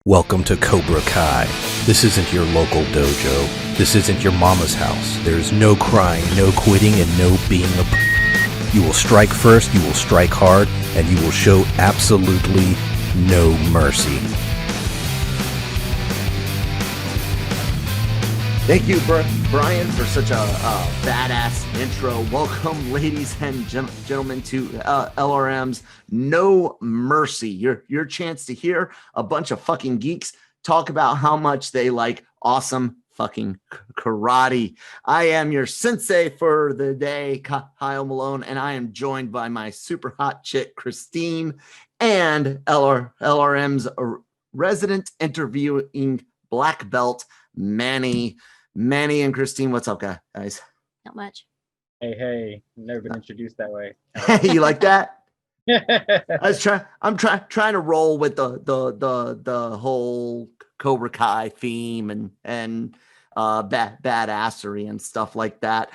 Welcome to Cobra Kai. This isn't your local dojo. This isn't your mama's house. There is no crying, no quitting, and no being a... You will strike first, you will strike hard, and you will show absolutely no mercy. Thank you, Brian, for such a badass intro. Welcome, ladies and gentlemen, to LRM's No Mercy. Your chance to hear a bunch of fucking geeks talk about how much they like awesome fucking karate. I am your sensei for the day, Kyle Malone, and I am joined by my super hot chick, Christine, and LRM's resident interviewing black belt, Manny. Manny and Christine, what's up, guys? Not much. Hey, never been introduced that way. You like that? I'm trying to roll with the whole Cobra Kai theme and badassery and stuff like that.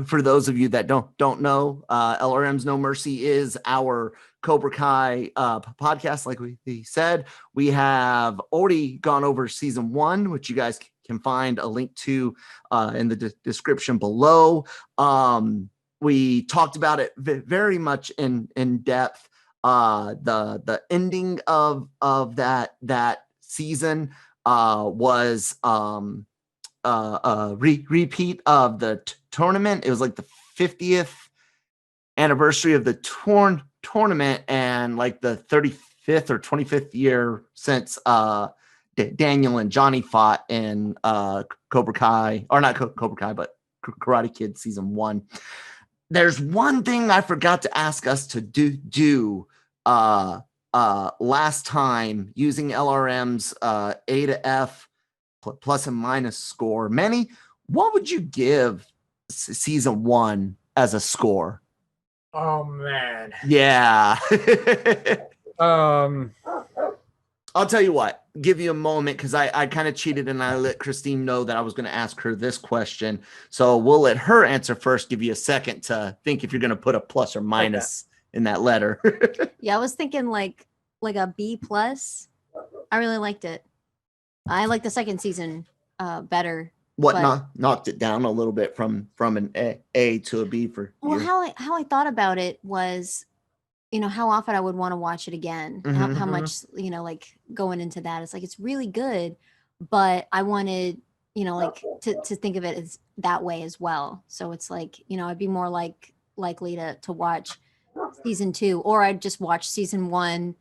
For those of you that don't know, LRM's No Mercy is our Cobra Kai podcast. Like we said, we have already gone over season 1, which you guys can find a link to in the description below. We talked about it very much in depth. The ending of that season was a repeat of the tournament. It was like the 50th anniversary of the tournament and like the 35th or 25th year since Daniel and Johnny fought in Cobra Kai, or not Cobra Kai, but Karate Kid season 1. There's one thing I forgot to ask us to do last time using LRM's A to F plus and minus score. Manny, what would you give season 1 as a score? Oh man. Yeah. I'll tell you what, give you a moment because I kind of cheated and I let Christine know that I was going to ask her this question. So we'll let her answer first, give you a second to think if you're going to put a plus or minus in that letter. Yeah, I was thinking like a B plus. I really liked it. I like the second season better. What knocked it down a little bit from an A to a B for you? Well, how I thought about it was, how often I would want to watch it again. Mm-hmm. How much, like going into that. It's like, it's really good, but I wanted, to think of it as that way as well. So it's like, I'd be more likely to watch season 2, or I'd just watch season 1,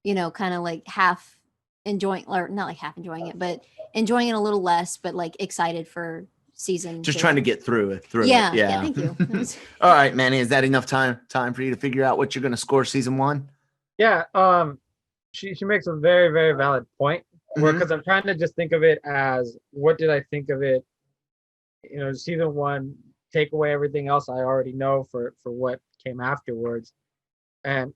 kind of like half enjoying, or not like half enjoying it, but enjoying it a little less, but like excited for season just 2. Trying to get through it. Yeah, thank you. All right, Manny, is that enough time for you to figure out what you're going to score season 1? Yeah, she makes a very, very valid point. Because I'm trying to just think of it as, what did I think of it? Season 1, take away everything else I already know for what came afterwards, and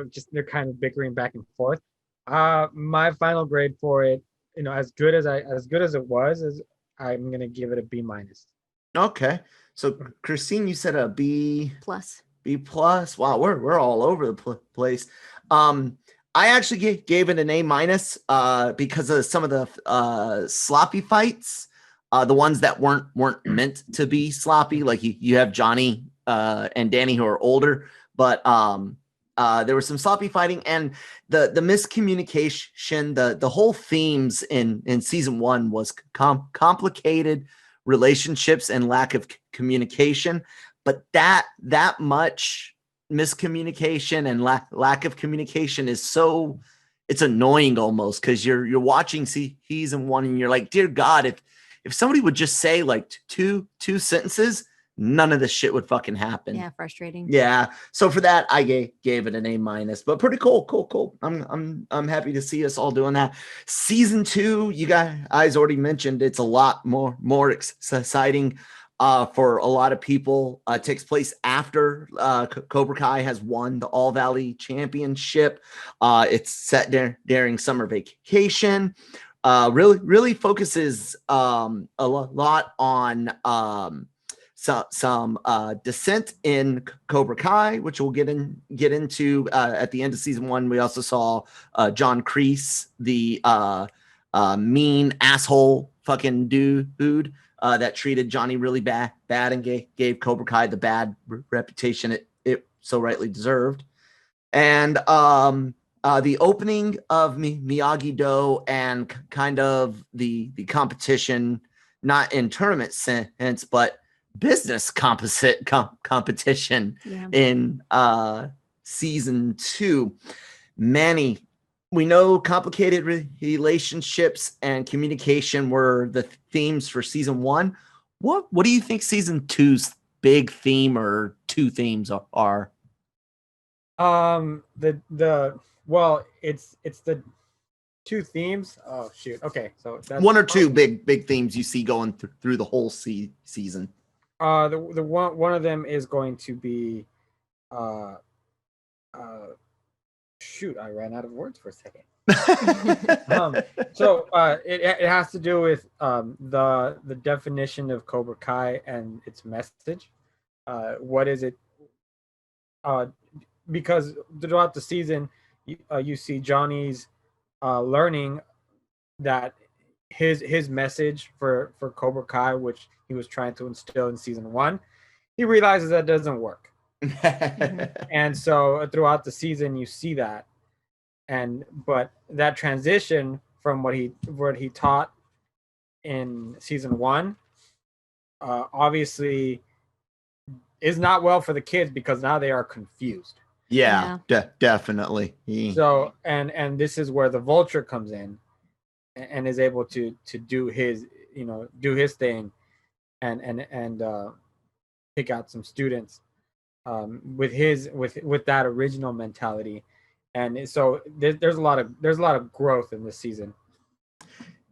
just they're kind of bickering back and forth. My final grade for it, as good as it was, is I'm gonna give it a B minus. Okay, so Christine, you said a B plus. B plus. Wow, we're all over the place. I actually gave it an A minus because of some of the sloppy fights, the ones that weren't meant to be sloppy. Like you have Johnny and Danny who are older, but there was some sloppy fighting and the miscommunication. The whole themes in season 1 was complicated relationships and lack of communication. But that much miscommunication and lack of communication is so, it's annoying almost, because you're watching season 1 and you're like, dear God, if somebody would just say like two sentences, none of this shit would fucking happen. Yeah, frustrating. Yeah. So for that, I gave it an A minus, but pretty cool. I'm happy to see us all doing that. Season 2, you guys already mentioned, it's a lot more exciting for a lot of people. It takes place after Cobra Kai has won the All Valley Championship. It's set during summer vacation. Really focuses a lot on some dissent in Cobra Kai, which we'll get into at the end of season 1. We also saw John Kreese, the mean asshole fucking dude that treated Johnny really bad and gave Cobra Kai the bad reputation it so rightly deserved. And the opening of Miyagi-Do and kind of the competition, not in tournament sense, but business competition in season 2. Manny, we know complicated relationships and communication were the themes for season 1. What do you think season 2's big theme or 2 themes are? It's the 2 themes. Oh shoot. Okay, so that's 1 or 2 big themes you see going through the whole season. The one of them is going to be shoot, I ran out of words for a second. So it has to do with the definition of Cobra Kai and its message. What is it? Because throughout the season, you see Johnny's learning that his message for Cobra Kai, which he was trying to instill in season 1, he realizes that doesn't work. And so throughout the season, you see that, but that transition from what he taught in season 1, obviously, is not well for the kids because now they are confused. Yeah. Definitely. So and this is where the Vulture comes in and is able to do his thing and pick out some students with that original mentality. And so there's a lot of growth in this season.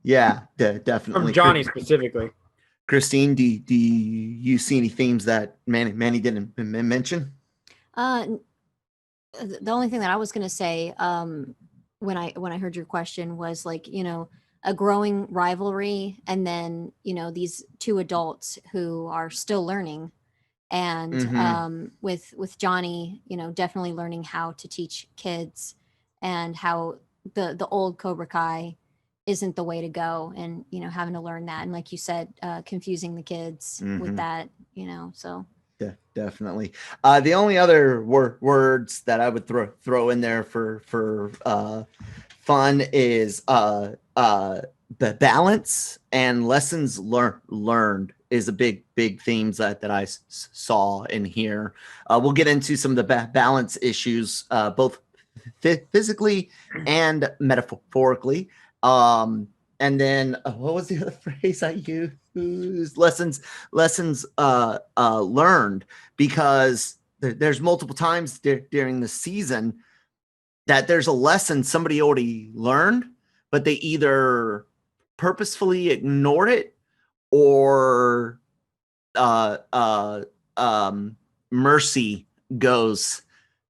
Yeah, definitely. From Johnny specifically. Christine, do you see any themes that Manny didn't mention? The only thing that I was going to say when I heard your question was like, a growing rivalry, and then, these 2 adults who are still learning, and with Johnny, definitely learning how to teach kids, and how the old Cobra Kai isn't the way to go, and having to learn that, and like you said, confusing the kids with that, so. Definitely. The only other words that I would throw in there for fun is the balance and lessons learned is a big themes that I saw in here. We'll get into some of the balance issues, both physically and metaphorically. And then what was the other phrase I used? Lessons learned, because there's multiple times during the season that there's a lesson somebody already learned, but they either purposefully ignored it or mercy goes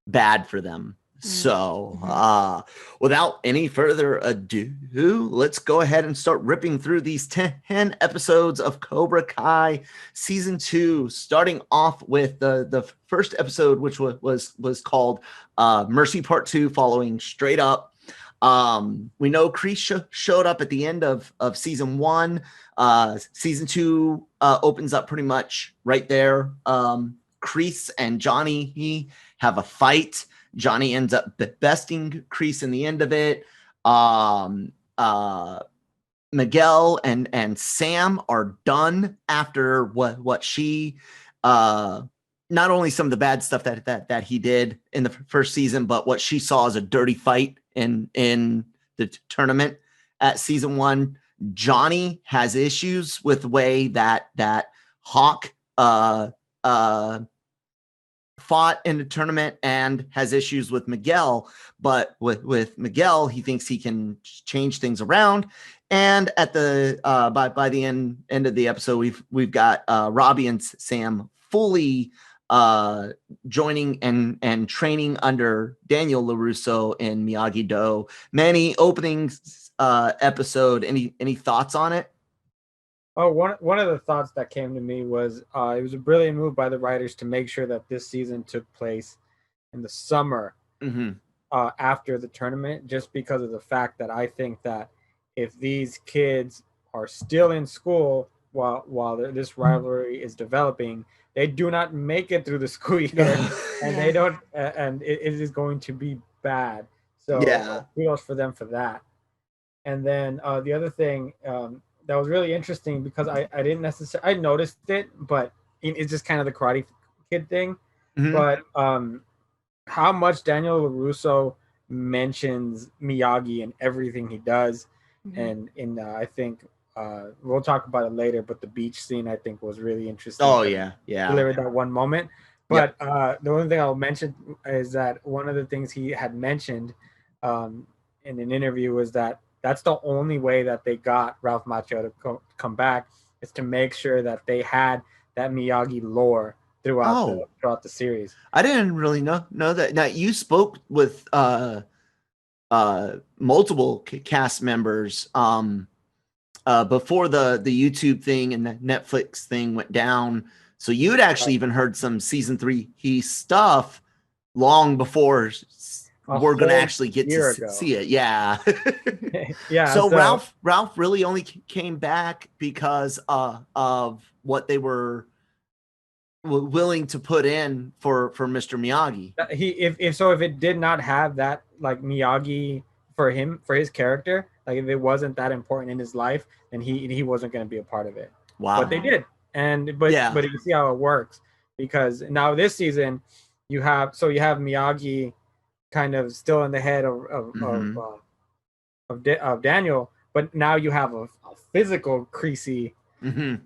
bad for them. So without any further ado, let's go ahead and start ripping through these 10 episodes of Cobra Kai season 2, starting off with the first episode, which was called Mercy Part 2, following Straight Up. We know Kreese showed up at the end of season 1. Season 2 opens up pretty much right there. Kreese and Johnny have a fight. Johnny ends up besting Kreese in the end of it. Miguel and Sam are done after what she not only some of the bad stuff that he did in the first season, but what she saw as a dirty fight in the tournament at season 1. Johnny has issues with the way that Hawk fought in the tournament, and has issues with Miguel, but with Miguel, he thinks he can change things around. And at the by the end of the episode, we've got Robby and Sam fully joining and training under Daniel Larusso in Miyagi-Do. Manny, opening episode, any thoughts on it? Oh, one of the thoughts that came to me was it was a brilliant move by the writers to make sure that this season took place in the summer after the tournament, just because of the fact that I think that if these kids are still in school while this rivalry is developing, they do not make it through the school year, and they don't, and it is going to be bad. So kudos for them for that. And then the other thing that was really interesting, because I didn't necessarily, I noticed it, but it's just kind of the Karate Kid thing. But how much Daniel LaRusso mentions Miyagi in everything he does. And in I think we'll talk about it later, but the beach scene I think was really interesting. Oh yeah. Delivered that one moment. But the only thing I'll mention is that one of the things he had mentioned in an interview was that that's the only way that they got Ralph Macchio to come back, is to make sure that they had that Miyagi lore throughout the series. I didn't really know that. Now, you spoke with multiple cast members before the YouTube thing and the Netflix thing went down. So you had actually even heard some season 3 stuff long before we're going to actually get to see it. Yeah. So Ralph really only came back because of what they were willing to put in for Mr. Miyagi. If it did not have that like Miyagi for his character, like if it wasn't that important in his life, then he wasn't going to be a part of it. Wow. But they did. But you see how it works, because now this season you have Miyagi kind of still in the head of Daniel, but now you have a physical Kreese, in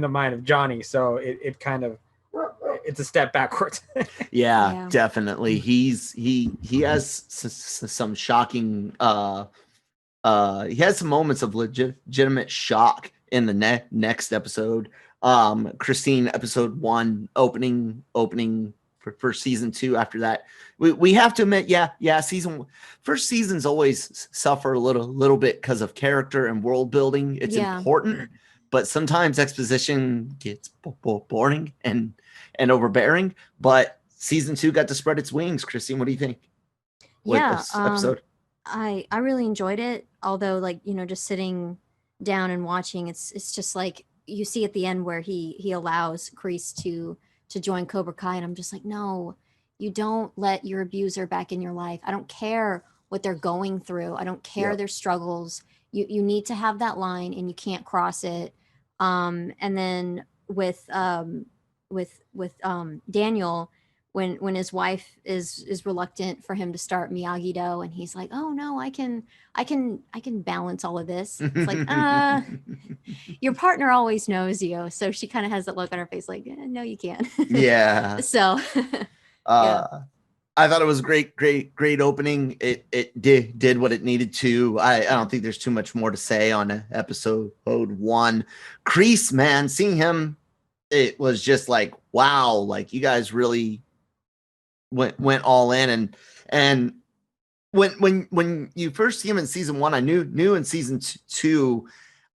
the mind of Johnny. So it kind of, it's a step backwards. yeah, definitely. He has some shocking. He has some moments of legitimate shock in the next episode. Christine, episode 1, opening for season 2. After that, we have to admit, first seasons always suffer a little bit because of character and world building. It's important, but sometimes exposition gets boring and overbearing. But season 2 got to spread its wings. Christine, what do you think? This episode? I really enjoyed it. Although, just sitting down and watching, it's just like you see at the end where he allows Kreese to join Cobra Kai, and I'm just like, no, you don't let your abuser back in your life. I don't care what they're going through. I don't care their struggles. You need to have that line, and you can't cross it. And then with Daniel, when his wife is reluctant for him to start Miyagi-Do, and he's like, oh no, I can balance all of this. It's like, your partner always knows you. So she kind of has that look on her face like, no, you can't. Yeah. So I thought it was great opening. It did what it needed to. I don't think there's too much more to say on episode 1. Kreese, man, seeing him, it was just like, wow, like you guys really went all in. And when you first see him in season 1, I knew in season 2,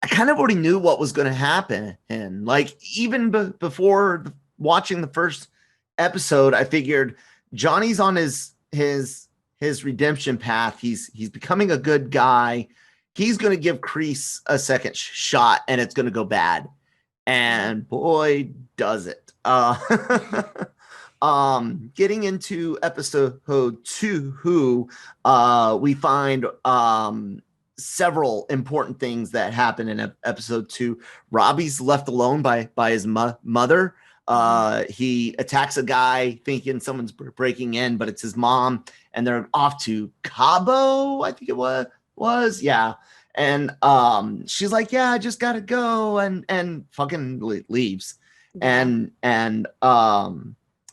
I kind of already knew what was going to happen. And like, even before watching the first episode, I figured Johnny's on his redemption path. He's becoming a good guy. He's going to give Kreese a second shot, and it's going to go bad. And boy, does it. Getting into episode 2, we find several important things that happen in episode 2. Robby's left alone by his mother. He attacks a guy thinking someone's breaking in, but it's his mom, and they're off to Cabo, I think it was. Yeah. And she's like, yeah, I just gotta go, and fucking leaves. And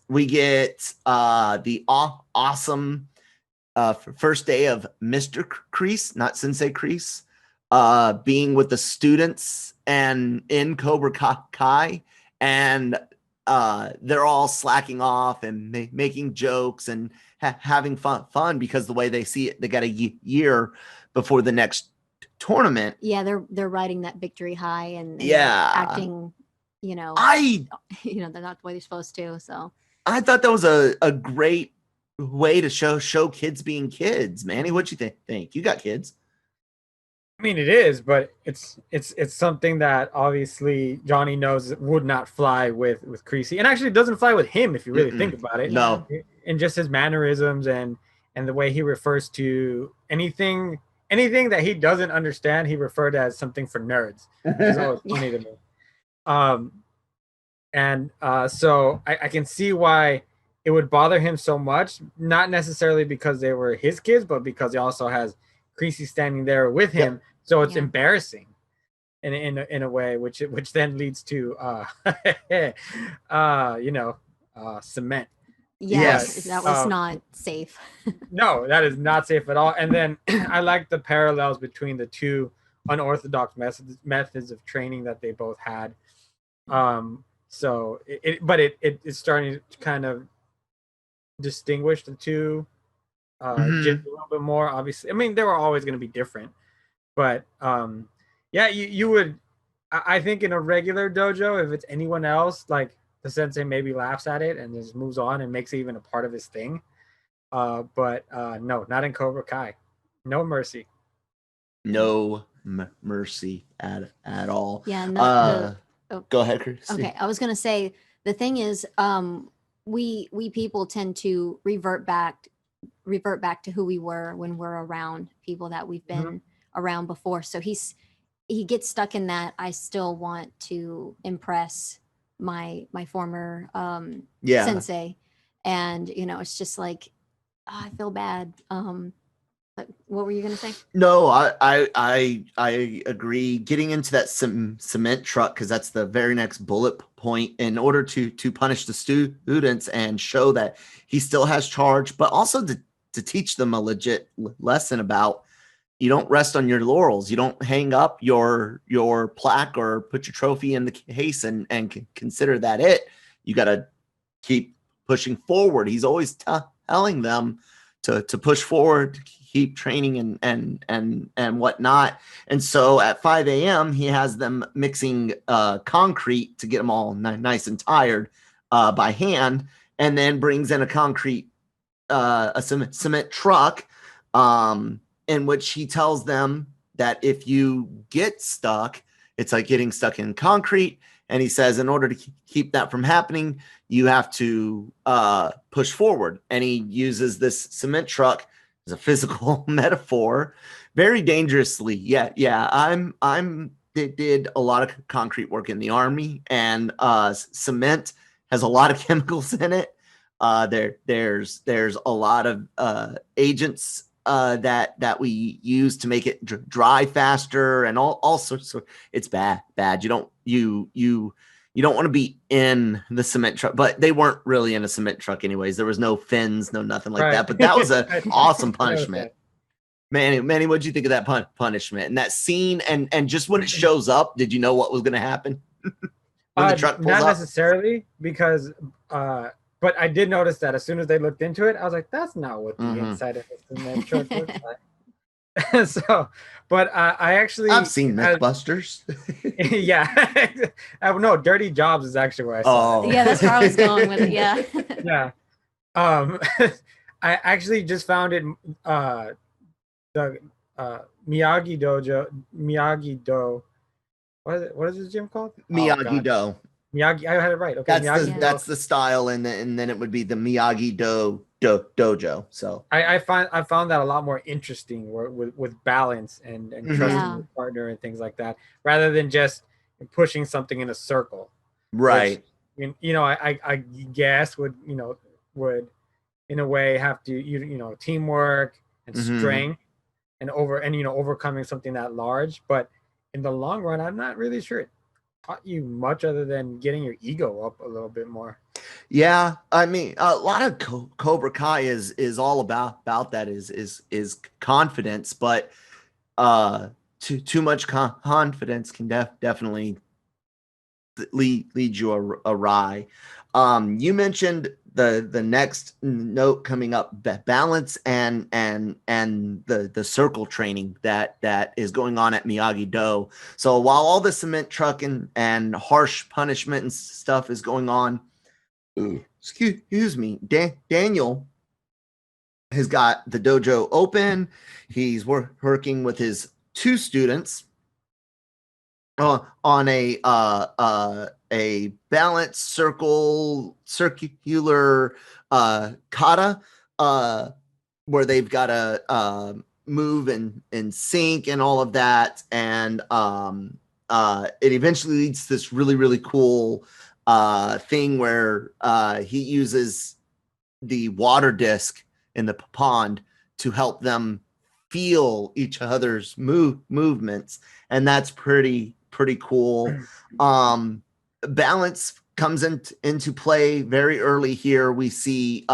we get the awesome first day of Mr. Kreese, not Sensei Kreese, being with the students and in Cobra Kai, and they're all slacking off and making jokes and having fun because the way they see it, they got a year before the next tournament. Yeah, they're riding that victory high and acting, they're not the way they're supposed to. So I thought that was a great way to show kids being kids. Manny, what'd you think? You got kids. I mean, it is, but it's something that obviously Johnny knows would not fly with Kreese, and actually doesn't fly with him if you really think about it. No. And just his mannerisms and the way he refers to anything that he doesn't understand, he referred as something for nerds, which is always funny to me. So I can see why it would bother him so much, not necessarily because they were his kids, but because he also has Kreese standing there with him. Yep. So it's embarrassing in a way, which then leads to cement. Yes, that was not safe. No, that is not safe at all. And then I like the parallels between the two unorthodox methods of training that they both had. So it's starting to kind of distinguish the two just a little bit more. Obviously, I mean, they were always going to be different, but you would. I think in a regular dojo, if it's anyone else, like the sensei maybe laughs at it and just moves on and makes it even a part of his thing. But no, not in Cobra Kai. No mercy. No mercy at all. Yeah. Go ahead, Chris. Okay, I was gonna say the thing is, we people tend to revert back to who we were when we're around people that we've been around before. So he gets stuck in that. I still want to impress my former sensei, and it's just like I feel bad. But what were you gonna say? No, I agree. Getting into that cement truck, because that's the very next bullet point, in order to punish the students and show that he still has charge, but also to teach them a legit lesson about you don't rest on your laurels. You don't hang up your plaque or put your trophy in the case and consider that it. You got to keep pushing forward. He's always telling them to push forward, to keep training and whatnot. And so at 5 a.m., he has them mixing concrete to get them all nice and tired by hand, and then brings in a cement truck, in which he tells them that if you get stuck, it's like getting stuck in concrete. And he says, in order to keep that from happening, you have to push forward. And he uses this cement truck as a physical metaphor, very dangerously. Yeah. I'm did a lot of concrete work in the Army, and cement has a lot of chemicals in it. There's a lot of agents that we use to make it dry faster, and all sorts of. It's bad. You don't want to be in the cement truck, but they weren't really in a cement truck anyways. There was no fins, no nothing like that. But that was an awesome punishment. Manny, what'd you think of that punishment and that scene, and just when it shows up? Did you know what was going to happen when the truck pulls not up? Necessarily, because but I did notice that as soon as they looked into it, I was like, that's not what the inside of the cement truck looks like. So, but I've seen Mythbusters. Yeah. No, Dirty Jobs is actually where I saw it. Yeah, that's where I was going with it. Yeah. Yeah. I actually just found it the Miyagi-Do. What is this gym called? Miyagi-Do. Miyagi, I had it right. Okay, that's the style, and then it would be the Miyagi-Do dojo. So I found that a lot more interesting with balance and trusting your partner and things like that, rather than just pushing something in a circle. Right. Which, I guess would in a way have to teamwork and strength and overcoming something that large. But in the long run, I'm not really sure it taught you much other than getting your ego up a little bit more. Yeah, I mean, a lot of Cobra Kai is all about that is confidence, but too much confidence can definitely lead you awry. You mentioned the next note coming up, balance and the circle training that is going on at Miyagi-Do. So while all the cement truck and harsh punishment and stuff is going on, excuse me, Daniel has got the dojo open. He's working with his two students on a balanced circular kata, where they've got to move and sync and all of that, and it eventually leads to this really cool thing where he uses the water disc in the pond to help them feel each other's movements, and that's pretty cool. Balance comes into play very early here. We see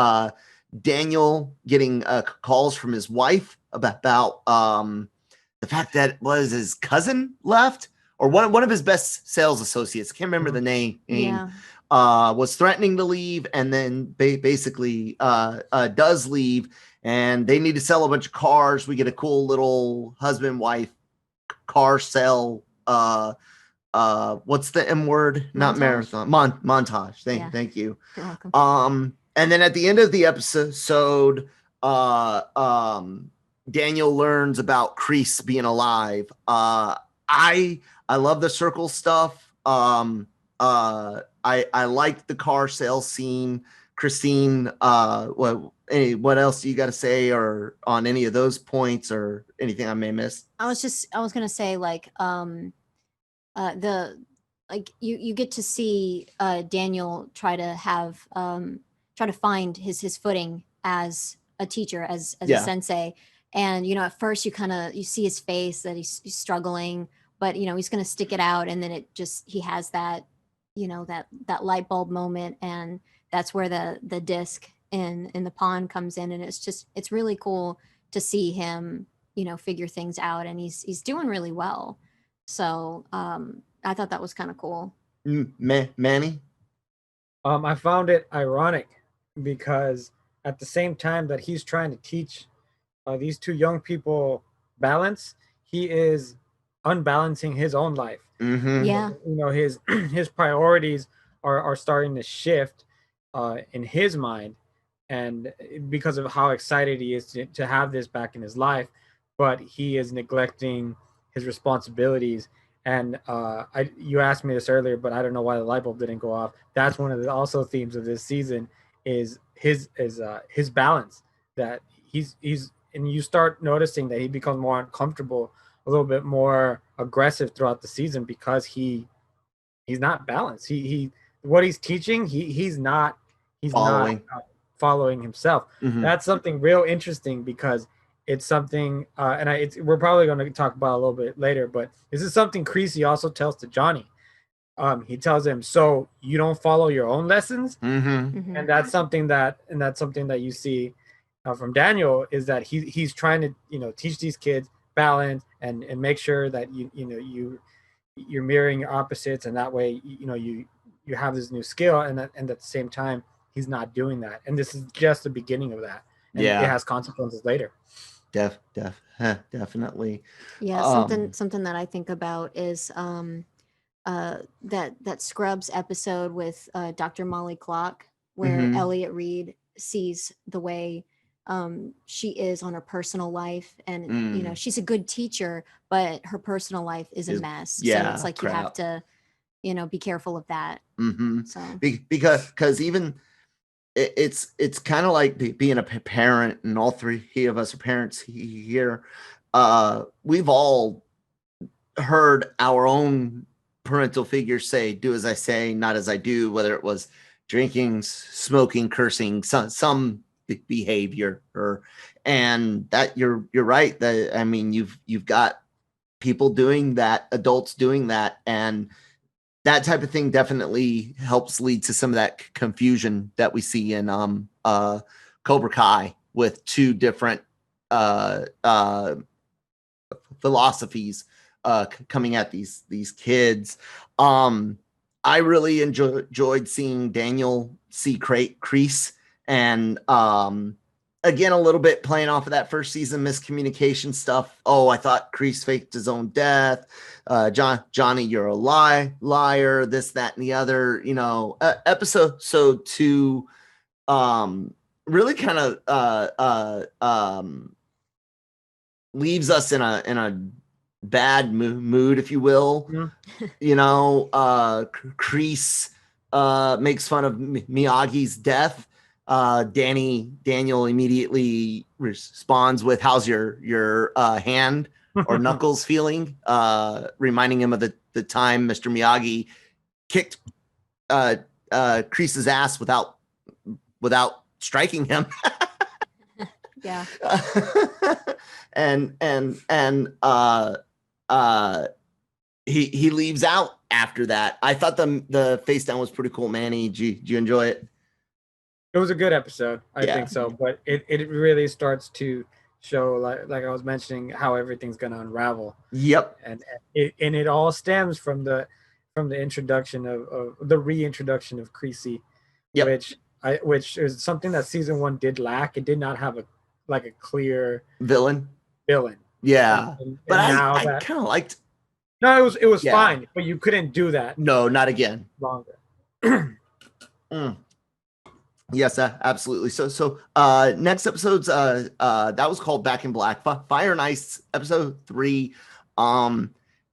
Daniel getting calls from his wife about the fact that was his cousin left, or one of his best sales associates. Can't remember the name. Yeah. Was threatening to leave, and then basically does leave, and they need to sell a bunch of cars. We get a cool little husband-wife car sell. What's the M word? Not marathon. Montage. Thank you. You're welcome. And then at the end of the episode, Daniel learns about Kreese being alive. I love the circle stuff. I like the car sales scene. Christine, what else do you got to say, or on any of those points, or anything I may miss? I was gonna say, like, you get to see Daniel try to find his footing as a teacher, as a sensei. And at first you see his face that he's struggling, but he's going to stick it out, and then he has that that light bulb moment, and that's where the disc in the pond comes in, and it's really cool to see him figure things out, and he's doing really well. So I thought that was kind of cool. Manny? I found it ironic because at the same time that he's trying to teach these two young people balance, he is unbalancing his own life. Mm-hmm. Yeah. His priorities are starting to shift in his mind, and because of how excited he is to have this back in his life, but he is neglecting his responsibilities. And you asked me this earlier, but I don't know why the light bulb didn't go off. That's one of the also themes of this season is his balance, that he's and you start noticing that he becomes more uncomfortable, a little bit more aggressive throughout the season, because he's not balanced. He what he's teaching, he's not following himself. Mm-hmm. That's something real interesting, because it's something, we're probably going to talk about a little bit later, but this is something Kreese also tells to Johnny. He tells him, so you don't follow your own lessons. Mm-hmm. Mm-hmm. And that's something that you see from Daniel, is that he's trying to teach these kids balance and make sure that you're mirroring your opposites, and that way you have this new skill, and at the same time he's not doing that, and this is just the beginning of that, and it has consequences later. Definitely. Yeah, something that I think about is that Scrubs episode with Dr. Molly Clock, where Mm-hmm. Elliot Reed sees the way she is on her personal life, and she's a good teacher, but her personal life is a mess. So it's like you have to be careful of that. Mm-hmm. So because even it's kind of like being a parent, and all three of us are parents here. We've all heard our own parental figures say, do as I say, not as I do, whether it was drinking, smoking, cursing, some behavior, and that you're right. That, I mean, you've got people doing that, adults doing that, and that type of thing definitely helps lead to some of that confusion that we see in Cobra Kai, with two different philosophies coming at these kids. I really enjoyed seeing Daniel see Kreese, and again, a little bit playing off of that first season miscommunication stuff. Oh, I thought Kreese faked his own death. Johnny, you're a liar, this, that, and the other. Episode 2 really kind of leaves us in a bad mood, if you will. You know, Kreese makes fun of Miyagi's death. Daniel immediately responds with, "How's your hand or knuckles feeling?" Reminding him of the time Mr. Miyagi kicked Kreese's ass without striking him. Yeah. and he leaves out after that. I thought the face down was pretty cool. Manny, did you enjoy it? It was a good episode. I think so, but it really starts to show, like I was mentioning, how everything's going to unravel. Yep. And it all stems from the introduction of the reintroduction of Kreese, yep. which is something that season 1 did lack. It did not have a clear villain. Yeah. But I kind of liked. No, it was fine, but you couldn't do that. No, not again. Longer. Yes, absolutely. So next episode's that was called Back in Black, Fire and Ice, episode 3.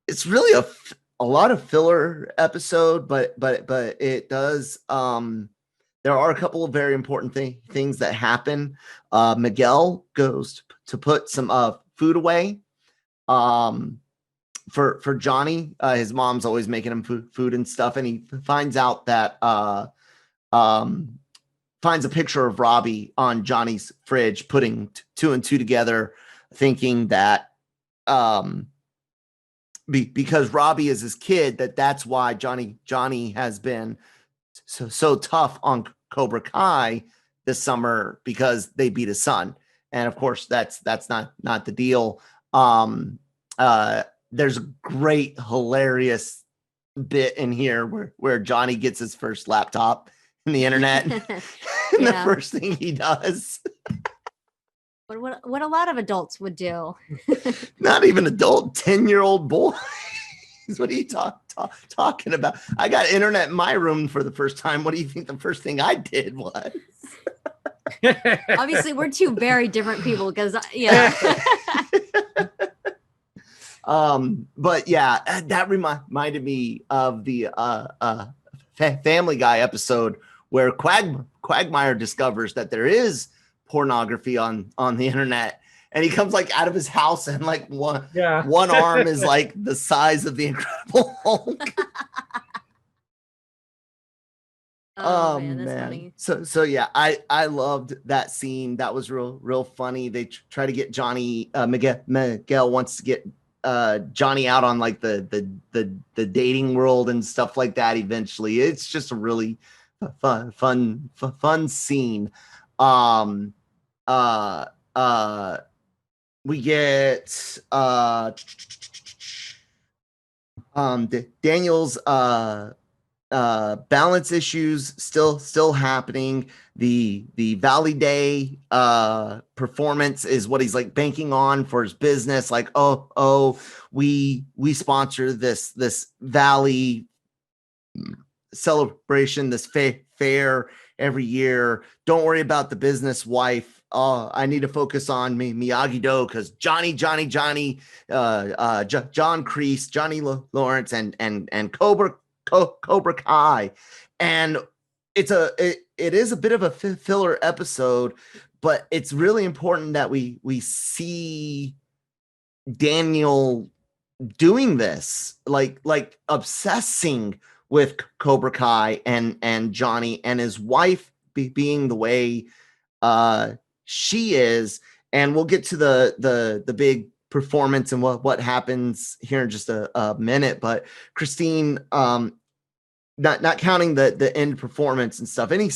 It's really a lot of filler episode, but it does. There are a couple of very important things that happen. Miguel goes to put some food away. For Johnny, his mom's always making him food and stuff, and he finds out that finds a picture of Robby on Johnny's fridge, putting 2 and 2 together, thinking that because Robby is his kid, that's why Johnny has been so tough on Cobra Kai this summer, because they beat his son. And of course that's not the deal. There's a great hilarious bit in here where Johnny gets his first laptop in the internet. And the first thing he does, what a lot of adults would do. Not even adult, 10-year-old boys. What are you talking about? I got internet in my room for the first time. What do you think the first thing I did was? Obviously, we're two very different people, because but yeah, that reminded me of the Family Guy episode where Quagmire discovers that there is pornography on the internet, and he comes out of his house, and one arm is the size of the Incredible Hulk. Oh man, that's funny. So yeah, I loved that scene. That was real funny. They try to get Johnny. Miguel wants to get Johnny out on the dating world and stuff like that. Eventually, it's just a really fun scene. We get Daniel's balance issues still happening. The Valley Day performance is what he's banking on for his business. We sponsor this Valley celebration, this fair every year. Don't worry about the business wife. I need to focus on Miyagi-Do, because Johnny, John Kreese, Johnny Lawrence, and Cobra Kai. And it is a bit of a filler episode, but it's really important that we see Daniel doing this, obsessing with Cobra Kai and Johnny, and his wife being the way she is. And we'll get to the big performance and what happens here in just a minute. But Christine, not counting the end performance and stuff, any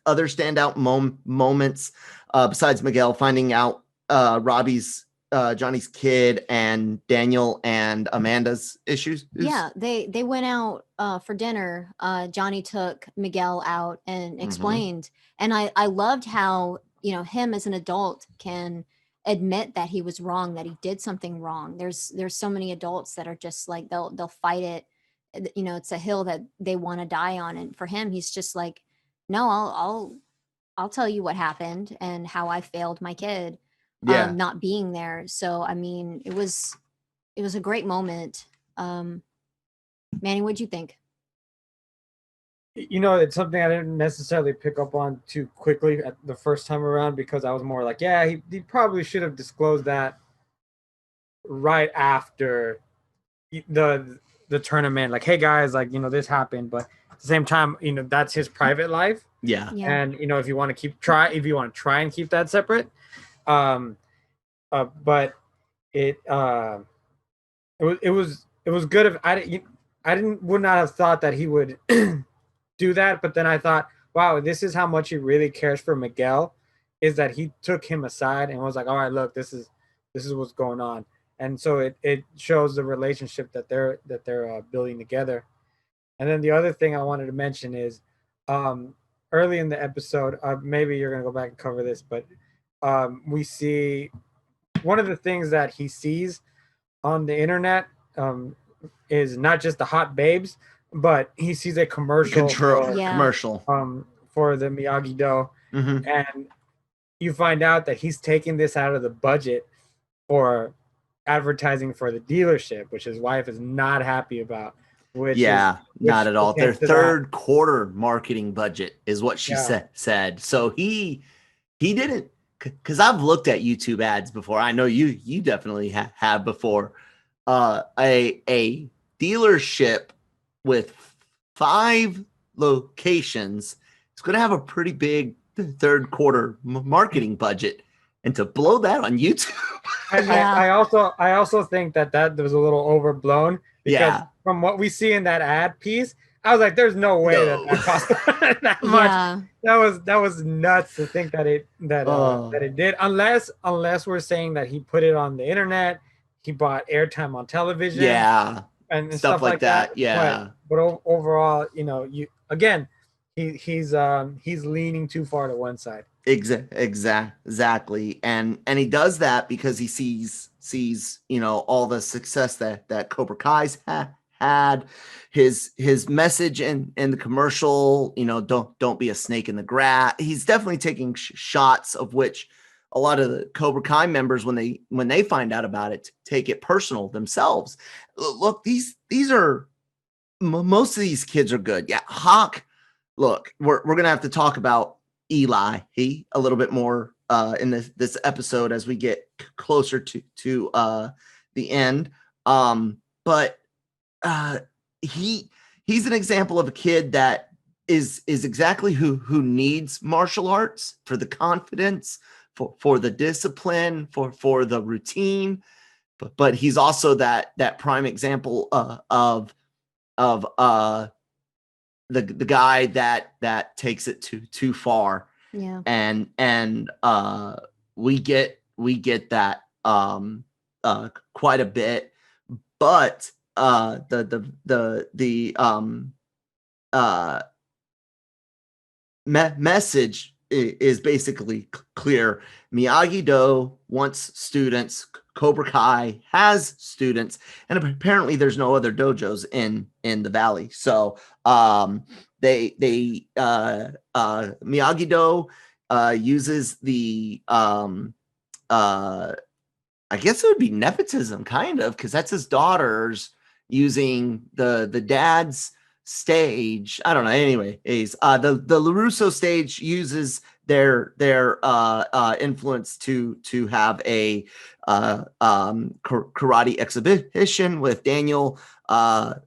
other standout moments besides Miguel finding out Robby's Johnny's kid and Daniel and Amanda's issues? Yeah, they went out for dinner. Johnny took Miguel out and explained, and I loved how him as an adult can admit that he was wrong, that he did something wrong. There's so many adults that are just they'll fight it. It's a hill that they want to die on, and for him, he's just no, I'll tell you what happened and how I failed my kid. Not being there. So I mean, it was was a great moment. Manny, what'd you think? You know, it's something I didn't necessarily pick up on too quickly at the first time around, because I was more like, yeah, he probably should have disclosed that right after the tournament. Like, hey guys, like, you know, this happened, but at the same time, you know, that's his private life. Yeah. And you know, if you want to try and keep that separate, but it it was good. If I would not have thought that he would do that, but then I thought, wow, this is how much he really cares for Miguel, is that he took him aside and was like, all right, look, this is what's going on. And so it shows the relationship that they're building together. And then the other thing I wanted to mention is, early in the episode, maybe you're gonna go back and cover this, but we see one of the things that he sees on the internet is not just the hot babes, but he sees a commercial commercial for the Miyagi-Do, Mhm. and you find out that he's taking this out of the budget for advertising for the dealership, which his wife is not happy about. Not at all. Their gets to third quarter marketing budget is what she Yeah. said. So he didn't, because I've looked at YouTube ads before. I know you definitely have before. A dealership with 5 locations is going to have a pretty big third quarter marketing budget, and to blow that on YouTube. Yeah. I also think that was a little overblown, because Yeah. from what we see in that ad piece, I was like, there's no way No. that cost that much. Yeah. That was nuts to think that it did, unless we're saying that he put it on the internet, he bought airtime on television, Yeah. and Stuff like that. Yeah. But overall, you know, he's leaning too far to one side. Exactly. And he does that because he sees, you know, all the success that Cobra Kai's had. His message in the commercial, you know, don't be a snake in the grass. He's definitely taking shots, of which a lot of the Cobra Kai members, when they find out about it, take it personal themselves. Look, these are most of these kids are good. Yeah, Hawk. Look, we're gonna have to talk about Eli a little bit more in this episode as we get closer to the end. But he's an example of a kid that is exactly who needs martial arts for the confidence, for the discipline, for the routine. But he's also that prime example of the guy that takes it too far. Yeah. And we get that quite a bit, but message is basically clear. Miyagi-Do wants students. Cobra Kai has students, and apparently there's no other dojos in the valley. So Miyagi-Do uses the I guess it would be nepotism, kind of, because that's his daughters using the dad's stage. I don't know. Anyways, the Larusso stage uses their influence to have a karate exhibition with Daniel,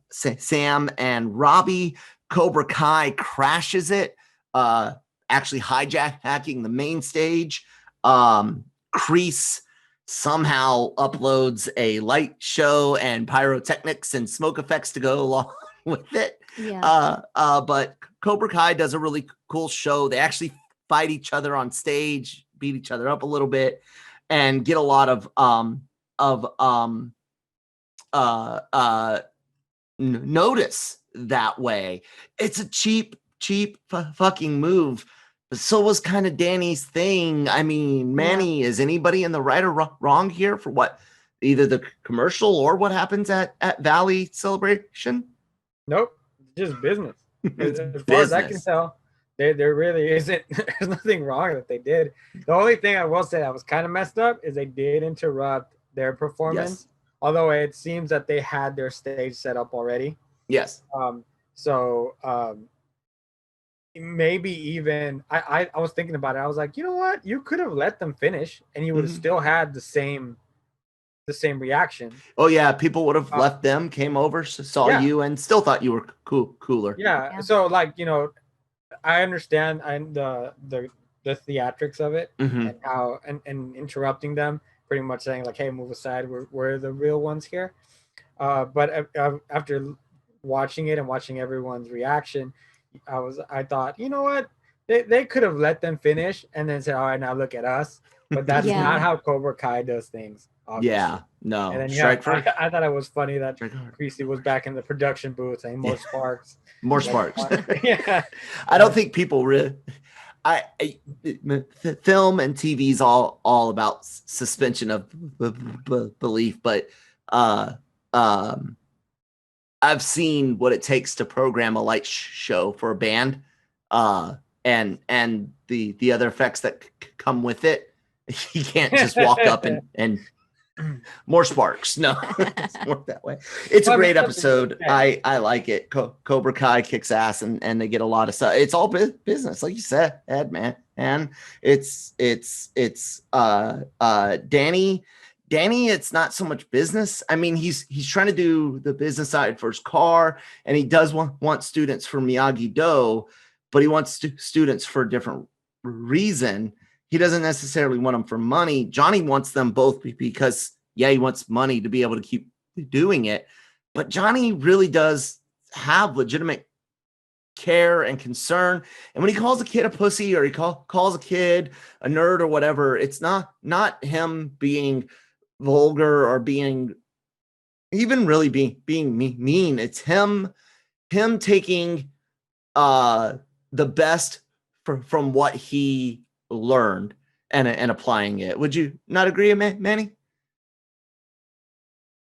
Sam, and Robby. Cobra Kai crashes it, actually hijacking the main stage. Kreese somehow uploads a light show and pyrotechnics and smoke effects to go along with it. Yeah. But Cobra Kai does a really cool show. They actually fight each other on stage, beat each other up a little bit, and get a lot of notice that way. It's a cheap fucking move. But so was kind of Danny's thing. I mean, Manny, is anybody in the right or wrong here for what either the commercial or what happens at Valley Celebration? Nope, just business. It's as far as I can business. tell, there really isn't. There's nothing wrong that they did. The only thing I will say that was kind of messed up is they did interrupt their performance although it seems that they had their stage set up already. Yes. So maybe even I was thinking about it. I was like, you know what? You could have let them finish, and you would have still had the same reaction. Oh yeah, people would have left them, came over, saw you, and still thought you were cooler. Yeah. So like, you know, I understand the theatrics of it and how and interrupting them, pretty much saying like, hey, move aside, we're the real ones here. But after watching it and watching everyone's reaction, I thought, you know what, they could have let them finish and then said, all right, now look at us. But that's not how Cobra Kai does things. Obviously. Yeah, no. And then I thought it was funny that Kreese was back in the production booth saying more sparks. More sparks. Yeah. I don't think people really. Film and TV is all about suspension of belief, but I've seen what it takes to program a light show for a band, and the other effects that come with it. You can't just walk up and more sparks. No, it's more that way. It's a great episode. I like it. Cobra Kai kicks ass, and they get a lot of stuff. It's all business, like you said, Ed, man. And it's Danny, it's not so much business. I mean, he's trying to do the business side for his car, and he does want students for Miyagi-Do, but he wants students for a different reason. He doesn't necessarily want them for money. Johnny wants them both because, he wants money to be able to keep doing it. But Johnny really does have legitimate care and concern. And when he calls a kid a pussy, or he calls a kid a nerd or whatever, it's not him being vulgar or being even really being mean. It's him taking the best from what he learned and applying it. Would you not agree, Manny?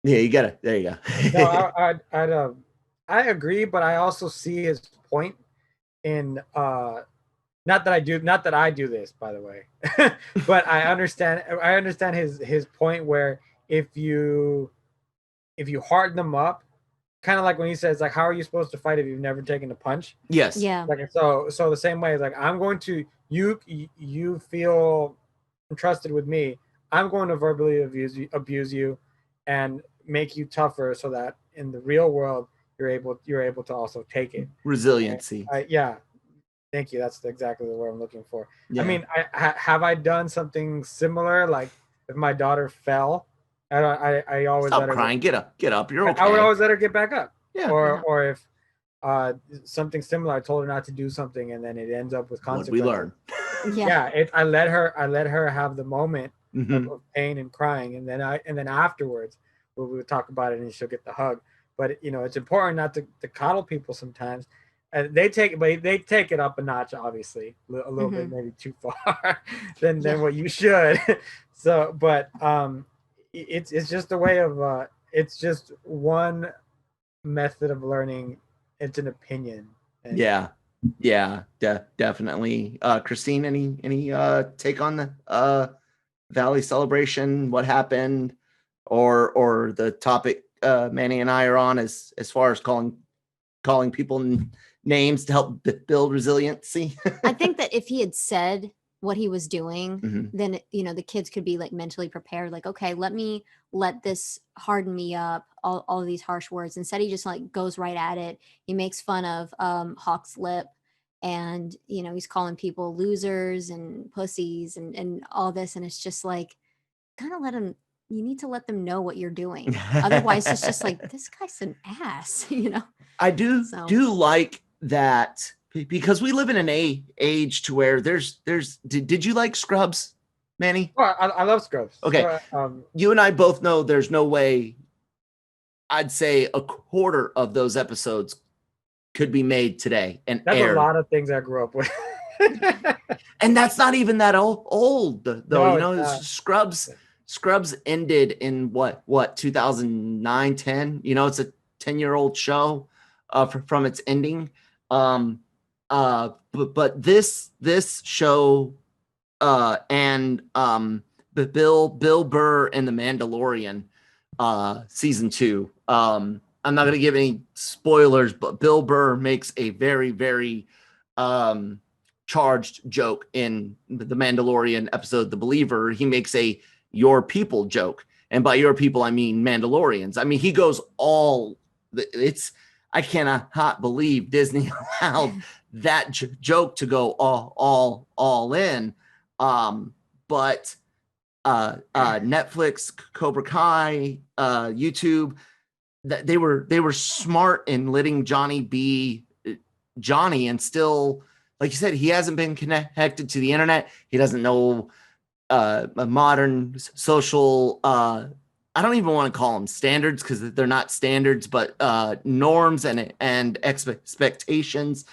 Yeah, you got it. There you go. No, I agree, but I also see his point in not that I do this, by the way, but I understand his point where if you harden them up, kind of like when he says like, how are you supposed to fight if you've never taken a punch? Yes. Yeah. Like so the same way, like I'm going to you feel entrusted with me, I'm going to verbally abuse you and make you tougher so that in the real world you're able to also take it. Resiliency. Yeah. Thank you. That's exactly the word I'm looking for. Yeah. I mean, have I done something similar? Like if my daughter fell, I always stop let her crying. Get up. You're okay. I would always let her get back up. Yeah. Or if something similar, I told her not to do something and then it ends up with consequences. What we learn. Yeah. I let her have the moment of pain and crying, and then afterwards we would talk about it and she'll get the hug. But it's important not to coddle people sometimes. They take it up a notch, obviously, a little bit, maybe too far than what you should. So, but it's just a way of it's just one method of learning. It's an opinion. And definitely. Christine, any take on the Valley celebration? What happened, or the topic Manny and I are on as far as calling people names to help build resiliency? I think that if he had said what he was doing, then the kids could be like mentally prepared, like, okay, let this harden me up, all of these harsh words. Instead, he just like goes right at it. He makes fun of Hawk's lip, and he's calling people losers and pussies and all this, and it's just like, kind of you need to let them know what you're doing. Otherwise it's just like, this guy's an ass. I do like that, because we live in an age to where there's did you like Scrubs, Manny? Well, I love Scrubs. Okay. You and I both know there's no way, I'd say a quarter of those episodes could be made today and that's aired. A lot of things I grew up with. And that's not even that old though. No, Scrubs ended in what 2009, 10. It's a 10-year-old show from its ending. But this show and Bill Burr and The Mandalorian season 2. I'm not going to give any spoilers, but Bill Burr makes a very, very charged joke in the Mandalorian episode, The Believer. He makes a your people joke. And by your people, I mean Mandalorians. I mean, he goes I cannot believe Disney allowed that joke to go all in. But Netflix, Cobra Kai, YouTube, they were smart in letting Johnny be Johnny, and still, like you said, he hasn't been connected to the internet. He doesn't know modern social. I don't even want to call them standards because they're not standards, but norms and expectations.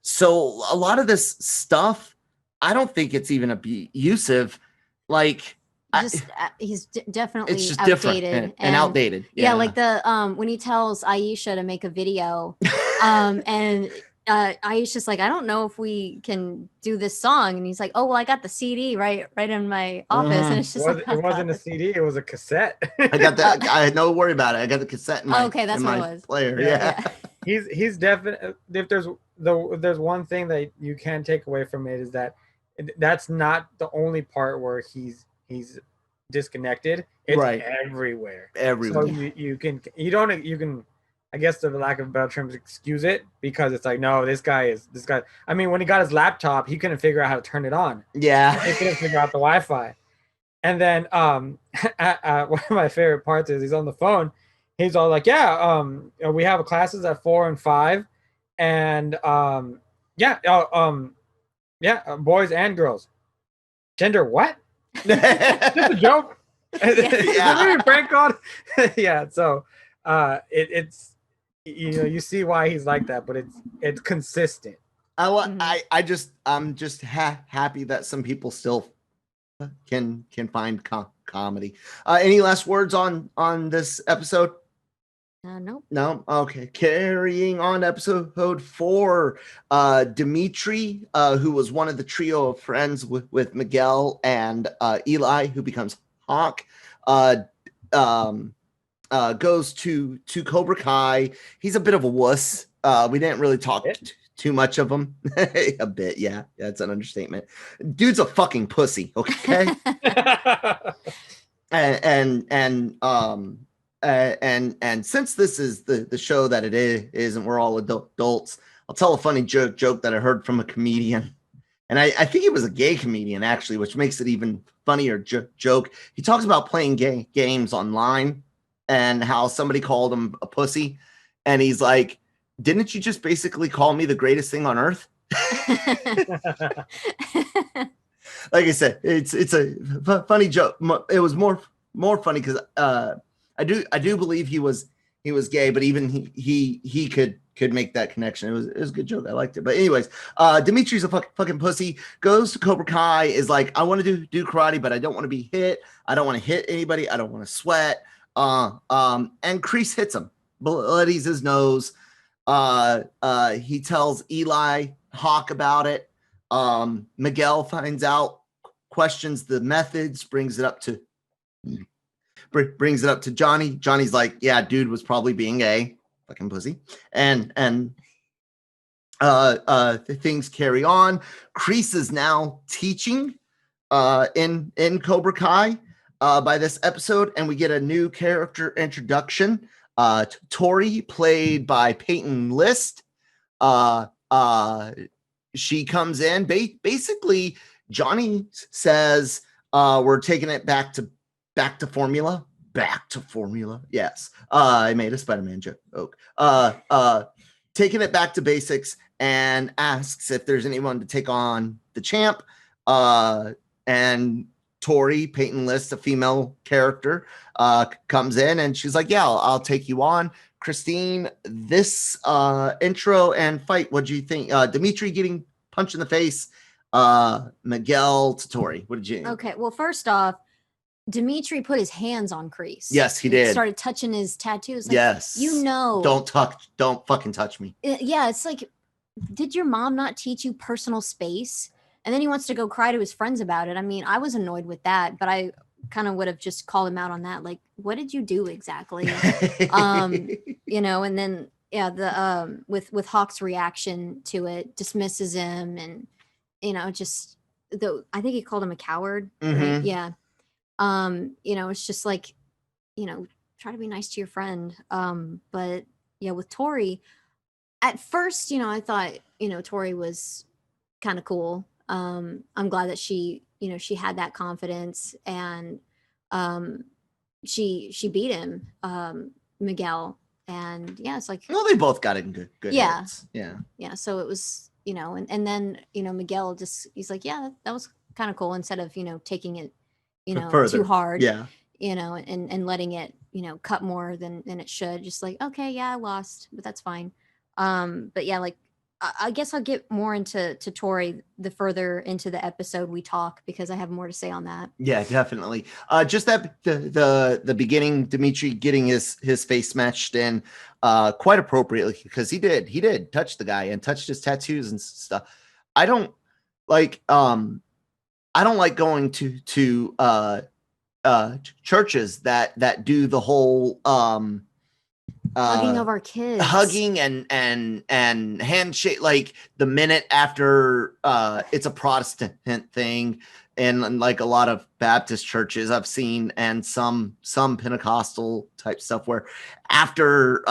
So a lot of this stuff, I don't think it's even abusive. Like, he's definitely it's just outdated different and outdated. Yeah, like the when he tells Aisha to make a video, and Aisha's like, I don't know if we can do this song, and he's like, oh well, I got the CD right in my office, and it's just it wasn't a CD, it was a cassette. I got that. I had no worry about it. I got the cassette in my okay, that's what it was. Player. Yeah. He's definitely, if there's one thing that you can take away from it, is that that's not the only part where he's disconnected. It's right everywhere. So you can I guess, for lack of a better terms, excuse it, because it's like, no, this guy. I mean, when he got his laptop, he couldn't figure out how to turn it on. Yeah, he couldn't figure out the Wi-Fi. And then one of my favorite parts is he's on the phone. He's all like, yeah, we have classes at 4 and 5, and boys and girls. Gender what? Just a joke. Is it a prank called? Yeah. So it's, you see why he's like that, but it's consistent. I'm just happy that some people still can find comedy. Any last words on this episode? Nope. No. Okay. Carrying on, episode 4. Dimitri, who was one of the trio of friends with Miguel and Eli, who becomes Hawk, goes to Cobra Kai. He's a bit of a wuss. We didn't really talk too much of him. A bit, yeah. That's an understatement. Dude's a fucking pussy. Okay. And since this is the show that it is, and we're all adults, I'll tell a funny joke that I heard from a comedian. And I think he was a gay comedian, actually, which makes it even funnier joke. He talks about playing games online and how somebody called him a pussy. And he's like, didn't you just basically call me the greatest thing on earth? Like I said, it's a funny joke. It was more funny because I do believe he was gay, but even he could make that connection. It was a good joke. I liked it. But anyways, Dimitri's a fucking pussy. Goes to Cobra Kai, is like, I want to do karate, but I don't want to be hit. I don't want to hit anybody. I don't want to sweat. And Kreese hits him, bloodies his nose. He tells Eli Hawk about it. Miguel finds out, questions the methods, brings it up to Johnny. Johnny's like, yeah, dude was probably being gay, fucking pussy. And things carry on. Kreese is now teaching in Cobra Kai by this episode, and we get a new character introduction. Tori, played by Peyton List. She comes in. Basically, Johnny says, we're taking it back to formula. Back to formula. Yes. I made a Spider-Man joke. Taking it back to basics, and asks if there's anyone to take on the champ. And Tori, Peyton List, a female character, comes in, and she's like, yeah, I'll take you on. Christine, this intro and fight, what do you think? Dimitri getting punched in the face. Miguel to Tori. What did you think? Okay, well, first off, Dimitri put his hands on Kreese. Yes, he did. Started touching his tattoos. Like, yes. Don't fucking touch me. Yeah, it's like, did your mom not teach you personal space? And then he wants to go cry to his friends about it. I mean, I was annoyed with that, but I kind of would have just called him out on that. Like, what did you do exactly? You know, and then yeah, the with Hawk's reaction to it, dismisses him, and you know, just I think he called him a coward. Right? Yeah. You know, it's just like, you know, try to be nice to your friend. But yeah, with Tori, at first, you know, I thought, you know, Tori was kind of cool. I'm glad that she, you know, she had that confidence, and she beat him, Miguel. And yeah, it's like, well, they both got in good Yeah. hits. Yeah. yeah, so it was, you know, and then, you know, Miguel just, he's like, yeah, that was kind of cool, instead of, you know, taking it, you know, Further. too hard, Yeah. you know, and letting it, you know, cut more than it should. Just like, okay, yeah, I lost, but that's fine. But yeah, like, I guess I'll get more into Tori the further into the episode we talk, because I have more to say on that. Yeah, definitely. Just that the beginning, Dimitri getting his face smashed in quite appropriately, because he did touch the guy and touched his tattoos and stuff. I don't like going to churches that do the whole Hugging of our kids. hugging and handshake, like the minute after it's a Protestant thing, and like a lot of Baptist churches I've seen, and some Pentecostal type stuff, where after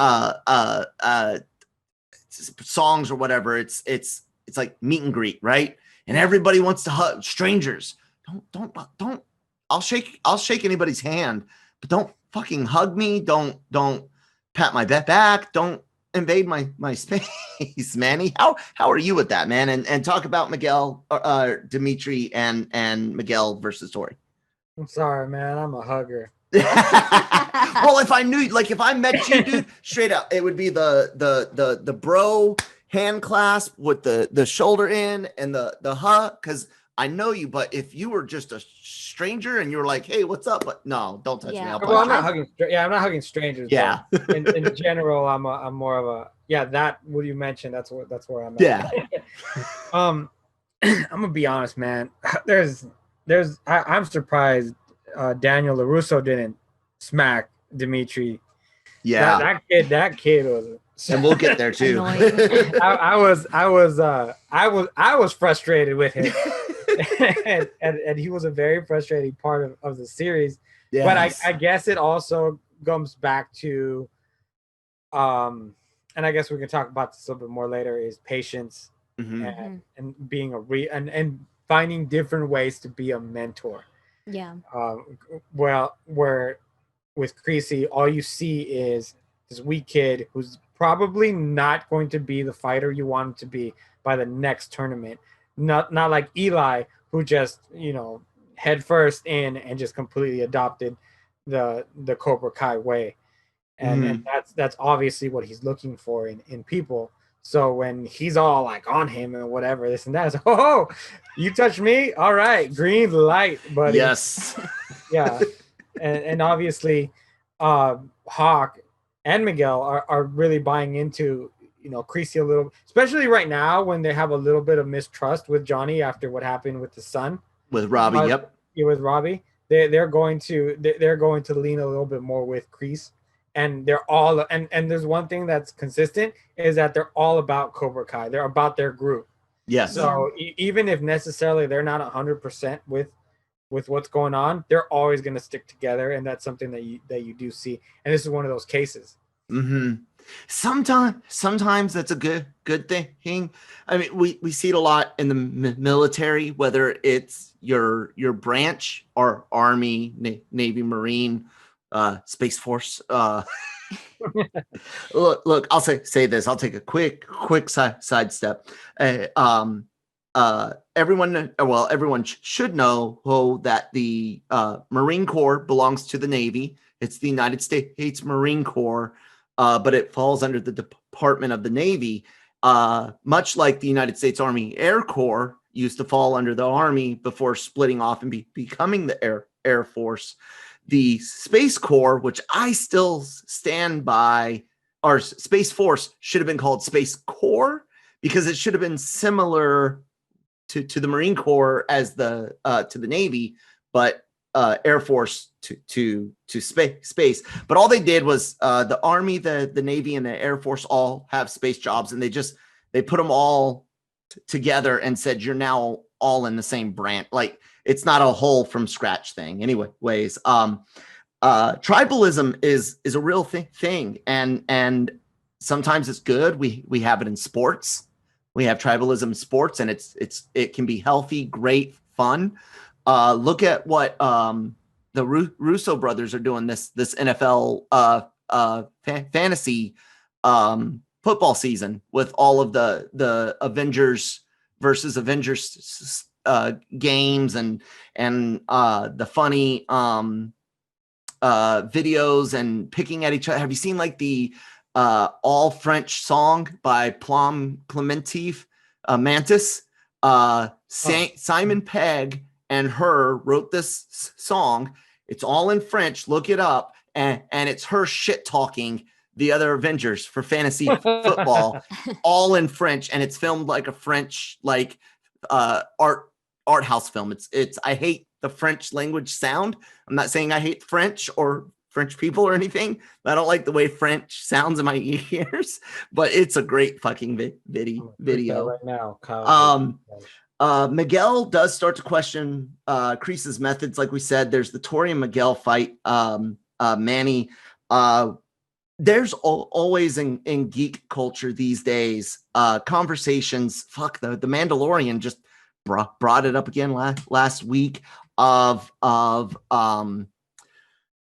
songs or whatever, it's like meet and greet, right? And everybody wants to hug strangers. Don't I'll shake anybody's hand, but don't fucking hug me. Don't pat my back. Don't invade my space, Manny. How are you with that, man? And talk about Miguel, Dimitri, and Miguel versus Tori. I'm sorry, man. I'm a hugger. Well, if I knew, like, if I met you, dude, straight up, it would be the bro hand clasp with the shoulder in and the hug, because I know you. But if you were just a stranger and you were like, hey, what's up? But no, don't touch me. I'll punch Well, I'm you. not hugging. Yeah, I'm not hugging strangers. Yeah. In general, I'm more of a, yeah. That what you mentioned. That's where I'm at. Yeah. I'm gonna be honest, man. I'm surprised Daniel Larusso didn't smack Dimitri. Yeah. That kid was. And we'll get there too. I was frustrated with him. and he was a very frustrating part of the series. Yes. But I guess it also comes back to and I guess we can talk about this a little bit more later, is patience and being and finding different ways to be a mentor. Yeah. Well, where with Kreese, all you see is this weak kid who's probably not going to be the fighter you want him to be by the next tournament. Not like Eli, who just, you know, head first in and just completely adopted the Cobra Kai way. And that's obviously what he's looking for in people. So when he's all like on him and whatever, this and that, it's, oh, you touch me? All right, green light, buddy. Yes. Yeah. And obviously Hawk and Miguel are really buying into, you know, Kreese a little, especially right now when they have a little bit of mistrust with Johnny after what happened with the son. With Robby, yep. Yeah, with Robby. They're going to lean a little bit more with Kreese. And they're all and there's one thing that's consistent, is that they're all about Cobra Kai. They're about their group. Yes. So even if necessarily they're not 100% with what's going on, they're always going to stick together, and that's something that you do see. And this is one of those cases. Sometimes that's a good thing. I mean, we see it a lot in the military, whether it's your branch or Army, Navy, Marine, Space Force. Look, I'll say this. I'll take a quick sidestep. Everyone should know that the Marine Corps belongs to the Navy. It's the United States Marine Corps, but it falls under the Department of the Navy, much like the United States Army Air Corps used to fall under the Army before splitting off and becoming the Air Force. The Space Corps, which I still stand by, or Space Force, should have been called Space Corps, because it should have been similar to the Marine Corps as to the Navy, but Air Force to space. But all they did was the Army, the Navy, and the Air Force all have space jobs, and they put them all together and said, you're now all in the same branch. Like, it's not a whole from scratch thing. Anyways, tribalism is a real thing, and sometimes it's good. We have it in sports. We have tribalism in sports, and it can be healthy, great, fun. Look at what the Russo brothers are doing this NFL fantasy football season with all of the Avengers versus Avengers games and the funny videos and picking at each other. Have you seen like the all French song by Plum Clementif Mantis? Simon Pegg and her wrote this song. It's all in French. Look it up. And it's her shit talking the other Avengers for fantasy football, all in French. And it's filmed like a French, like art house film. It's I hate the French language sound. I'm not saying I hate French or French people or anything. I don't like the way French sounds in my ears, but it's a great fucking video right now. Kyle. Miguel does start to question Kreese's methods. Like we said, there's the Tori and Miguel fight. Manny, there's always in geek culture these days, conversations. Fuck, the Mandalorian just brought it up again last week of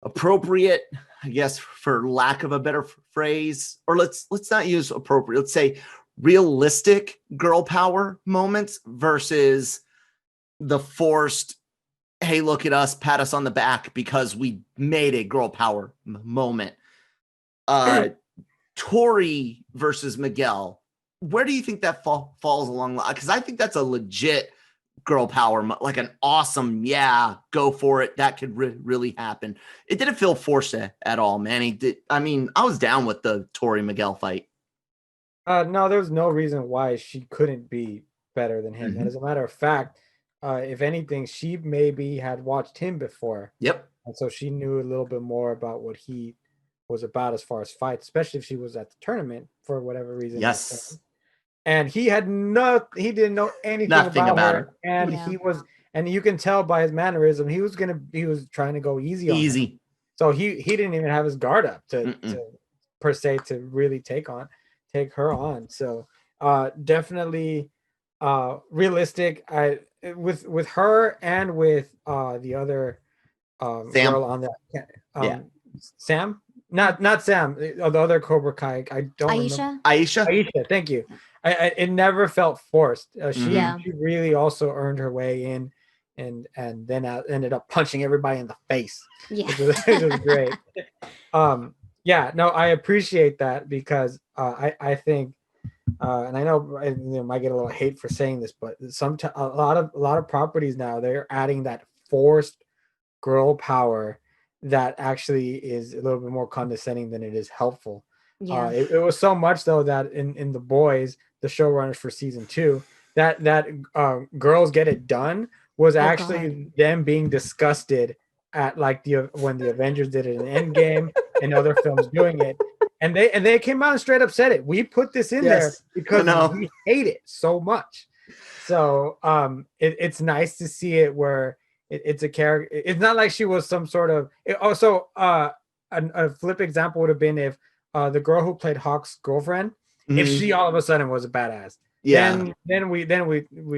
appropriate, I guess, for lack of a better phrase, or let's not use appropriate. Let's say realistic girl power moments versus the forced, hey, look at us, pat us on the back because we made a girl power moment. Tori versus Miguel, where do you think that falls along? Because I think that's a legit girl power, like an awesome, yeah, go for it. That could really happen. It didn't feel forced at all, Manny. I was down with the Tori Miguel fight. No, there was no reason why she couldn't be better than him. And as a matter of fact, if anything, she maybe had watched him before. Yep. And so she knew a little bit more about what he was about as far as fights, especially if she was at the tournament for whatever reason. Yes. And he didn't know anything about her. And he was, and you can tell by his mannerism, he was trying to go easy on her. So he didn't even have his guard up to per se to really take her on. So definitely realistic. With her and with the other girl on that Sam, not Sam, the other Cobra Kai. I don't remember. Aisha, thank you. It never felt forced. She really also earned her way in, and then ended up punching everybody in the face. Yeah, it was great. I appreciate that because I think, and I know I might get a little hate for saying this, but a lot of properties now, they're adding that forced girl power that actually is a little bit more condescending than it is helpful. Yeah, it was so much though that in The Boys, the showrunners for season 2, that Girls Get It Done was actually them being disgusted at like when the Avengers did it in Endgame and other films doing it, and they came out and straight up said it. We put this in there because we hate it so much. So it's nice to see it where it's a character. It's not like she was some sort of. Also, a flip example would have been if the girl who played Hawk's girlfriend, if she all of a sudden was a badass. Yeah. Then we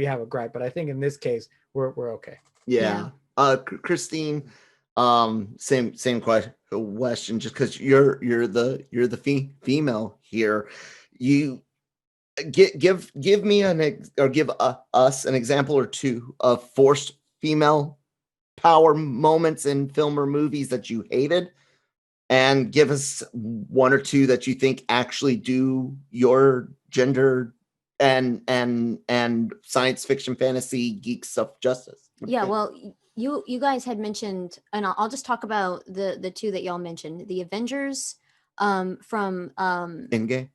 have a gripe. But I think in this case we're okay. Yeah. Christine, same question. Just because you're the female here, you give me give us an example or two of forced female power moments in film or movies that you hated, and give us one or two that you think actually do your gender and science fiction, fantasy, geek stuff justice. Yeah, well, you guys had mentioned, and I'll just talk about the two that y'all mentioned, the Avengers from Endgame.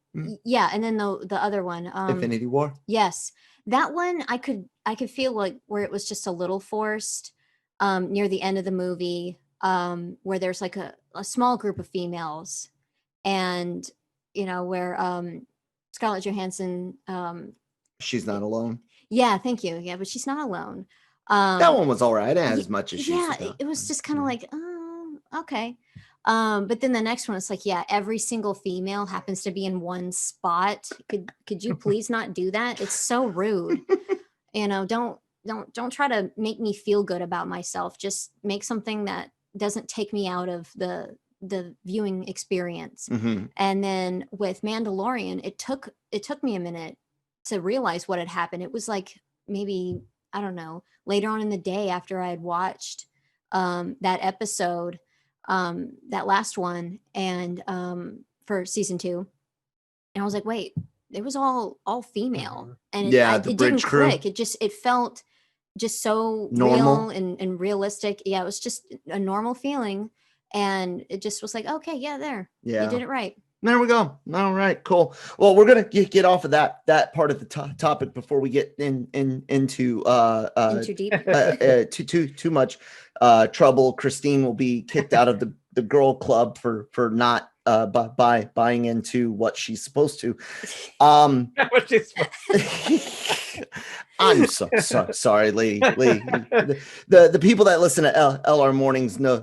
Yeah, and then the other one, Infinity War. Yes, that one I could feel like where it was just a little forced. near the end of the movie, where there's like a small group of females, and where Scarlett Johansson, She's not alone. yeah, thank you. Yeah, but she's not alone. That one was all right. It had as much as she. Yeah, it was just kind of like, oh, okay. But then the next one, it's like, yeah, every single female happens to be in one spot. Could you please not do that? It's so rude. Don't try to make me feel good about myself. Just make something that doesn't take me out of the viewing experience. Mm-hmm. And then with Mandalorian, it took me a minute to realize what had happened. It was like maybe, I don't know, later on in the day after I had watched that episode, that last one, and for season 2, and I was like, wait, it was all female, and the it didn't bridge crew. click. It felt just so Normal. real and realistic. Yeah, it was just a normal feeling, and it just was like, okay, yeah, there, Yeah, you did it right. There we go. All right, cool. Well, we're gonna get off of that part of the topic before we get into Too deep. too much trouble. Christine will be kicked out of the girl club for not buying into what she's supposed to. What she's I'm so sorry, lady. The people that listen to LR Mornings know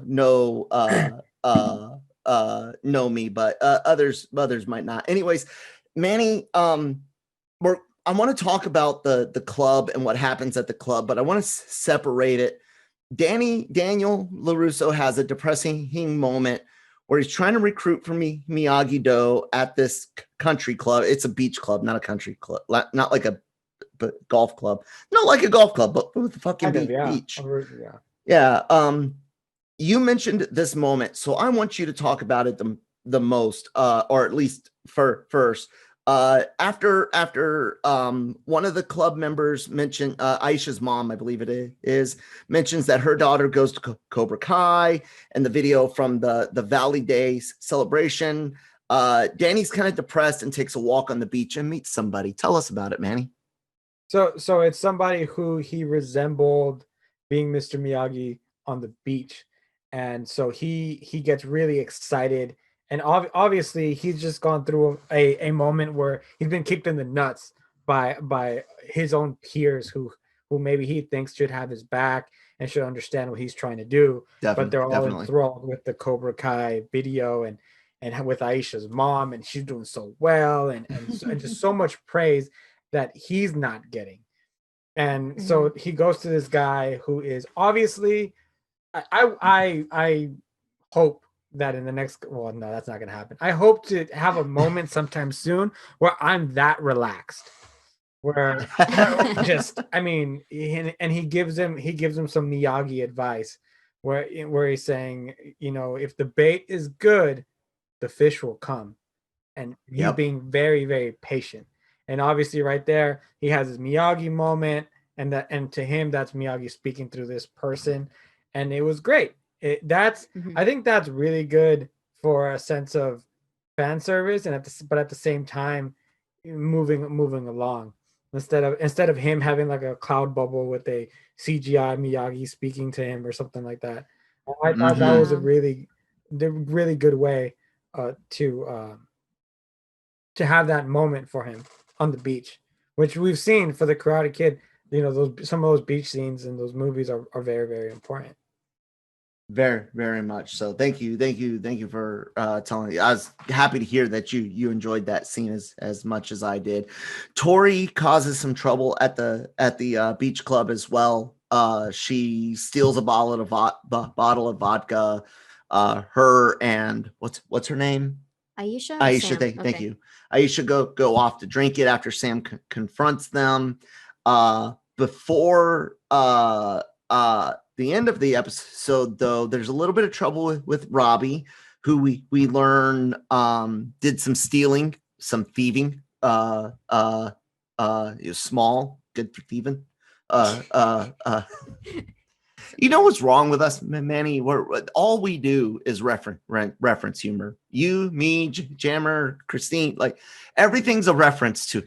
me, but others might not. Anyways, Manny, I want to talk about the club and what happens at the club, but I want to separate it. Daniel Larusso has a depressing moment where he's trying to recruit for Miyagi-Do at this country club. It's a beach club, not a country club, not like a golf club. No, like a golf club, but with the fucking beach. Yeah. You mentioned this moment, so I want you to talk about it the most, or at least first. After one of the club members mentioned, Aisha's mom, I believe it is, mentions that her daughter goes to Cobra Kai, and the video from the Valley Day celebration. Danny's kind of depressed and takes a walk on the beach and meets somebody. Tell us about it, Manny. So it's somebody who he resembled being Mr. Miyagi on the beach. And so he gets really excited. And obviously he's just gone through a moment where he's been kicked in the nuts by his own peers who maybe he thinks should have his back and should understand what he's trying to do. But they're all enthralled with the Cobra Kai video and with Aisha's mom, and she's doing so well and just so much praise that he's not getting. And so he goes to this guy who is obviously, I hope that in the next, well, no, that's not going to happen. I hope to have a moment sometime soon where I'm that relaxed, where just, I mean, and he gives him some Miyagi advice where he's saying, if the bait is good, the fish will come. And he's being very, very patient. And obviously right there, he has his Miyagi moment, and to him, that's Miyagi speaking through this person. And it was great. I think that's really good for a sense of fan service, and but at the same time, moving along instead of him having like a cloud bubble with a CGI Miyagi speaking to him or something like that. I thought that was a really good way to have that moment for him on the beach, which we've seen for the Karate Kid. Some of those beach scenes in those movies are very, very important. Very, very much so. Thank you for telling me. I was happy to hear that you enjoyed that scene as much as I did. Tori causes some trouble at the beach club as well. She steals a bottle of vodka. Her and what's her name? Aisha. Thank you. Aisha go off to drink it after Sam confronts them. Before the end of the episode, though, there's a little bit of trouble with Robby, who we learn did some stealing, some thieving. He was small, good for thieving. You know what's wrong with us, Manny? All we do is reference humor. You, me, Jammer, Christine, like everything's a reference to.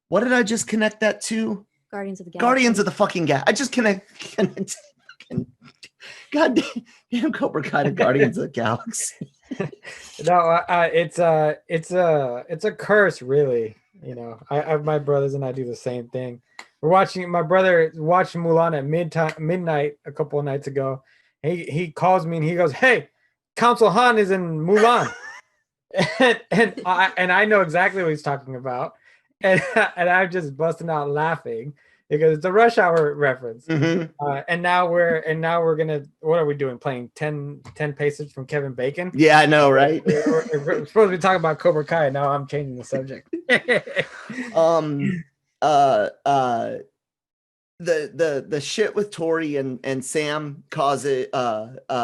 What did I just connect that to? Guardians of the Galaxy. Guardians of the fucking Galaxy. I just can't. God damn Cobra Kai to Guardians of the Galaxy. No, it's a curse, really. You know, I my brothers and I do the same thing. We're watching. My brother watched Mulan at midnight a couple of nights ago. He calls me and he goes, "Hey, Council Han is in Mulan," and I know exactly what he's talking about, and I'm just busting out laughing because it's a Rush Hour reference. And now we're gonna, what are we doing? Playing 10 paces from Kevin Bacon? Yeah, I know, right? We're supposed to be talking about Cobra Kai. Now I'm changing the subject. The shit with Tori and Sam causes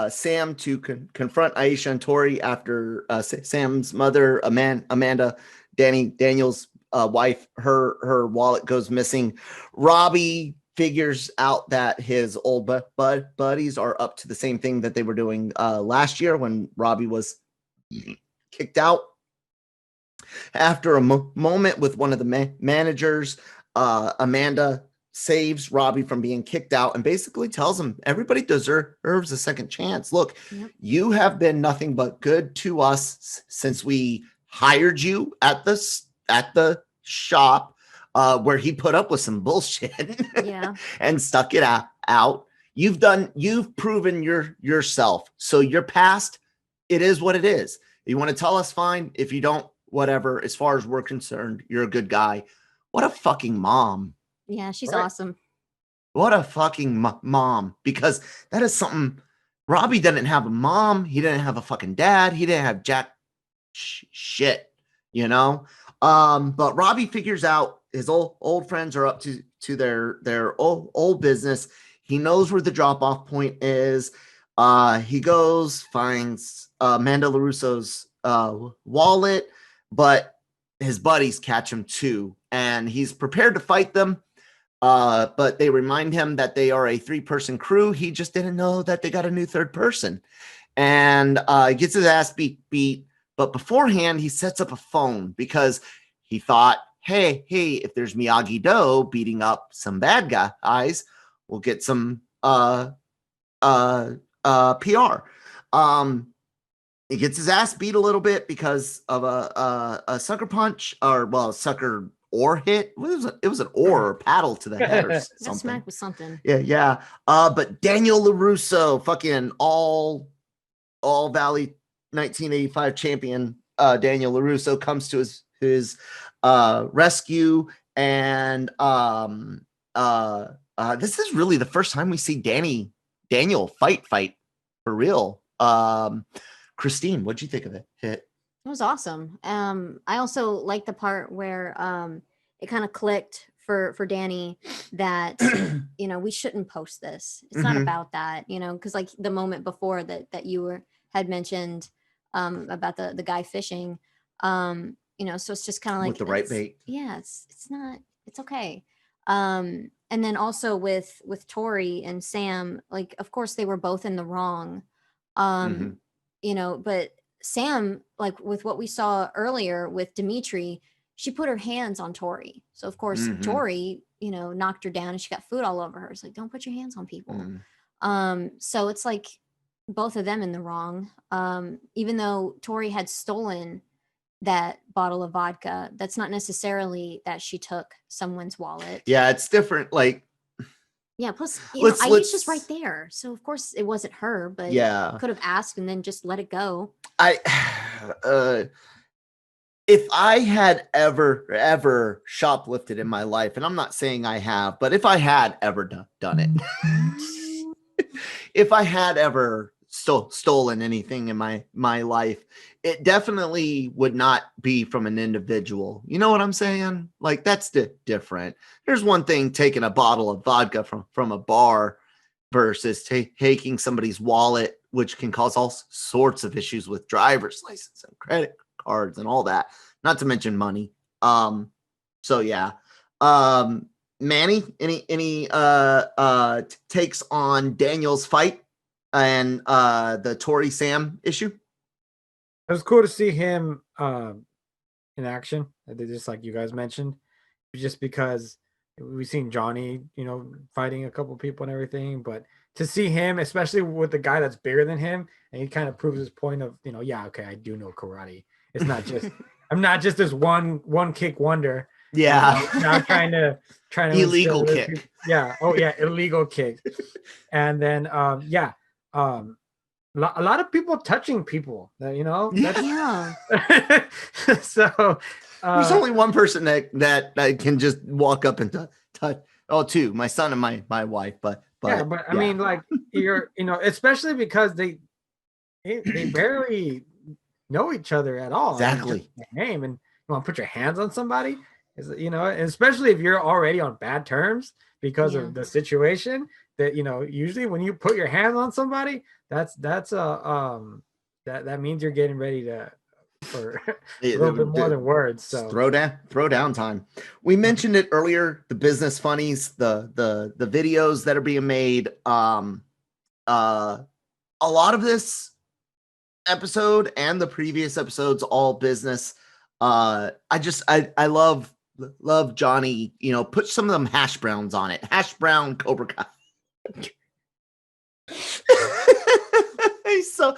Sam to confront Aisha and Tori after Sam's mother, Amanda, Daniel's wife, her wallet goes missing. Robby figures out that his old buddies are up to the same thing that they were doing last year when Robby was kicked out. After a moment with one of the managers, Amanda saves Robby from being kicked out and basically tells him everybody deserves a second chance. Look, you have been nothing but good to us since we hired you at the shop where he put up with some bullshit and stuck it out. You've proven yourself. So your past, it is what it is. You want to tell us, fine. If you don't, whatever. As far as we're concerned, you're a good guy. What a fucking mom. Yeah, she's awesome. What a fucking mom. Because that is something. Robby didn't have a mom. He didn't have a fucking dad. He didn't have jack shit, you know? But Robby figures out his old friends are up to their old business. He knows where the drop-off point is. He goes, finds Amanda Larusso's wallet, but his buddies catch him too, and he's prepared to fight them. But they remind him that they are a 3-person crew. He just didn't know that they got a new third person, and gets his ass beat. But beforehand, he sets up a phone because he thought, hey, if there's Miyagi-Do beating up some bad guys, we'll get some PR. He gets his ass beat a little bit because of a sucker punch, or sucker oar hit. It was an oar or paddle to the head or something. Smack with something. Yeah. But Daniel Larusso, fucking all Valley 1985 champion, Daniel Larusso comes to his rescue, and this is really the first time we see Daniel fight for real. Christine, what'd you think of it? It was awesome. I also like the part where it kind of clicked for Danny that we shouldn't post this. It's not about that, because like the moment before that you had mentioned about the guy fishing, so it's just kind of like with the right bait. Yeah, it's not. It's okay. And then also with Tori and Sam, like of course they were both in the wrong. But Sam, like with what we saw earlier with Dimitri, she put her hands on Tori. So of course Tori, knocked her down and she got food all over her. It's like, don't put your hands on people. So it's like both of them in the wrong. Even though Tori had stolen that bottle of vodka, that's not necessarily that she took someone's wallet. Yeah, it's different. Like, yeah, plus Aisha's just right there, so of course it wasn't her, but could have asked and then just let it go. If I had ever shoplifted in my life, and I'm not saying I have, but if I had ever done it, if I had ever stolen anything in my life, it definitely would not be from an individual. You know what I'm saying? Like, that's different. There's one thing taking a bottle of vodka from a bar versus taking somebody's wallet, which can cause all sorts of issues with driver's license and credit cards and all that, not to mention money. So yeah. Manny, any takes on Daniel's fight and the Tori Sam issue? It was cool to see him in action, just like you guys mentioned, just because we've seen Johnny, fighting a couple people and everything, but to see him, especially with the guy that's bigger than him, and he kind of proves his point of, yeah, okay, I do know karate. It's not just I'm not just this one kick wonder. Yeah. Now trying to Illegal instill kick. Yeah. Oh yeah, illegal kick. And then a lot of people touching people. That's Yeah. so There's only one person that can just walk up and touch. Oh, two, my son and my wife. But yeah, but I mean, like you're, especially because they barely know each other at all. Exactly. Name and you want to put your hands on somebody, especially if you're already on bad terms because of the situation. That usually when you put your hands on somebody, that means you're getting ready for a little bit more than words. So throw down time. We mentioned it earlier, the business funnies, the videos that are being made. A lot of this episode and the previous episodes, all business. I love Johnny, put some of them hash browns on it. Hash brown Cobra Kai. so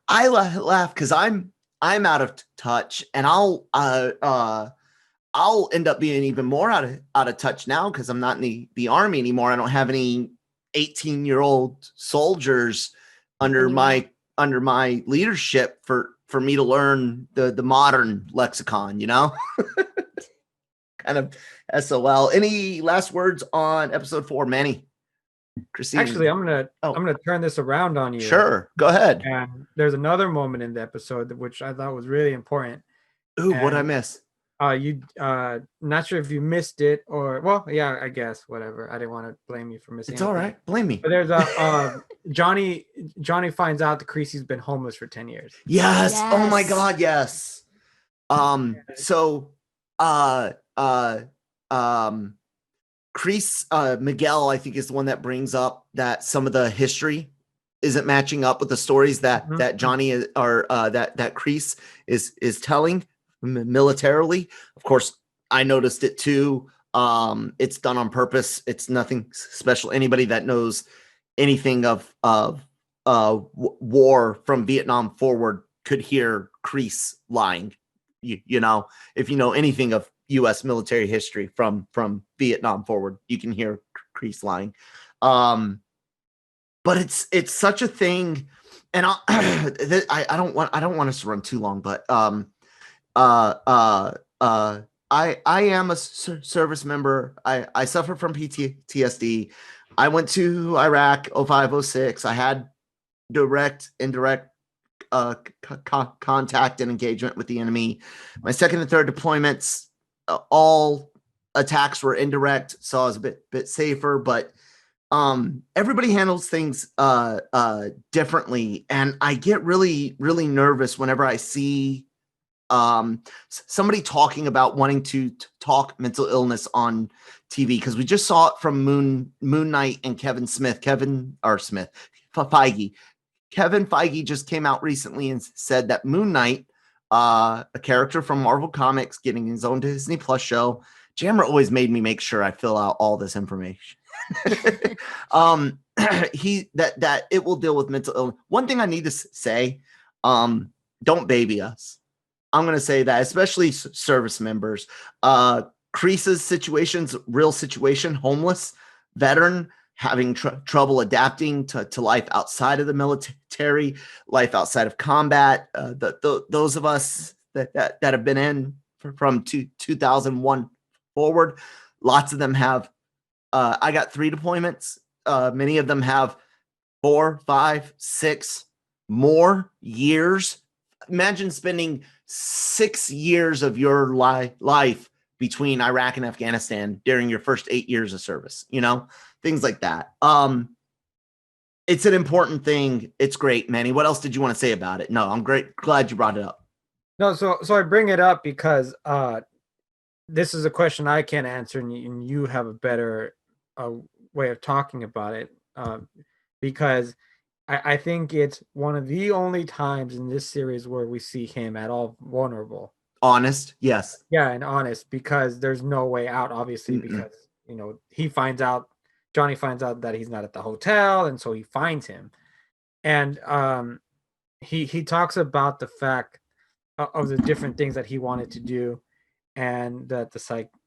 I laugh because I'm out of touch, and I'll end up being even more out of touch now because I'm not in the army anymore. I don't have any 18-year-old soldiers under my leadership for me to learn the modern lexicon, kind of SOL. Any last words on episode 4, Manny? Christine. Actually, I'm gonna turn this around on you. Sure, go ahead. And there's another moment in the episode which I thought was really important. Ooh, what'd I miss? You not sure if you missed it or I guess whatever. I didn't want to blame you for missing it. It's all right. Blame me. But there's a Johnny finds out that Kreese's been homeless for 10 years. Yes. Oh my God, yes. So Kreese, Miguel, I think, is the one that brings up that some of the history isn't matching up with the stories that Johnny or that Kreese is telling militarily. Of course, I noticed it too. It's done on purpose. It's nothing special. Anybody that knows anything of war from Vietnam forward could hear Kreese lying. If you know anything of U.S. military history from Vietnam forward, you can hear Kreese lying. But it's such a thing, and I don't want us to run too long, but I am a service member. I suffer from PTSD. I went to Iraq 05-06. I had direct, indirect contact and engagement with the enemy. My second and third deployments, all attacks were indirect, so I was a bit safer, but everybody handles things differently, and I get really, really nervous whenever I see somebody talking about wanting to talk mental illness on TV, because we just saw it from Moon Knight and Kevin Feige. Kevin Feige just came out recently and said that Moon Knight, a character from Marvel Comics, getting his own Disney Plus show. Jammer always made me make sure I fill out all this information. That it will deal with mental illness. One thing I need to say, don't baby us. I'm going to say that, especially service members. Kreese's situation's real situation, homeless, veteran, having trouble adapting to life outside of the military, life outside of combat. Those of us that have been in from 2001 forward, lots of them have. I got 3 deployments. Many of them have 4, 5, 6 more years. Imagine spending 6 years of your life between Iraq and Afghanistan during your first 8 years of service, things like that. It's an important thing. It's great, Manny. What else did you want to say about it? No, I'm glad you brought it up. No, so I bring it up because this is a question I can't answer, and you have a better way of talking about it, because I think it's one of the only times in this series where we see him at all vulnerable. Honest, yes. Yeah, and honest, because there's no way out, obviously, because Johnny finds out that he's not at the hotel, and so he finds him. And he talks about the fact of the different things that he wanted to do, and that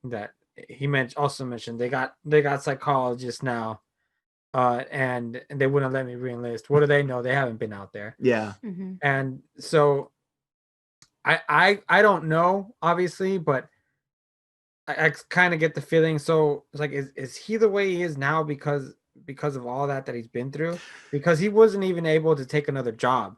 that he also mentioned they got psychologists now, and they wouldn't let me re-enlist. What do they know? They haven't been out there. Yeah. Mhm. And so I don't know, obviously, but I kind of get the feeling. So it's like, is he the way he is now because of all that he's been through? Because he wasn't even able to take another job.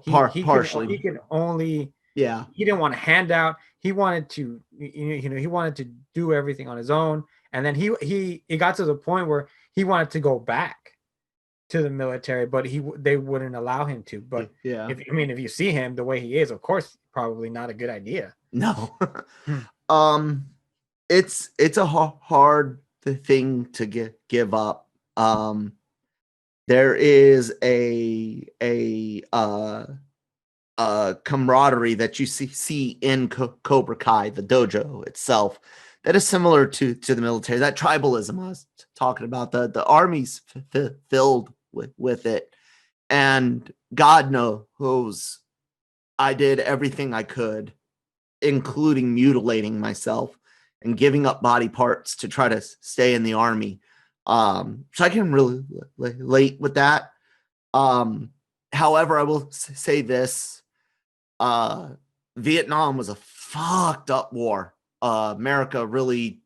Partially. He can only. Yeah. He didn't want a handout. He wanted to, he wanted to do everything on his own. And then he got to the point where he wanted to go back to the military, but they wouldn't allow him to. But yeah, if you see him the way he is, of course, probably not a good idea. No. It's a hard thing to give up. There is a camaraderie that you see in Cobra Kai, the dojo itself, that is similar to the military. That tribalism I was talking about, the army's filled with it, and God knows I did everything I could, including mutilating myself and giving up body parts to try to stay in the army. So I can really relate with that. However, I will say this. Vietnam was a fucked up war. America really,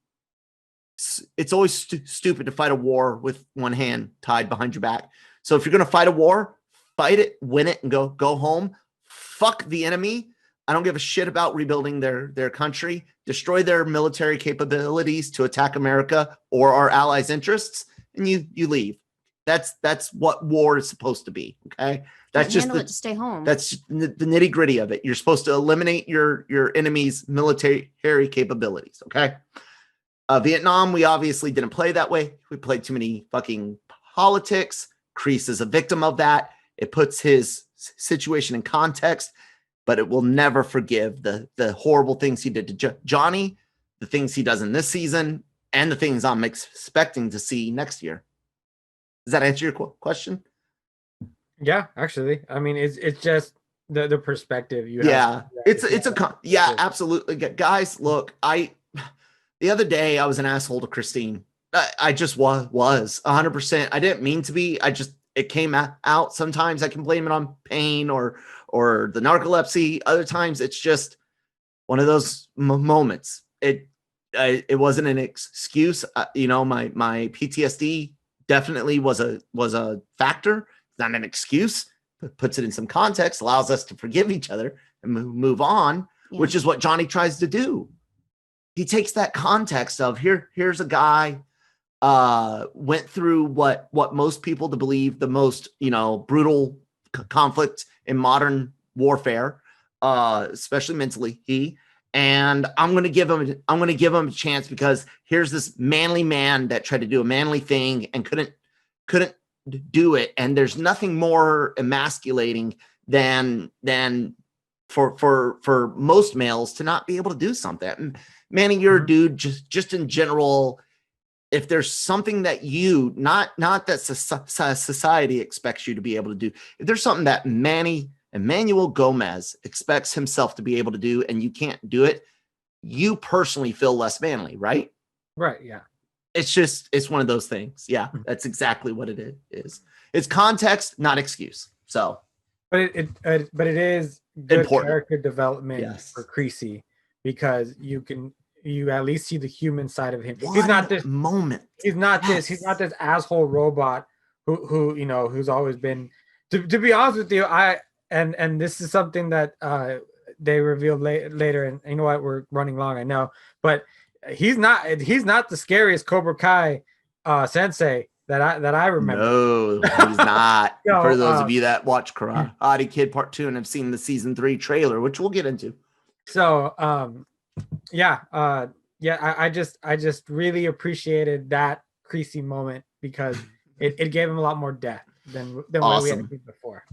it's always stupid to fight a war with one hand tied behind your back. So if you're going to fight a war, fight it, win it, and go home. Fuck the enemy. I don't give a shit about rebuilding their country. Destroy their military capabilities to attack America or our allies' interests, and you leave. That's what war is supposed to be. Okay, that's just handle it to stay home. That's the nitty gritty of it. You're supposed to eliminate your enemy's military capabilities. Okay. Vietnam, we obviously didn't play that way. We played too many fucking politics. Kreese is a victim of that. It puts his situation in context, but it will never forgive the horrible things he did to Johnny, the things he does in this season, and the things I'm expecting to see next year. Does that answer your question? Yeah, actually. I mean, it's just the perspective you have. Yeah, absolutely. Guys, look, the other day I was an asshole to Christine. I just was 100%. I didn't mean to be. It came out. Sometimes I can blame it on pain or the narcolepsy. Other times it's just one of those moments. It wasn't an excuse. My PTSD definitely was a factor. It's not an excuse. Puts it in some context, allows us to forgive each other and move on, which is what Johnny tries to do. He takes that context of here's a guy went through what most people to believe the most brutal conflict in modern warfare, especially mentally. And I'm going to give him a chance because here's this manly man that tried to do a manly thing and couldn't do it. And there's nothing more emasculating than for most males to not be able to do something. Manny, you're a dude, just in general. If there's something that not that society expects you to be able to do, if there's something that Manny Emmanuel Gomez expects himself to be able to do and you can't do it, you personally feel less manly, right? Right. Yeah. It's one of those things. Yeah, that's exactly what it is. It's context, not excuse. So, but it is good important character development for Kreese, because you at least see the human side of him. He's not this moment. He's not this asshole robot who's always been. To be honest with you, and this is something that they revealed later, and you know what, we're running long, I know, but he's not the scariest Cobra Kai sensei that I remember. No, he's not. For those of you that watch Karate Kid Part 2 and have seen the season 3 trailer, which we'll get into. So I just really appreciated that Kreese moment because it gave him a lot more depth. than what we Awesome. had seen before.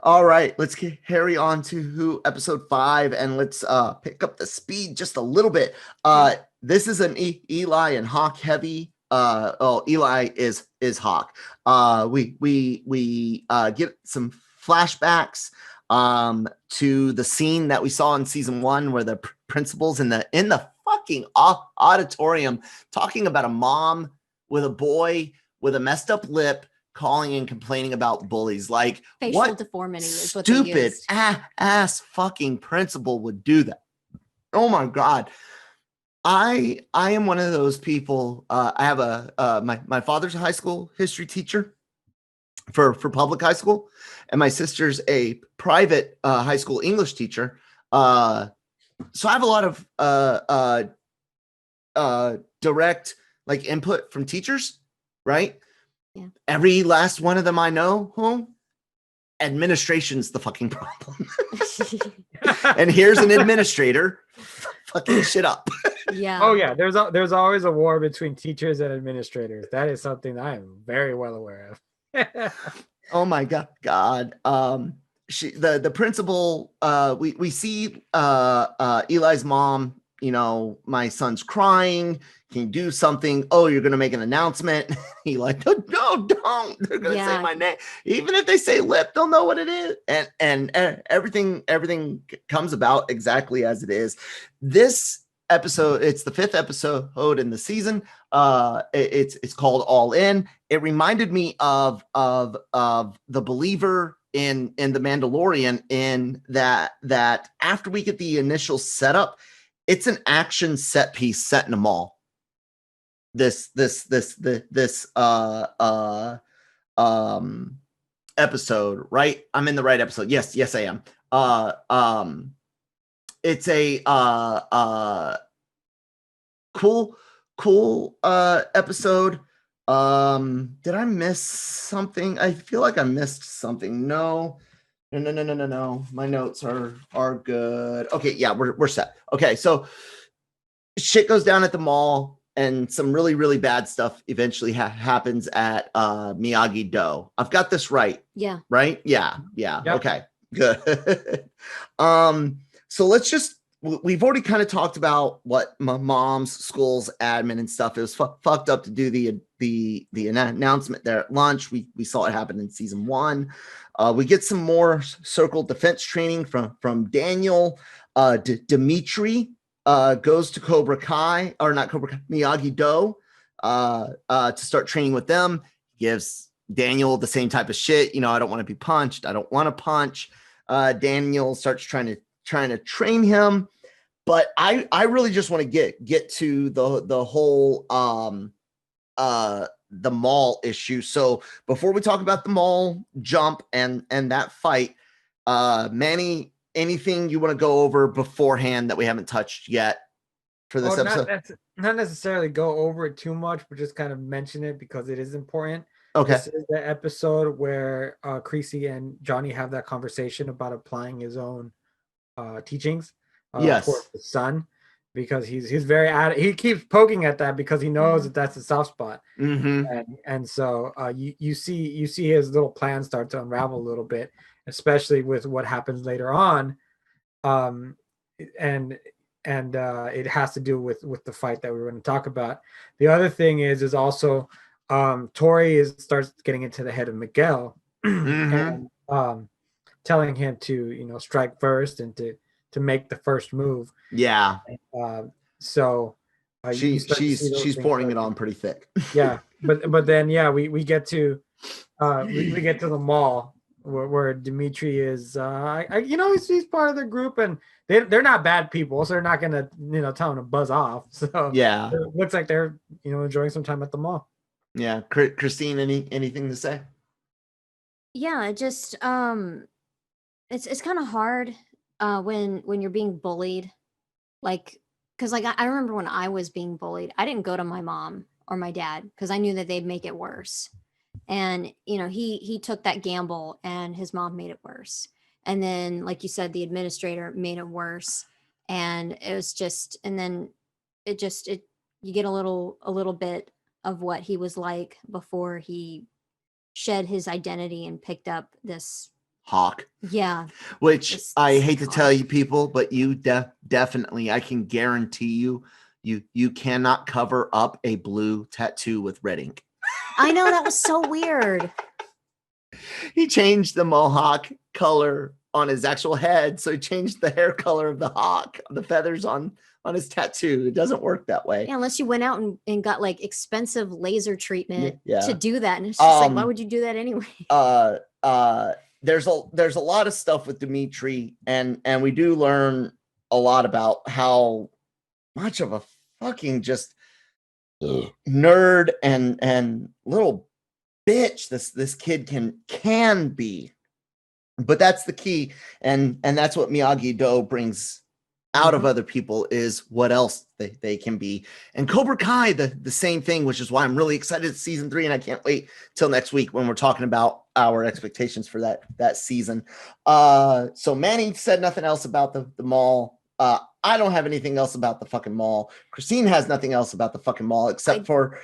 All right, let's carry on to episode 5, and let's pick up the speed just a little bit. This is an Eli and Hawk heavy. Eli is Hawk. We get some flashbacks to the scene that we saw in season 1 where the principal's in the fucking auditorium talking about a mom with a boy with a messed up lip calling and complaining about bullies. Like, Facial what deformity is what they stupid used. ass fucking principal would do that? Oh my God. I am one of those people. I have my father's a high school history teacher for public high school, and my sister's a private high school English teacher. So I have a lot of direct like input from teachers, right? Yeah. Every last one of them I know, administration's the fucking problem. And here's an administrator fucking shit up. Yeah. Oh yeah, there's always a war between teachers and administrators. That is something I am very well aware of. Oh my God. The principal, we see Eli's mom, my son's crying. Can you do something? Oh, you're going to make an announcement. He like, no, don't. They're going to say my name. Even if they say lip, they'll know what it is. And everything comes about exactly as it is. This episode, it's the 5th episode in the season. It's called All In. It reminded me of the Believer in the Mandalorian, in that after we get the initial setup, it's an action set piece set in a mall. This episode, right? I'm in the right episode. Yes, I am. It's a cool episode. Did I miss something? I feel like I missed something. No. My notes are good. Okay, yeah, we're set. Okay, so shit goes down at the mall, and some really, really bad stuff eventually happens at Miyagi-Do. I've got this right. Yeah. Right? Yeah. Yep. Okay, good. So we've already kind of talked about what my mom's school's admin and stuff. It was fucked up to do the announcement there at lunch. We saw it happen in season 1. We get some more circle defense training from Daniel. Dimitri goes to Cobra Kai, or not Cobra Kai, Miyagi-Do, to start training with them. Gives Daniel the same type of shit. I don't want to be punched. I don't want to punch. Daniel starts trying to train him, but I really just want to get to the whole the mall issue. So before we talk about the mall jump and that fight, Manny, anything you want to go over beforehand that we haven't touched yet for this episode? Not necessarily go over it too much, but just kind of mention it because it is important. Okay. This is the episode where Kreese and Johnny have that conversation about applying his own teachings towards his son, because he's very he keeps poking at that because he knows that that's a soft spot. Mm-hmm. And so you see his little plan start to unravel a little bit, especially with what happens later on, and it has to do with the fight that we were going to talk about. The other thing is also Tori starts getting into the head of Miguel, and telling him to strike first and to make the first move. Yeah. So she's pouring it on pretty thick. Yeah, but then we get to we get to the mall where Dimitri is. He's part of the group, and they're not bad people, so they're not gonna tell him to buzz off. So yeah, it looks like they're enjoying some time at the mall. Yeah, Christine, anything to say? Yeah, just it's kind of hard when you're being bullied, because I remember when I was being bullied, I didn't go to my mom or my dad because I knew that they'd make it worse. And he took that gamble, and his mom made it worse. And then, like you said, the administrator made it worse. And it was just, and then you get a little bit of what he was like before he shed his identity and picked up this Hawk. Yeah. Which This I hate to hawk. tell you people, but you definitely, I can guarantee you cannot cover up a blue tattoo with red ink. I know, that was so weird. He changed the mohawk color on his actual head, so he changed the hair color of the hawk, the feathers on his tattoo. It doesn't work that way. Yeah, unless you went out and got like expensive laser treatment Yeah. to do that. And it's just like, why would you do that anyway? There's a lot of stuff with Dimitri, and we do learn a lot about how much of a fucking just nerd and little bitch this kid can be. But that's the key, and that's what Miyagi-Do brings out of other people, is what else they can be. And Cobra Kai, the same thing, which is why I'm really excited to season 3, and I can't wait till next week when we're talking about our expectations for that season. So Manny said nothing else about the mall. I don't have anything else about the fucking mall. Christine has nothing else about the fucking mall except for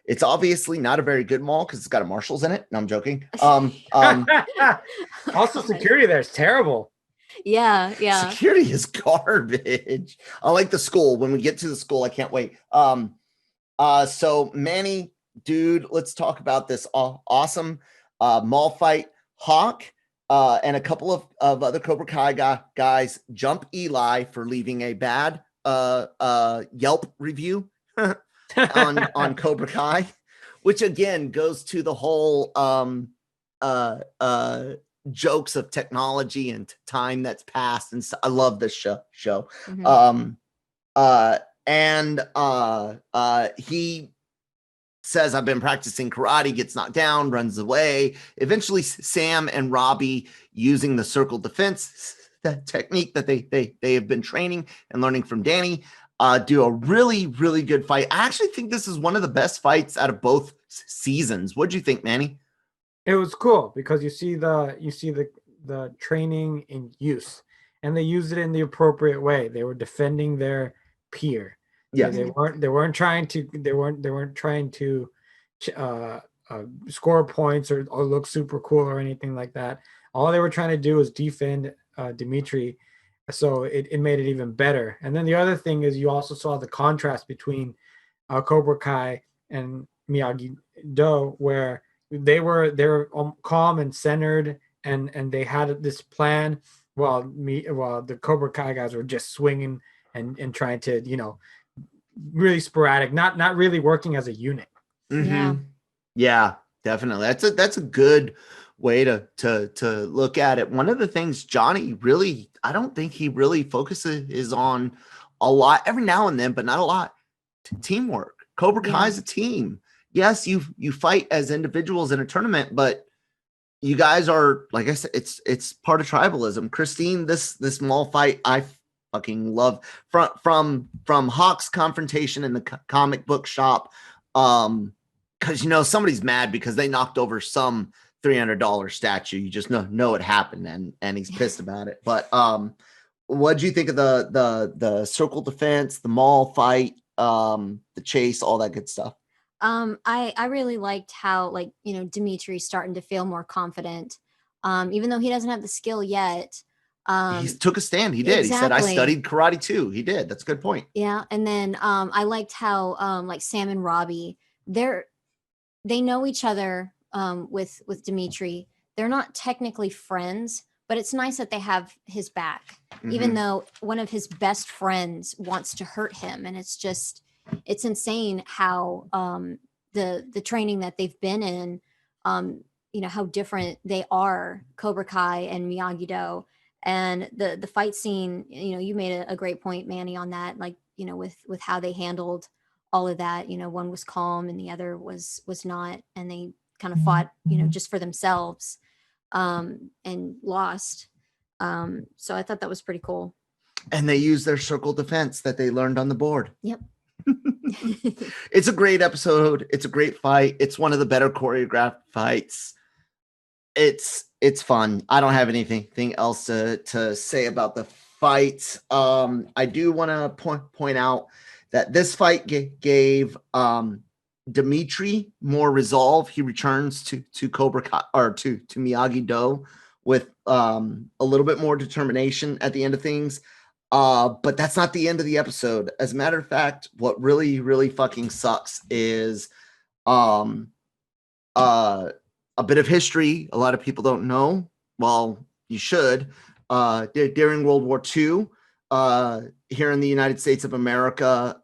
it's obviously not a very good mall because it's got a Marshall's in it. No, I'm joking. Also, security there is terrible. Yeah. Security is garbage. I like the school. When we get to the school, I can't wait. So Manny, dude, let's talk about this awesome mall fight. Hawk and a couple of other Cobra Kai guys jump Eli for leaving a bad Yelp review on Cobra Kai, which again goes to the whole jokes of technology and time that's passed, and so I love this show. Mhm. He says, I've been practicing karate, gets knocked down, runs away. Eventually Sam and Robby, using the circle defense, that technique that they have been training and learning from Danny, do a really, really good fight. I actually think this is one of the best fights out of both seasons. What'd you think, Manny? It was cool because you see the training in use, and they used it in the appropriate way. They were defending their peer. Yeah. They weren't trying to score points or look super cool or anything like that. All they were trying to do was defend Dimitri, so it made it even better. And then the other thing is you also saw the contrast between Cobra Kai and Miyagi-Do, where they were calm and centered, and they had this plan, while the Cobra Kai guys were just swinging and trying to, really sporadic, not really working as a unit. Mm-hmm. Yeah, definitely. That's a good way to look at it. One of the things Johnny really, I don't think he really focuses on a lot, every now and then, but not a lot. Teamwork. Cobra Kai is a team. Yes, you fight as individuals in a tournament, but you guys are, like I said, it's part of tribalism. Christine, this mall fight, I fucking love from Hawk's confrontation in the comic book shop. Because somebody's mad because they knocked over some $300 statue. You just know it happened, and he's pissed about it. But what do you think of the circle defense, the mall fight, the chase, all that good stuff? I really liked how, Dimitri's starting to feel more confident. Even though he doesn't have the skill yet. He took a stand. He did. Exactly. He said, I studied karate too. He did. That's a good point. Yeah. And then I liked how Sam and Robby, they know each other with Dimitri. They're not technically friends, but it's nice that they have his back, even though one of his best friends wants to hurt him. And it's insane how the training that they've been in, how different they are, Cobra Kai and Miyagi-Do. And the fight scene, you made a great point, Manny, on that, with how they handled all of that. One was calm and the other was not, and they kind of fought, just for themselves, and lost. So I thought that was pretty cool. And they used their circle defense that they learned on the board. Yep. It's a great episode. It's a great fight. It's one of the better choreographed fights. It's fun. I don't have anything else to say about the fight. I do want to point out that this fight gave Dimitri more resolve. He returns to Cobra Kai, or to Miyagi-Do with a little bit more determination at the end of things. But that's not the end of the episode. As a matter of fact, what really, really fucking sucks is a bit of history a lot of people don't know. Well, you should. During World War II, here in the United States of America,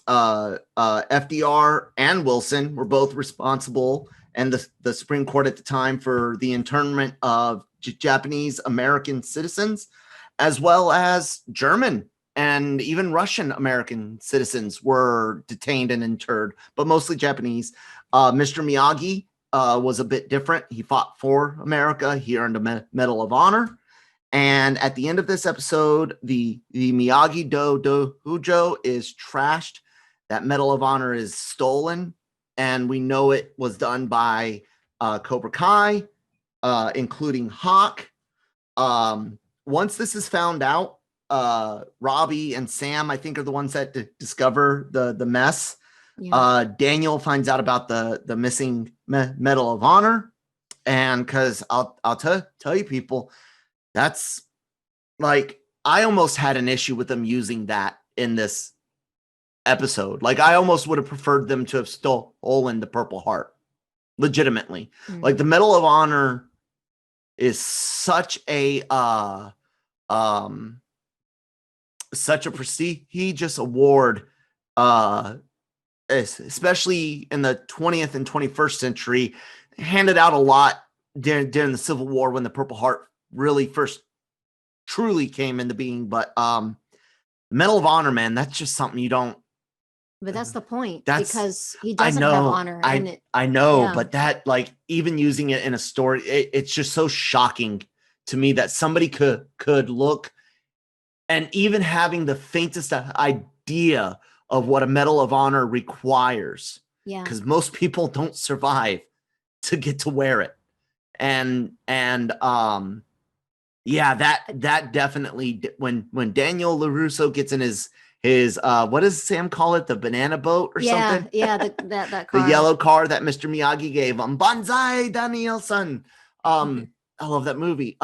FDR and Wilson were both responsible, and the Supreme Court at the time, for the internment of Japanese American citizens, as well as German and even Russian American citizens were detained and interred, but mostly Japanese. Mr. Miyagi was a bit different. He fought for America. He earned a Medal of Honor. And at the end of this episode, the Miyagi-Do Dojo is trashed. That Medal of Honor is stolen. And we know it was done by Cobra Kai, including Hawk. Once this is found out, Robby and Sam, I think, are the ones that discover the mess. Yeah. Daniel finds out about the missing Medal of Honor. And because I'll tell you people, that's like, I almost had an issue with them using that in this episode. Like, I almost would have preferred them to have stolen the Purple Heart, legitimately. Mm-hmm. Like, the Medal of Honor is such a prestigious award, especially in the 20th and 21st century, handed out a lot during the Civil War, when the Purple Heart really first truly came into being. But Medal of Honor, man, that's just something you don't. But that's the point, because he doesn't have honor. I know, yeah. But that, like, even using it in a story, it's just so shocking to me that somebody could look, and even having the faintest idea of what a Medal of Honor requires. Yeah. Because most people don't survive to get to wear it. And yeah, that definitely, when Daniel Larusso gets in his what does Sam call it? The banana boat or something? Yeah, that car. The yellow car that Mr. Miyagi gave him. Banzai, Daniel-san. I love that movie.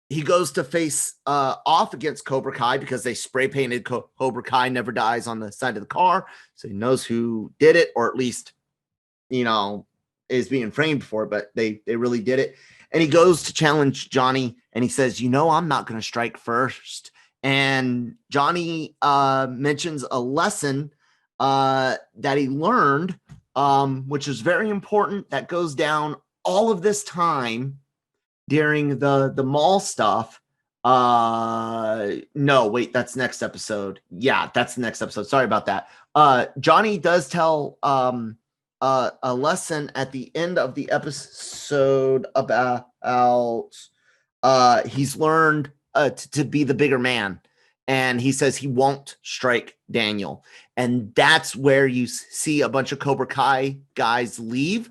He goes to face off against Cobra Kai, because they spray painted Cobra Kai Never Dies on the side of the car. So he knows who did it, or at least, is being framed for it, but they really did it. And he goes to challenge Johnny, and he says, I'm not going to strike first. And Johnny mentions a lesson that he learned, which is very important, that goes down all of this time during the mall stuff. No, wait, that's next episode. Yeah, that's the next episode. Sorry about that. Johnny does tell a lesson at the end of the episode about he's learned to be the bigger man, and he says he won't strike Daniel, and that's where you see a bunch of Cobra Kai guys leave.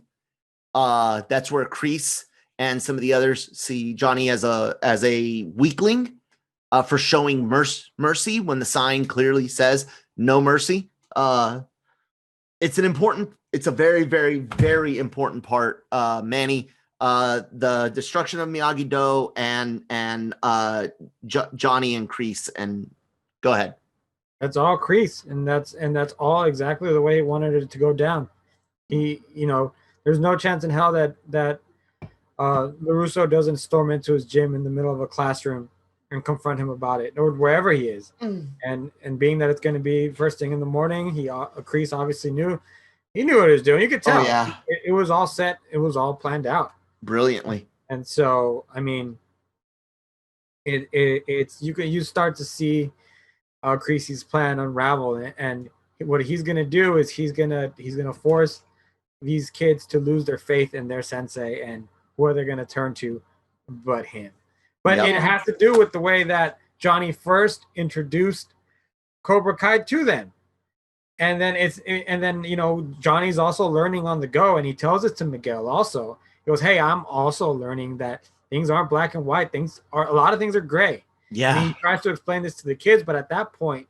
That's where Kreese and some of the others see Johnny as a weakling for showing mercy when the sign clearly says no mercy. It's a very, very, very important part, Manny. The destruction of Miyagi-Do and Johnny and Kreese. And go ahead. That's all Kreese, and that's all exactly the way he wanted it to go down. He, there's no chance in hell that Larusso doesn't storm into his gym in the middle of a classroom and confront him about it, or wherever he is. And being that it's going to be first thing in the morning, Kreese obviously knew. He knew what he was doing. You could tell. Oh, yeah. It was all set. It was all planned out brilliantly. And so, I mean, it's you start to see Kreese's plan unravel, and what he's gonna do is he's gonna force these kids to lose their faith in their sensei, and who are they gonna turn to but him. But It has to do with the way that Johnny first introduced Cobra Kai to them. And then Johnny's also learning on the go, and he tells it to Miguel also. He goes, "Hey, I'm also learning that things aren't black and white. A lot of things are gray." Yeah. And he tries to explain this to the kids, but at that point,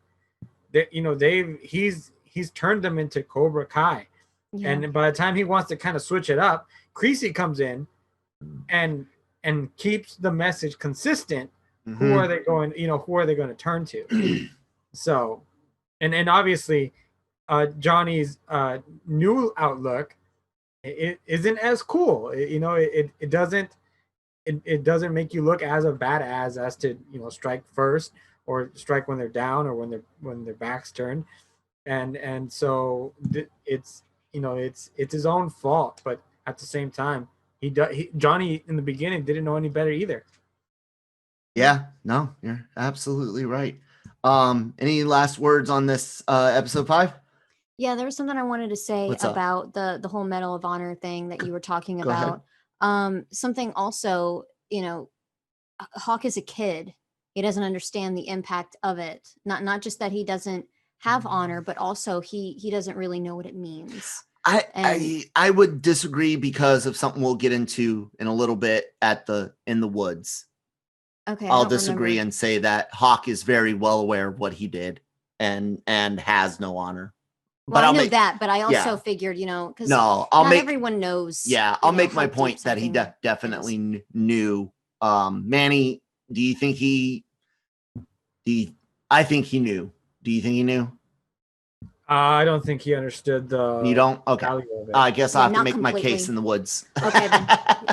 he's he's turned them into Cobra Kai. Yeah. And by the time he wants to kind of switch it up, Kreese comes in and keeps the message consistent. Who are they going, who are they going to turn to? So, and obviously Johnny's new outlook, it isn't as cool. It doesn't make you look as a badass as to strike first or strike when they're down or when their back's turned, and so it's it's his own fault. But at the same time, Johnny in the beginning didn't know any better either. Yeah, no, you're absolutely right. Any last words on this episode 5? Yeah, there was something I wanted to say What's up? about the whole Medal of Honor thing that you were talking Go ahead. about. Something also, Hawk is a kid. He doesn't understand the impact of it. Not just that he doesn't have honor, but also he doesn't really know what it means. I would disagree because of something we'll get into in a little bit in the woods. Okay, I'll disagree and say that Hawk is very well aware of what he did and has no honor. Well, I know that, but I also figured, because everyone knows. Yeah, I'll make my point that he definitely knew. Manny, do you think I think he knew. Do you think he knew? I don't think he understood the. You don't? Okay. I guess I have to make my case in the woods. Okay then.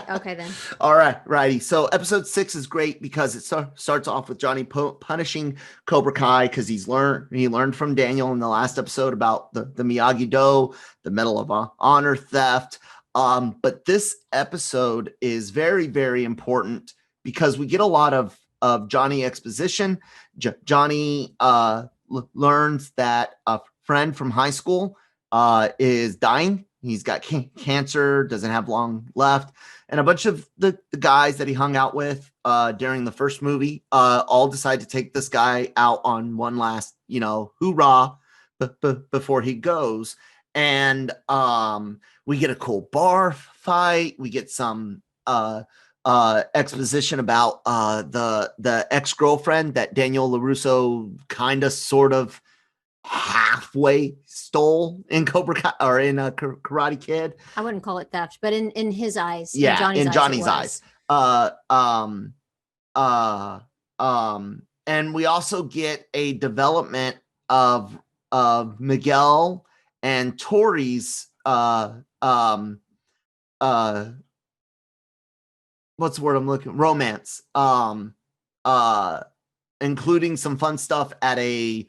Okay then. All right, righty. So episode 6 is great because it starts off with Johnny punishing Cobra Kai because he learned from Daniel in the last episode about the Miyagi-Do, the Medal of Honor theft. But this episode is very, very important because we get a lot of Johnny exposition. Johnny learns that a friend from high school is dying. He's got cancer, doesn't have long left. And a bunch of the guys that he hung out with during the first movie all decide to take this guy out on one last, hoorah before he goes. And we get a cool bar fight. We get some exposition about the ex-girlfriend that Daniel Larusso kind of sort of halfway stole in Cobra Kai or in a Karate Kid. I wouldn't call it theft, but in his eyes, yeah, in Johnny's eyes. And we also get a development of Miguel and Tori's what's the word I'm looking? Romance. Including some fun stuff at a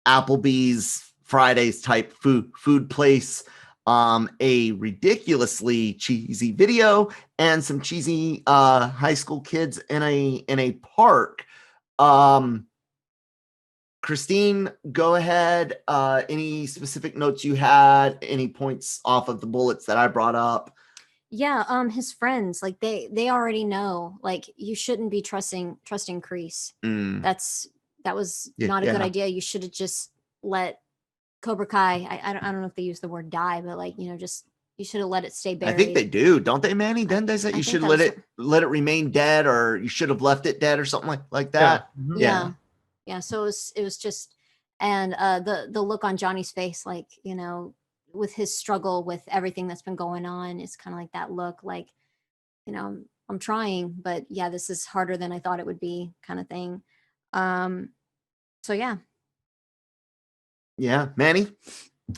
Applebee's Fridays type food place, a ridiculously cheesy video, and some cheesy high school kids in a park. Christine, go ahead. Any specific notes you had? Any points off of the bullets that I brought up? Yeah, his friends, like they already know, like you shouldn't be trusting Kreese. That was not a good idea. You should have just let Cobra Kai. I don't know if they use the word die, but like just you should have let it stay buried. I think they do, don't they, Manny? Then they said you should let it remain dead, or you should have left it dead, or something like that. Yeah. So it was just, and the look on Johnny's face, like with his struggle with everything that's been going on, it's kind of like that look, like I'm trying, but yeah, this is harder than I thought it would be, kind of thing. So yeah, Manny,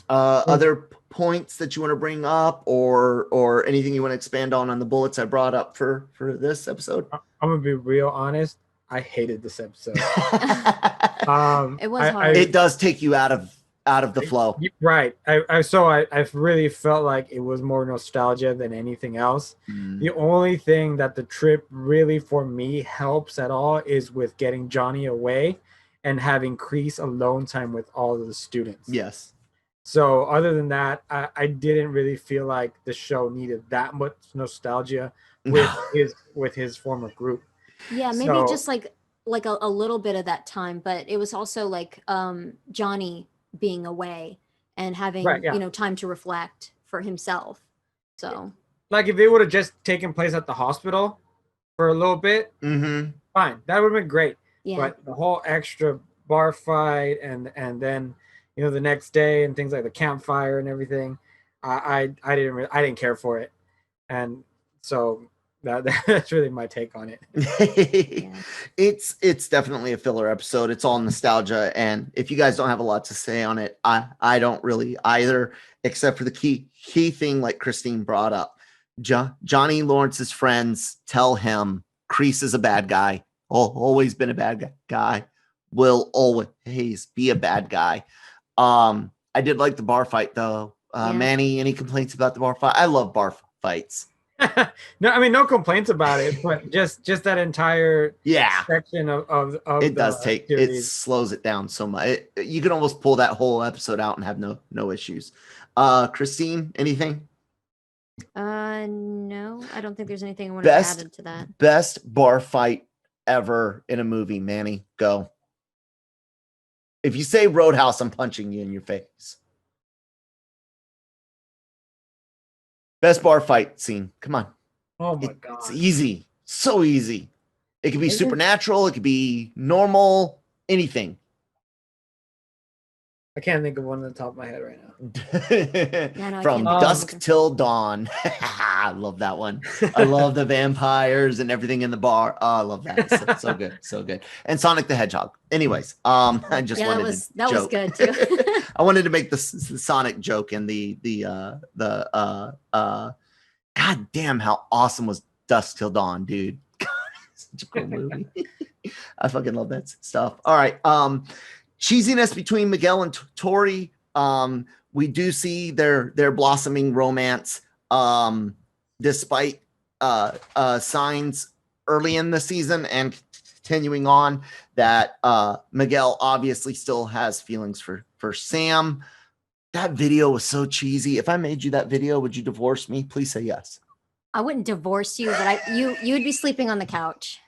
other points that you want to bring up, or anything you want to expand on the bullets I brought up for this episode? I'm gonna be real honest. I hated this episode. It was hard. It does take you out of the flow, right? I really felt like it was more nostalgia than anything else. The only thing that the trip really for me helps at all is with getting Johnny away and having Kreese alone time with all of the students. Yes. So other than that, I didn't really feel like the show needed that much nostalgia with his former group. Yeah, maybe just like a little bit of that time, but it was also like Johnny being away and having time to reflect for himself. So like if it would have just taken place at the hospital for a little bit, fine, that would have been great. Yeah. But the whole extra bar fight and then the next day and things like the campfire and everything, I didn't care for it, and so that's really my take on it. Yeah. It's definitely a filler episode. It's all nostalgia, and if you guys don't have a lot to say on it, I don't really either, except for the key thing like Christine brought up. Johnny Lawrence's friends tell him Kreese is a bad guy, always been a bad guy, will always be a bad guy. I did like the bar fight though. Manny, any complaints about the bar fight? I love bar fights. No, I mean, no complaints about it, but just that entire section of it does take series. It slows it down so much. You can almost pull that whole episode out and have no issues. Christine, anything? No, I don't think there's anything I want to add to that. Best bar fight ever in a movie. Manny, go. If you say Roadhouse, I'm punching you in your face. Best bar fight scene. Come on. Oh my God. It's easy. So easy. It could be supernatural. It could be normal. Anything. I can't think of one on the top of my head right now. From dusk till dawn. I love that one. I love the vampires and everything in the bar. Oh, I love that. So good. So good. And Sonic the Hedgehog. Anyways, I just wanted that was good too. I wanted to make the Sonic joke and the God damn, how awesome was Dusk Till Dawn, dude. Such a cool movie. I fucking love that stuff. All right. Cheesiness between Miguel and Tori. We do see their blossoming romance, despite signs early in the season and continuing on that Miguel obviously still has feelings for Sam. That video was so cheesy. If I made you that video, would you divorce me? Please say yes. I wouldn't divorce you, but you'd be sleeping on the couch.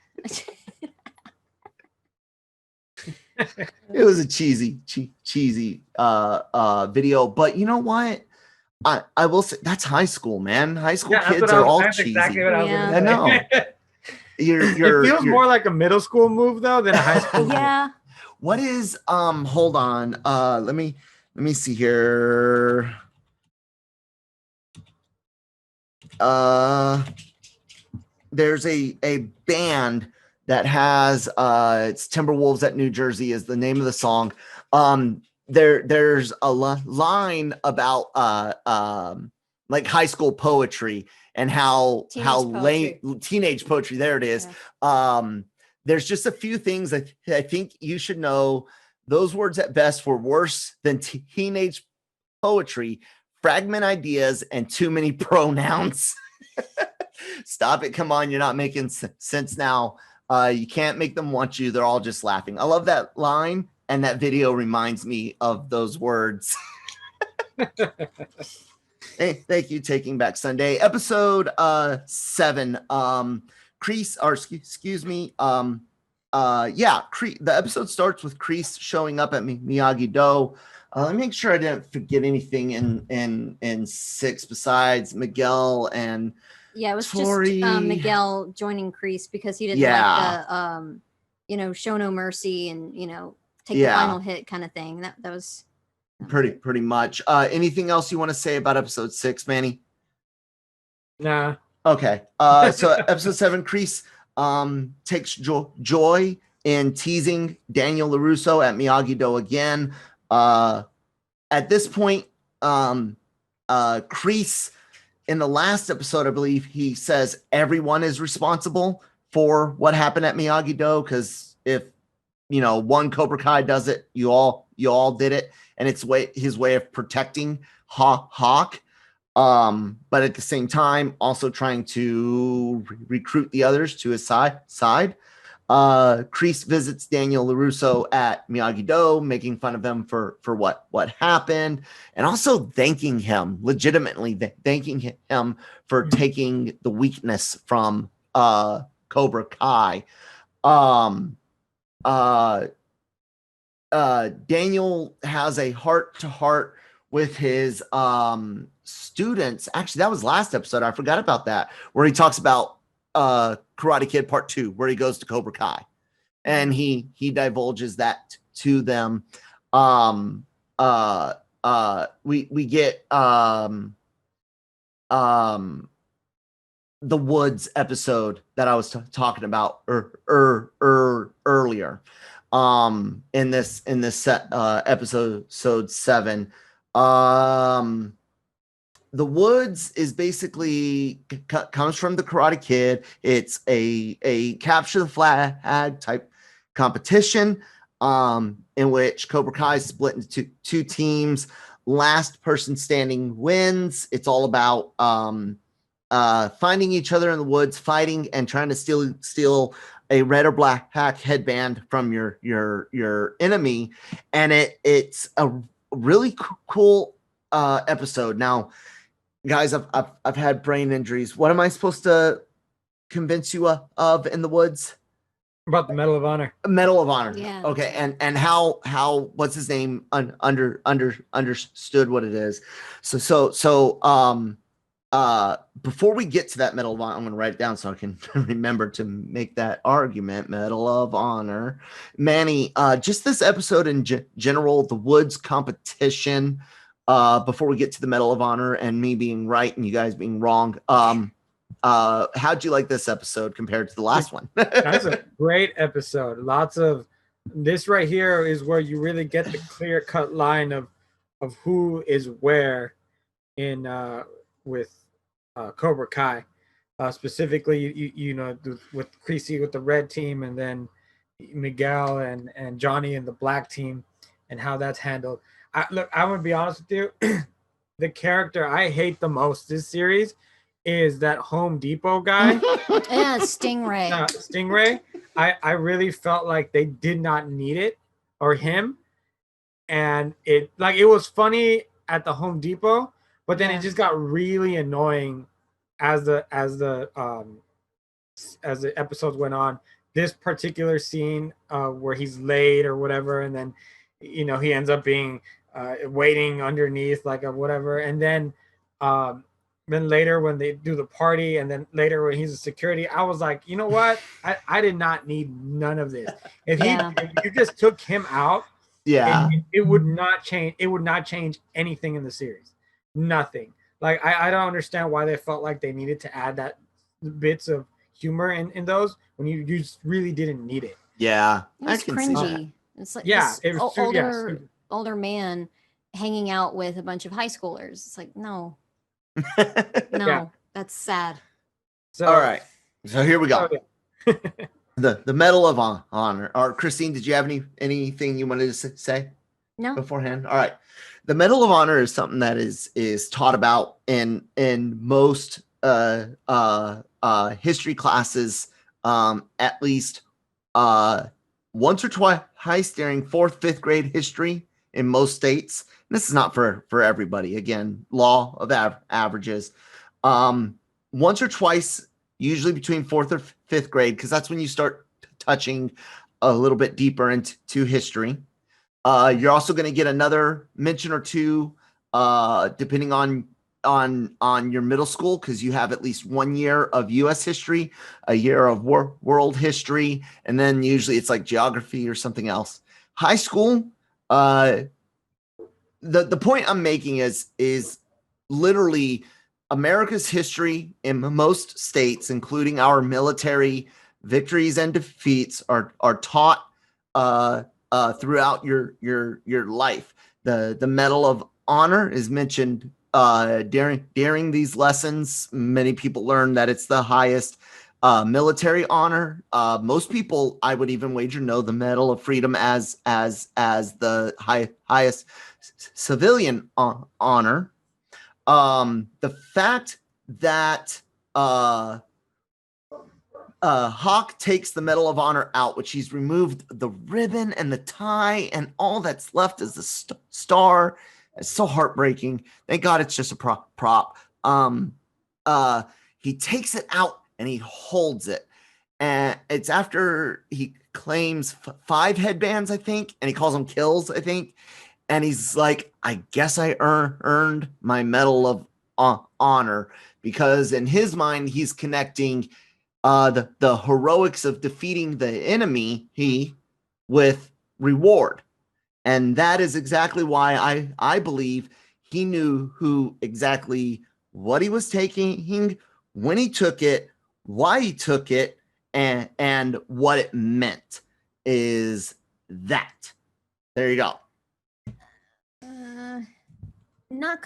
It was a cheesy video, but you know what? I will say that's high school, man. High school kids are all cheesy. Exactly what I know. It feels more like a middle school move though than a high school move. Yeah. What is hold on. Let me see here. There's a band that has it's Timberwolves at New Jersey is the name of the song. There's a line about like high school poetry and how teenage poetry. There it is. Yeah. There's just a few things I think you should know. Those words at best were worse than teenage poetry, fragment ideas, and too many pronouns. Stop it. Come on. You're not making sense now. You can't make them want you. They're all just laughing. I love that line. And that video reminds me of those words. Hey, thank you. Taking Back Sunday, episode 7. Kreese, or excuse me. The episode starts with Kreese showing up at Miyagi-Do. Let me make sure I didn't forget anything in 6 besides Miguel and it was Tori. Just Miguel joining Kreese because he didn't like the show no mercy and take the final hit kind of thing. That was pretty much. Anything else you want to say about episode 6, Manny? Nah. Okay. So episode 7, Kreese takes joy in teasing Daniel Larusso at Miyagi-Do again. At this point, Kreese, in the last episode, I believe he says everyone is responsible for what happened at Miyagi-Do, because if one Cobra Kai does it, you all did it, and it's his way of protecting Hawk. But at the same time, also trying to recruit the others to his side. Kreese visits Daniel Larusso at Miyagi-Do, making fun of him for what happened, and also legitimately thanking him for taking the weakness from Cobra Kai. Daniel has a heart-to-heart with his students. Actually, that was last episode. I forgot about that, where he talks about Karate Kid Part 2, where he goes to Cobra Kai, and he divulges that to them. We get the Woods episode that I was talking about earlier. In this set, episode 7. The Woods is basically comes from the Karate Kid. It's a capture the flag type competition, in which Cobra Kai is split into two teams. Last person standing wins. It's all about finding each other in the woods, fighting, and trying to steal a red or black headband from your enemy. And it's a really cool episode. Now, guys, I've had brain injuries. What am I supposed to convince you of in the Woods? About the Medal of Honor. Medal of Honor. Yeah. Okay. And how what's his name understood what it is. So before we get to that Medal of Honor, I'm going to write it down so I can remember to make that argument. Medal of Honor. Manny, just this episode in general, the Woods competition, before we get to the Medal of Honor and me being right and you guys being wrong, how'd you like this episode compared to the last one? That's a great episode. Lots of this right here is where you really get the clear cut line of who is where in with Cobra Kai. Specifically, you know, with Kreese with the red team, and then Miguel and Johnny and the black team, and how that's handled. Look, I'm gonna be honest with you. The character I hate the most this series is that Home Depot guy. Yeah, Stingray. Stingray. I really felt like they did not need it or him, and it was funny at the Home Depot, but then it just got really annoying as the episodes went on. This particular scene where he's late or whatever, and then he ends up being waiting underneath like a whatever, and then later when they do the party, and then later when he's a security, I was like, you know what? I did not need none of this. If you just took him out, it would not change. It would not change anything in the series. Nothing. Like I don't understand why they felt like they needed to add that bits of humor in those when you just really didn't need it. Yeah, it was cringy. It's like it was older man hanging out with a bunch of high schoolers. It's like no, that's sad. So, all right, so here we go. The Medal of Honor. Or Christine, did you have anything you wanted to say? No. Beforehand. All right. The Medal of Honor is something that is taught about in most history classes, at least once or twice during 4th, 5th grade history in most states. And this is not for everybody. Again, law of averages. Once or twice, usually between 4th or 5th grade, because that's when you start touching a little bit deeper into history. You're also going to get another mention or two, depending on your middle school, because you have at least 1 year of U.S. history, a year of world history, and then usually it's like geography or something else. High school, the point I'm making is literally America's history in most states, including our military victories and defeats, are taught throughout your life. The Medal of Honor is mentioned during these lessons. Many people learn that it's the highest military honor. Most people, I would even wager, know the Medal of Freedom as the highest civilian honor. The fact that Hawk takes the Medal of Honor out, which he's removed the ribbon and the tie, and all that's left is the star. It's so heartbreaking. Thank God it's just a prop. He takes it out and he holds it, and it's after he claims 5 headbands, I think, and he calls them kills, I think, and he's like, I guess I earned my Medal of Honor, because in his mind he's connecting the heroics of defeating the enemy with reward. And that is exactly why I believe he knew who exactly what he was taking, when he took it, why he took it, and what it meant. Is that. There you go. Not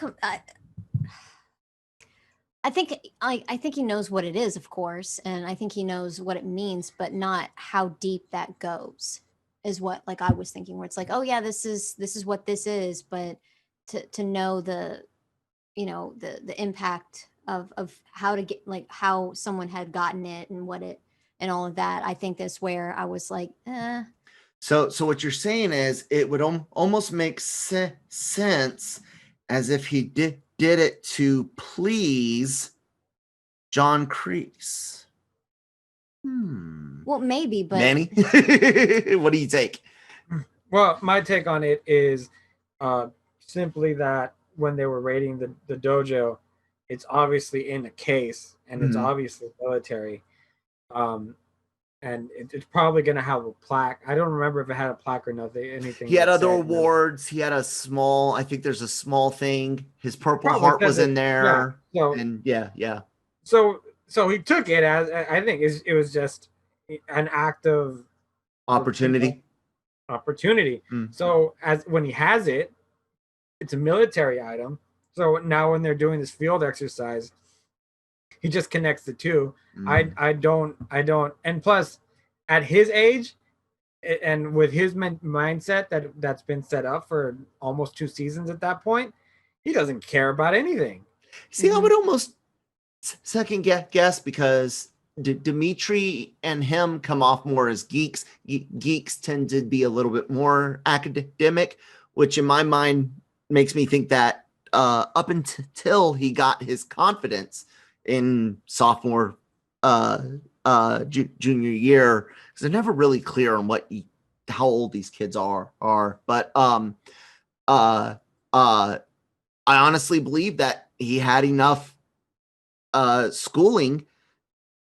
I think I think he knows what it is, of course, and I think he knows what it means, but not how deep that goes is what like I was thinking, where it's like, oh yeah, this is what this is, but to know the the impact of how to get like how someone had gotten it and what it and all of that, I think that's where I was like, So what you're saying is it would almost make sense as if he did it to please John Kreese. well, maybe, but Manny, what do you take? Well, my take on it is simply that when they were raiding the dojo, it's obviously in a case and it's obviously military. And it's probably going to have a plaque. I don't remember if it had a plaque or nothing. Anything. He had other awards. He had a small. I think there's a small thing. His Purple Heart was in there. Yeah, so, and yeah. So he took it as, I think it was just an act of opportunity. So as when he has it, it's a military item. So now when they're doing this field exercise, he just connects the two. I don't. And plus, at his age, and with his mindset that's been set up for almost 2 seasons at that point, he doesn't care about anything. See, I would almost second guess because Dimitri and him come off more as geeks. Geeks tend to be a little bit more academic, which in my mind makes me think that up until he got his confidence in sophomore junior year, because they're never really clear on how old these kids are. But I honestly believe that he had enough schooling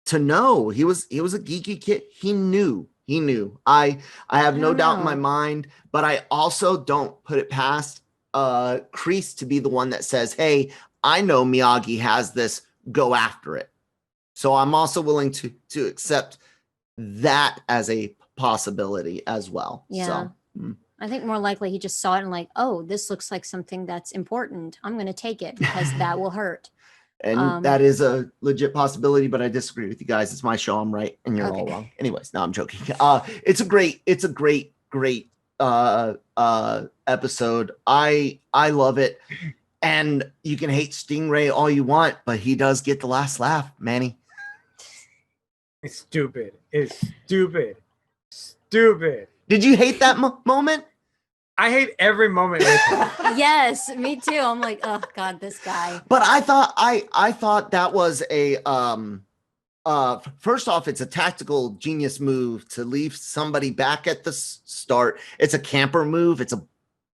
to know he was a geeky kid. He knew. I have no doubt in my mind, but I also don't put it past Kreese to be the one that says, hey, I know Miyagi has this, go after it. So I'm also willing to accept that as a possibility as well. Yeah. So, I think more likely he just saw it and like, oh, this looks like something that's important. I'm going to take it because that will hurt. And that is a legit possibility, but I disagree with you guys. It's my show. I'm right and you're all wrong. Anyways, no, I'm joking. It's a great episode. I love it. And you can hate Stingray all you want, but he does get the last laugh, Manny. It's stupid. Stupid. Did you hate that moment? I hate every moment. Yes, me too. I'm like, oh God, this guy. But I thought that was a first off, it's a tactical genius move to leave somebody back at the start. It's a camper move. It's a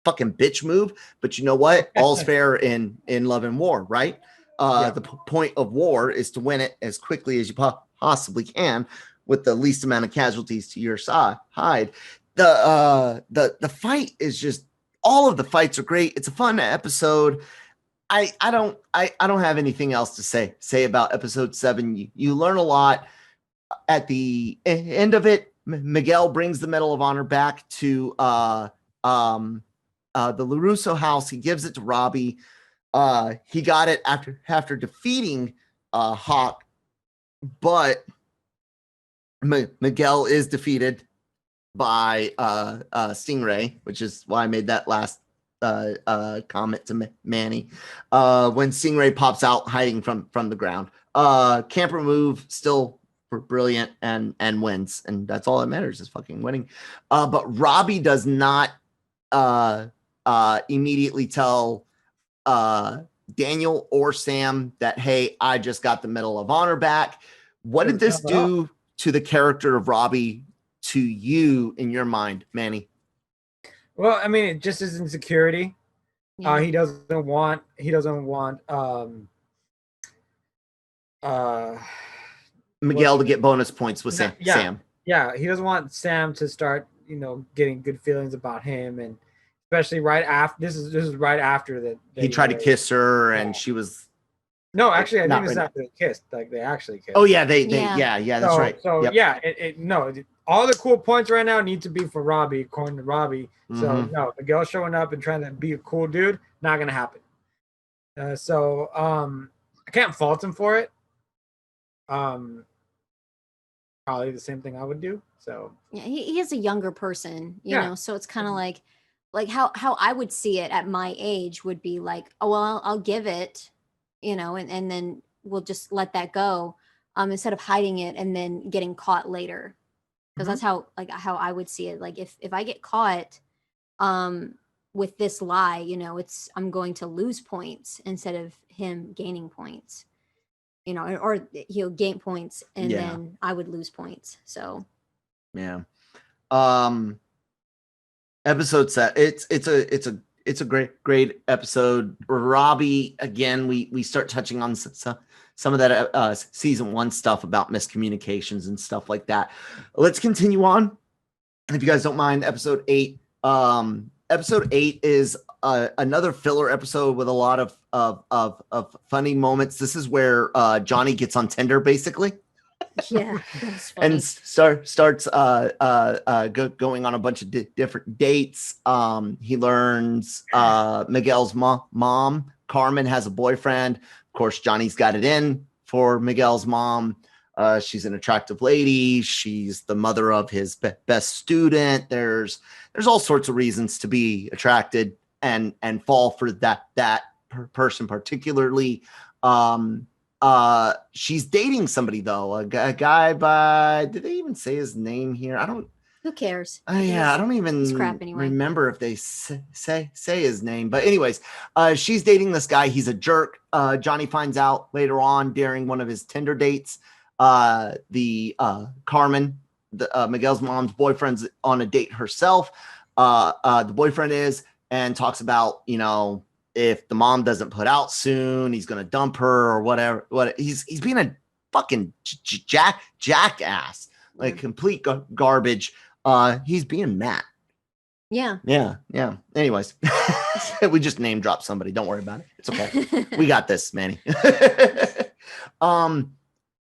fucking bitch move. But you know what? All's fair in love and war, right? The point of war is to win it as quickly as you possibly can with the least amount of casualties to your side. The fight is just, all of the fights are great. It's a fun episode. I don't have anything else to say about episode 7. You learn a lot. At the end of it, Miguel brings the Medal of Honor back to the Larusso house. He gives it to Robby. He got it after defeating Hawk, but Miguel is defeated by Stingray, which is why I made that last comment to Manny. When Stingray pops out hiding from the ground. Camper move, still brilliant, and wins, and that's all that matters is fucking winning. But Robby does not immediately tell Daniel or Sam that, hey, I just got the Medal of Honor back. What did this do to the character of Robby to you in your mind, Manny? Well, I mean, it just his insecurity. Yeah. He doesn't want Miguel to get bonus points with Sam. Yeah, he doesn't want Sam to start, getting good feelings about him, and especially right after this is right after that he tried to kiss her and she was. No, actually, I Not think this is right after they kissed. Like they actually kissed. Oh yeah, they Yeah. yeah, that's right. So Yep. yeah, no, all the cool points right now need to be for Robby, according to Robby. So no, Miguel showing up and trying to be a cool dude, not gonna happen. I can't fault him for it. Probably the same thing I would do. So Yeah, he is a younger person, you know, so it's kind of like how I would see it at my age would be like, oh well, I'll give it, you know, and then we'll just let that go, instead of hiding it and then getting caught later, because that's how I would see it. Like if I get caught, with this lie, you know, I'm going to lose points instead of him gaining points, you know, or he'll gain points and then I would lose points. So yeah. Episode set. It's a great episode. Robby, again, we start touching on some of that season 1 stuff about miscommunications and stuff like that. Let's continue on. If you guys don't mind, episode 8. Episode 8 is another filler episode with a lot of funny moments. This is where Johnny gets on Tinder, basically. Yeah, that's funny. And starts going on a bunch of different dates. He learns Miguel's mom, Carmen, has a boyfriend. Of course, Johnny's got it in for Miguel's mom. She's an attractive lady. She's the mother of his best student. There's all sorts of reasons to be attracted and fall for that person particularly. She's dating somebody though, a guy by, did they even say his name here? Who cares? Yeah, I don't even crap anyway. remember if they say his name. But anyways, she's dating this guy. He's a jerk. Johnny finds out later on during one of his Tinder dates. The Carmen, Miguel's mom's boyfriend's on a date herself. The boyfriend is, and talks about, you know, if the mom doesn't put out soon, he's gonna dump her or whatever. He's being a fucking jackass, like complete garbage. He's being Matt. Yeah. Anyways, we just name dropped somebody. Don't worry about it. It's okay. We got this, Manny.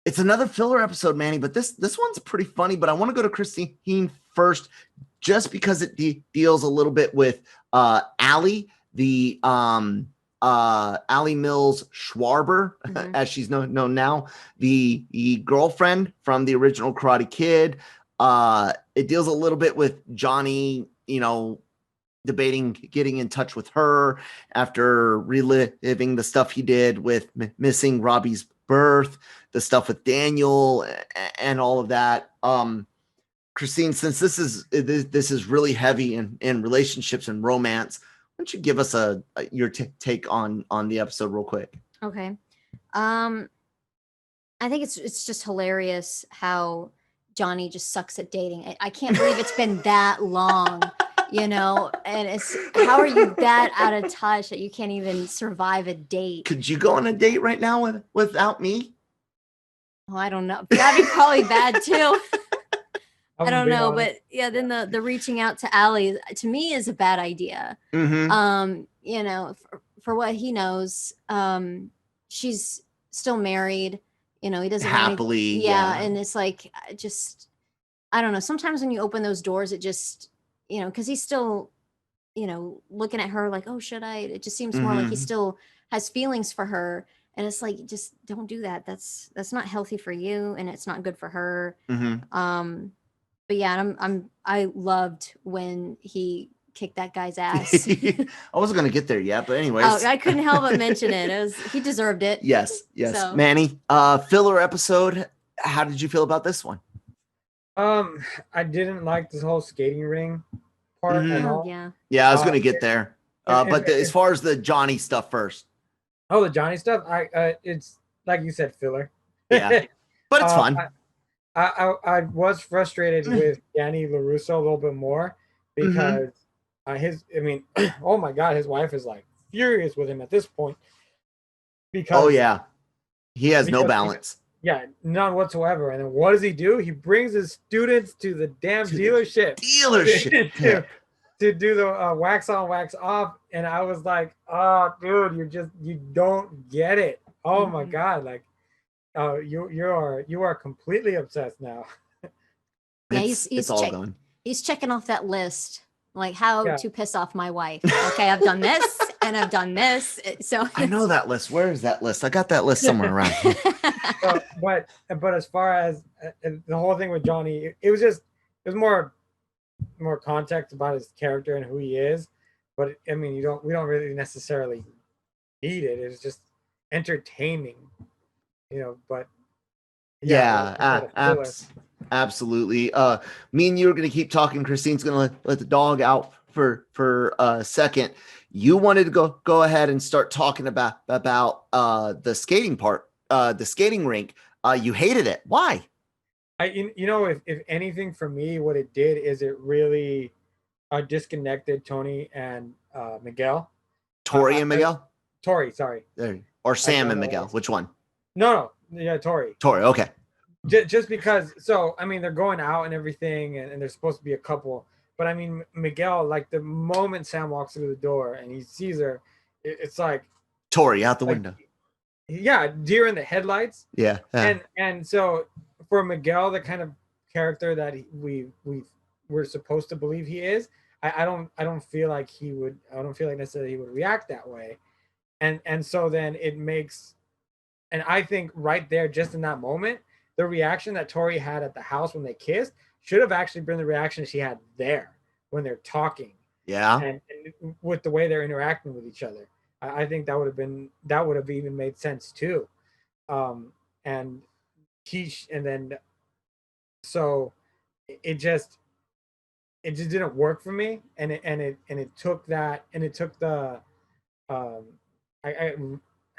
It's another filler episode, Manny, but this one's pretty funny. But I want to go to Christine first, just because it deals a little bit with Allie. The Allie Mills Schwarber, as she's known now, the girlfriend from the original Karate Kid. It deals a little bit with Johnny, you know, debating getting in touch with her after reliving the stuff he did with missing Robby's birth, the stuff with Daniel, and all of that. Christine, since this is really heavy in relationships and romance, why don't you give us your take on the episode real quick? Okay. I think it's just hilarious how Johnny just sucks at dating. I can't believe it's been that long, you know, and it's, how are you that out of touch that you can't even survive a date? Could you go on a date right now without me? Oh, I don't know. That'd be probably bad too. I don't know, but yeah, then the reaching out to Allie to me is a bad idea. You know, for what he knows, she's still married. You know, he doesn't happily. Yeah, and it's like, just, I don't know. Sometimes when you open those doors, it just, you know, because he's still, you know, looking at her like, oh, should I? It just seems more like he still has feelings for her, and it's like, just don't do that. That's not healthy for you, and it's not good for her. But yeah, I loved when he kicked that guy's ass. I wasn't gonna get there yet, but anyways. Oh, I couldn't help but mention it. He deserved it. Yes. So. Manny, filler episode. How did you feel about this one? I didn't like this whole skating ring part at all. Yeah, I was gonna get there. But as far as the Johnny stuff first. Oh, the Johnny stuff. It's like you said, filler. Yeah, but it's fun. I was frustrated with Danny Larusso a little bit more because oh my God, his wife is like furious with him at this point. Because he has no balance. Yeah, none whatsoever. And then what does he do? He brings his students to the damn dealership. to do the wax on, wax off, and I was like, "Oh, dude, you don't get it. Oh my Mhm. god, like, you are completely obsessed now." Yeah, It's all gone. he's checking off that list, like how Yeah. to piss off my wife. Okay, I've done this and I've done this. So I know that list. Where is that list? I got that list somewhere around here. But as far as the whole thing with Johnny, it was more context about his character and who he is. But I mean, we don't really necessarily need it. It's just entertaining, But Yeah, like I said, absolutely. Me and you are gonna keep talking. Christine's gonna let the dog out for a second. You wanted to go ahead and start talking about the skating part, the skating rink. You hated it. Why? if anything for me, what it did is it really disconnected Tony and Miguel. Tori and Miguel? Tori, sorry. Or Sam and Miguel. Which one? No, yeah, Tori. Tori, okay. Just because, so I mean, they're going out and everything, and they're supposed to be a couple. But I mean, Miguel, like the moment Sam walks through the door and he sees her, it's like Tori out the window. Yeah, deer in the headlights. Yeah. And so for Miguel, the kind of character that we're supposed to believe he is, I don't feel like necessarily he would react that way. And so then it makes, and I think right there, just in that moment, the reaction that Tori had at the house when they kissed should have actually been the reaction she had there when they're talking. Yeah. And with the way they're interacting with each other. I think that would have even made sense too. And then so it just didn't work for me. And it took that, and it took the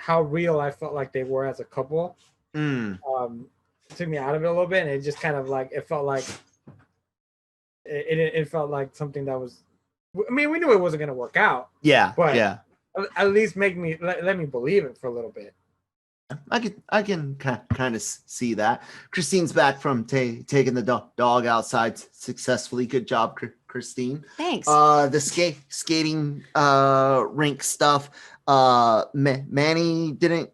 how real I felt like they were as a couple. Took me out of it a little bit, and it just kind of like it felt like it felt like something that was. I mean, we knew it wasn't going to work out. Yeah, but yeah. At least let me believe it for a little bit. I can kind of see that. Christine's back from taking the dog outside successfully. Good job, Christine. Thanks. The skating rink stuff. Manny didn't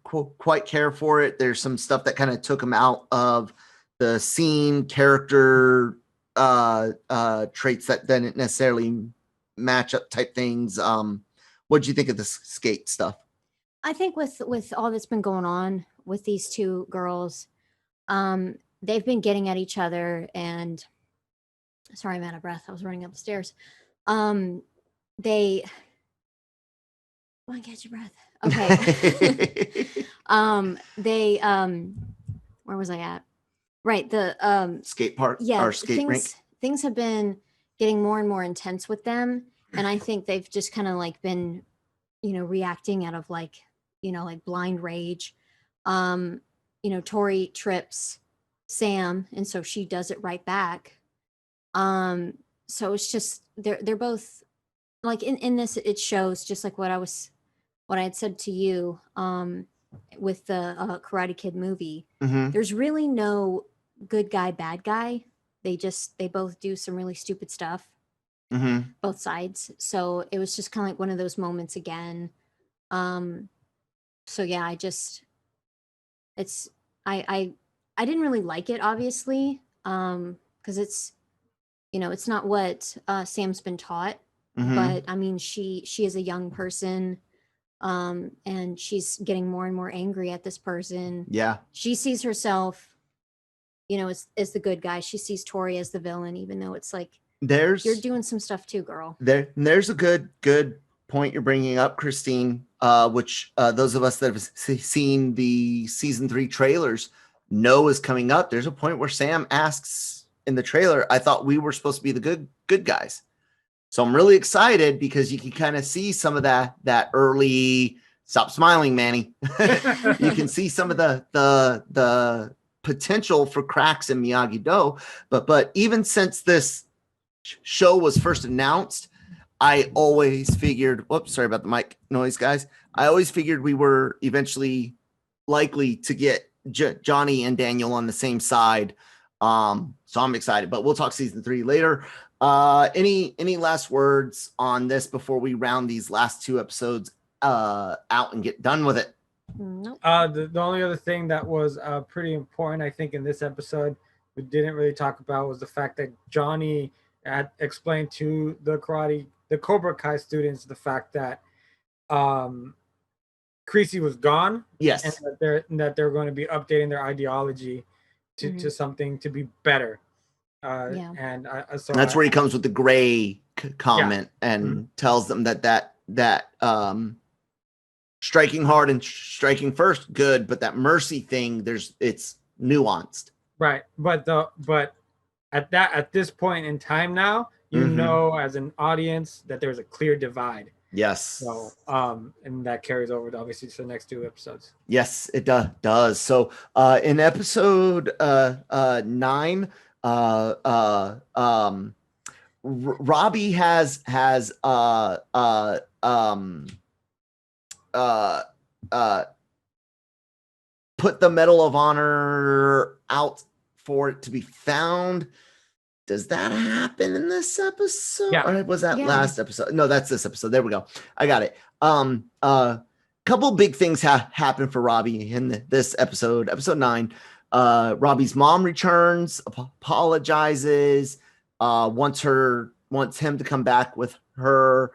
quite care for it. There's some stuff that kind of took him out of the scene, character traits that didn't necessarily match up type things. What do you think of the skate stuff? I think with all that's been going on with these two girls, they've been getting at each other, and sorry, I'm out of breath. I was running up the stairs. They go on, catch your breath. Okay. They where was I at? Right. The skate park, yeah, or skate rink. Things have been getting more and more intense with them. And I think they've just kind of like been, reacting out of like blind rage. Tori trips Sam, and so she does it right back. So it's just they're both like in this, it shows just like what I had said to you with the Karate Kid movie. Mm-hmm. There's really no good guy, bad guy. They both do some really stupid stuff. Mm-hmm. Both sides. So it was just kind of like one of those moments again. So yeah, I didn't really like it, obviously, because it's not what Sam's been taught. Mm-hmm. But I mean, she is a young person, and she's getting more and more angry at this person. Yeah, she sees herself, as the good guy. She sees Tori as the villain, even though it's like, you're doing some stuff too, girl. There's a good point you're bringing up, Christine, which those of us that have seen the season 3 trailers know is coming up. There's a point where Sam asks in the trailer, I thought we were supposed to be the good guys. So I'm really excited because you can kind of see some of that early, stop smiling, Manny. You can see some of the potential for cracks in Miyagi-Do. But even since this show was first announced, I always figured, whoops, sorry about the mic noise, guys. I always figured we were eventually likely to get Johnny and Daniel on the same side So I'm excited, but we'll talk season 3 later. Any last words on this before we round these last 2 episodes out and get done with it? Nope. The only other thing that was pretty important, I think, in this episode we didn't really talk about was the fact that Johnny had explained to the Cobra Kai students the fact that Kreese was gone. Yes. And that they're going to be updating their ideology to something to be better. And so that's where he comes with the gray comment and tells them that striking hard and striking first, good, but that mercy thing, it's nuanced. Right. But at this point in time now, you know, as an audience, that there's a clear divide. Yes. So, and that carries over to obviously to the next 2 episodes. Yes, it does. So, in episode 9, Robby has put the Medal of Honor out for it to be found. Does that happen in this episode? Yeah. Or was that last episode? No, that's this episode. There we go. I got it. Couple big things happen for Robby in this episode. Episode 9. Robby's mom returns, apologizes, wants him to come back with her.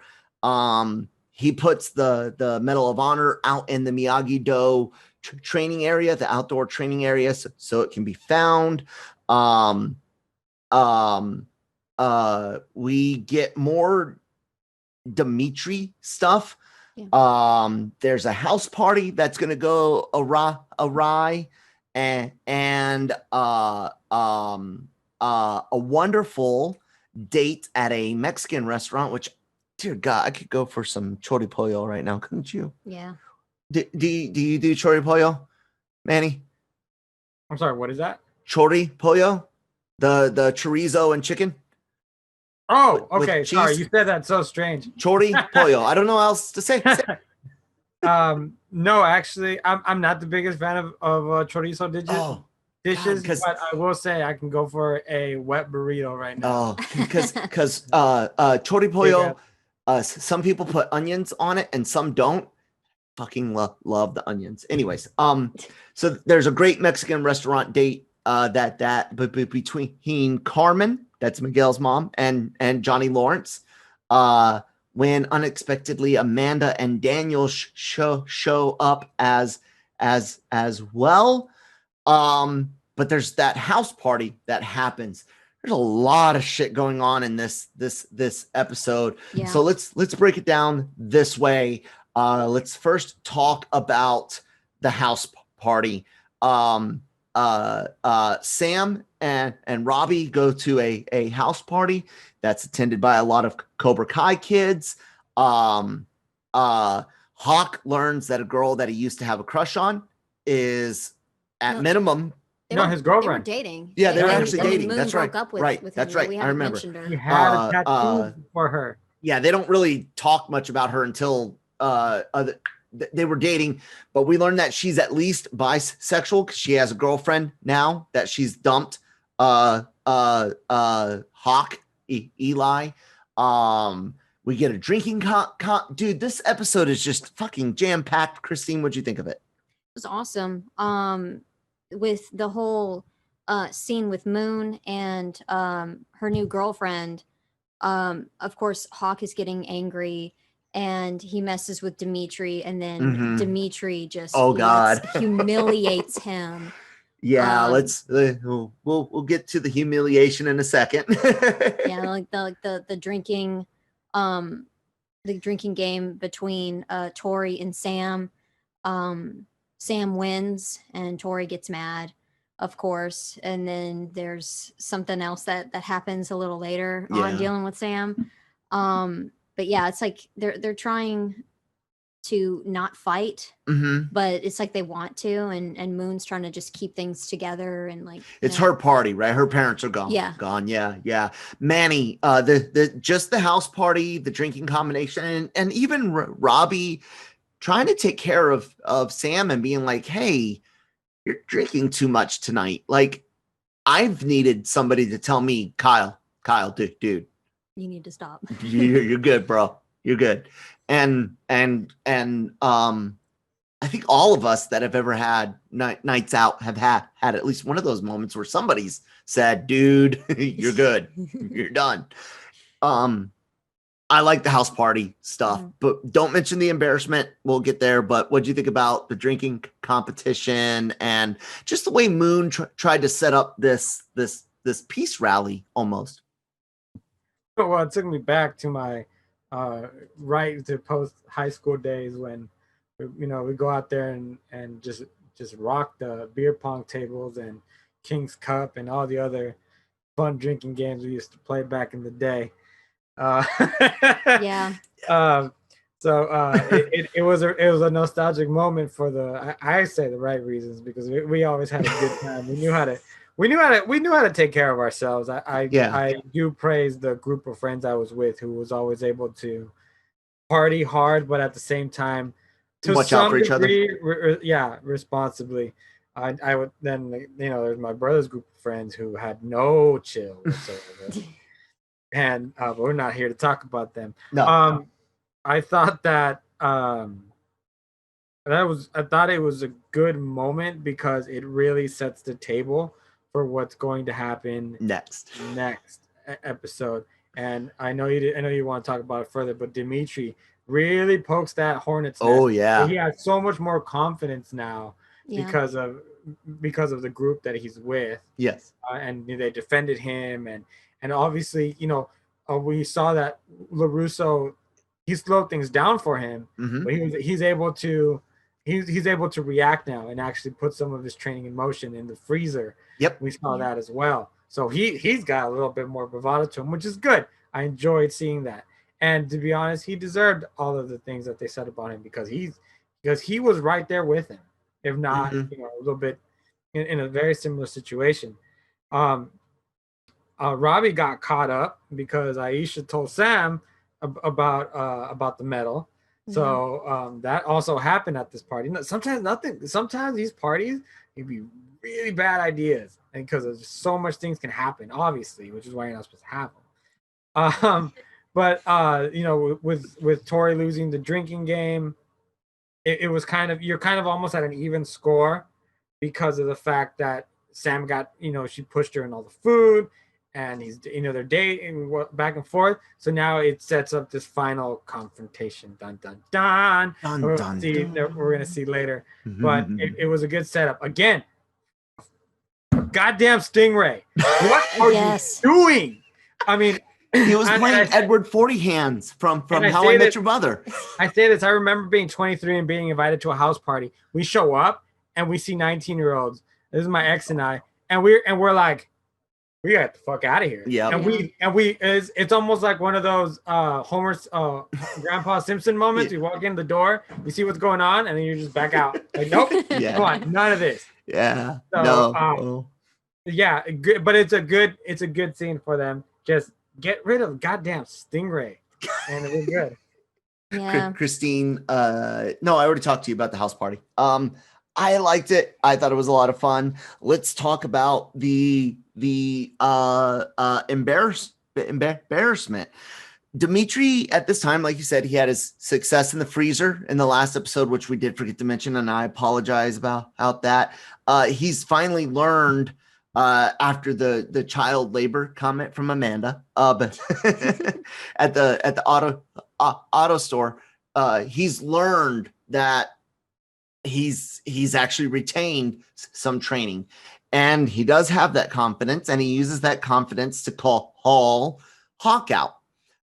He puts the Medal of Honor out in the Miyagi-Do training area, the outdoor training area, so it can be found. We get more Dimitri stuff. Yeah. There's a house party that's going to go awry, and a wonderful date at a Mexican restaurant, which, dear God, I could go for some choripollo right now, couldn't you? Yeah. Do you do choripollo, Manny? I'm sorry, what is that? Choripollo? The chorizo and chicken? Oh, okay. Sorry, you said that so strange. Choripollo. I don't know what else to say. No, actually, I'm not the biggest fan of chorizo dishes, but I will say I can go for a wet burrito right now. Oh, because choripollo, some people put onions on it and some don't. Fucking love the onions. Anyways, so there's a great Mexican restaurant date but between Carmen, that's Miguel's mom, and Johnny Lawrence, when unexpectedly Amanda and Daniel show up as well. But there's that house party that happens. There's a lot of shit going on in this episode. Yeah. So let's break it down this way. Let's first talk about the house party. Sam and Robby go to a house party that's attended by a lot of Cobra Kai kids. Hawk learns that a girl that he used to have a crush on is at minimum. His girlfriend. They were dating. Yeah, they were actually dating. Moon that's right. Broke up with, right. With that's him. right. We I remember. her. He had a tattoo for her. Yeah, they don't really talk much about her until they were dating, but we learned that she's at least bisexual because she has a girlfriend now that she's dumped. Hawk, Eli. We get a drinking dude. This episode is just fucking jam packed. Christine, what'd you think of it? It was awesome. With the whole scene with Moon and her new girlfriend. Of course, Hawk is getting angry. And he messes with Dimitri, and then Dimitri just humiliates him. Yeah, we'll get to the humiliation in a second. Yeah, like the drinking game between Tori and Sam. Sam wins, and Tori gets mad, of course. And then there's something else that happens a little later on dealing with Sam. But yeah, it's like they're trying to not fight, but it's like they want to, and Moon's trying to just keep things together, and like it's her party, right? Her parents are gone. Yeah. Manny, the house party, the drinking combination, and even Robby trying to take care of Sam and being like, hey, you're drinking too much tonight. Like, I've needed somebody to tell me, Kyle, dude, You need to stop. you're good, bro. You're good. And I think all of us that have ever had nights out have had at least one of those moments where somebody's said, dude, you're good. You're done. I like the house party stuff, but don't mention the embarrassment. We'll get there. But what do you think about the drinking competition and just the way Moon tried to set up this peace rally almost? Well, it took me back to my right to post high school days when we go out there and just rock the beer pong tables and King's Cup and all the other fun drinking games we used to play back in the day. Yeah. It was a nostalgic moment for I say the right reasons, because we always had a good time. We knew how to take care of ourselves. I do praise the group of friends I was with who was always able to party hard, but at the same time to watch out for each other. Responsibly. I would then, there's my brother's group of friends who had no chill whatsoever. And but we're not here to talk about them. No. I thought that I thought it was a good moment because it really sets the table for what's going to happen next episode. And I know you want to talk about it further, but Dimitri really pokes that hornet's nest. Oh yeah. He has so much more confidence now because of the group that he's with. Yes. And they defended him, and obviously, we saw that Larusso, he slowed things down for him, but he's able to react now and actually put some of his training in motion in the freezer. Yep. We saw that as well. So he's got a little bit more bravado to him, which is good. I enjoyed seeing that. And to be honest, he deserved all of the things that they said about him because he was right there with him, if not, a little bit in a very similar situation. Robby got caught up because Aisha told Sam about the medal. So that also happened at this party. Sometimes these parties can be really bad ideas, and because there's so much things can happen, obviously, which is why you're not supposed to have them. But with Tori losing the drinking game, it was you're kind of almost at an even score because of the fact that Sam got, she pushed her in all the food, and they're dating back and forth. So now it sets up this final confrontation. Dun dun dun. We're gonna see later, but it was a good setup. Again, goddamn Stingray! What are you doing? I mean, he was playing Edward 40 Hands from How I Met Your Mother. I say this. I remember being 23 and being invited to a house party. We show up and we see 19-year-olds. This is my ex and I, and we're like, we got the fuck out of here. Yeah. It's almost like one of those Homer's Grandpa Simpson moments. You walk in the door, you see what's going on, and then you just back out. Like, nope, come on, none of this. Yeah. So, no. Yeah, good, but it's a good scene for them. Just get rid of goddamn Stingray, and it was good. Yeah. Christine, no, I already talked to you about the house party. I liked it. I thought it was a lot of fun. Let's talk about the embarrassment. Dimitri, at this time, like you said, he had his success in the freezer in the last episode, which we did forget to mention, and I apologize about that. He's finally learned after the child labor comment from Amanda, but at the auto store, he's learned that he's actually retained some training, and he does have that confidence, and he uses that confidence to call Hawk out,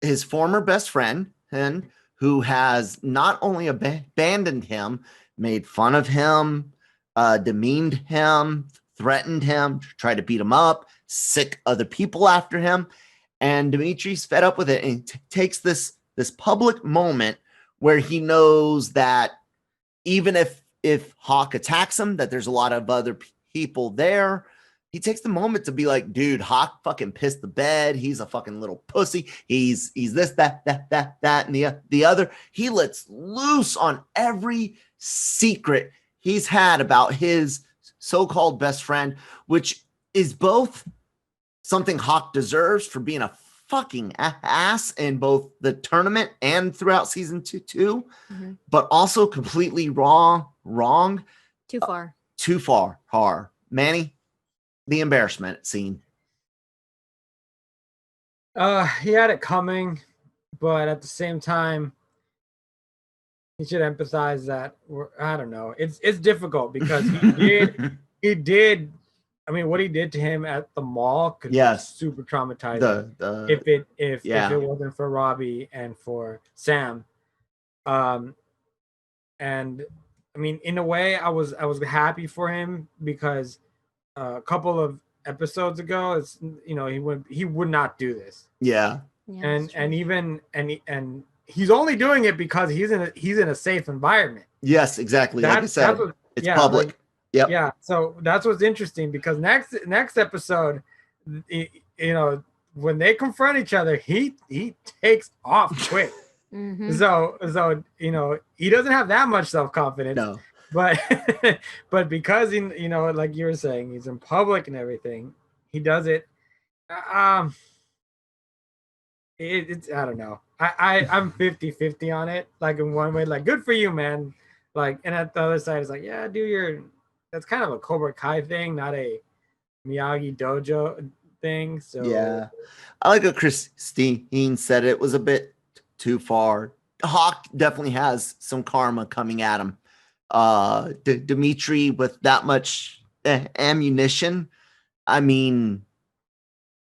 his former best friend, and who has not only abandoned him, made fun of him, demeaned him, threatened him, tried to beat him up, sick other people after him. And Dimitri's fed up with it and takes this public moment where he knows that even if Hawk attacks him, that there's a lot of other people there. He takes the moment to be like, dude, Hawk fucking pissed the bed. He's a fucking little pussy. He's this, that, and the other. He lets loose on every secret he's had about his so-called best friend, which is both something Hawk deserves for being a fucking ass in both the tournament and throughout season two, but also completely wrong. Too far. Too far. Manny, the embarrassment scene. He had it coming, but at the same time, he should empathize that. I don't know. It's difficult because he did. I mean, what he did to him at the mall could be super traumatizing. If it wasn't for Robby and for Sam, and I mean, in a way, I was happy for him because a couple of episodes ago, it's he would not do this. Yeah. And he's only doing it because he's in a safe environment. Yes, exactly. Like I said, it's public. Like, yep. Yeah. So that's what's interesting because next episode, when they confront each other, he takes off quick. So he doesn't have that much self-confidence. No. But because like you were saying, he's in public and everything, he does it. It's I don't know. I'm 50-50 on it. Like in one way, like good for you, man. Like, and at the other side, it's like, yeah, that's kind of a Cobra Kai thing, not a Miyagi Dojo thing. So yeah, I like what Christine said. It was a bit too far. Hawk definitely has some karma coming at him. Dimitri with that much ammunition. I mean,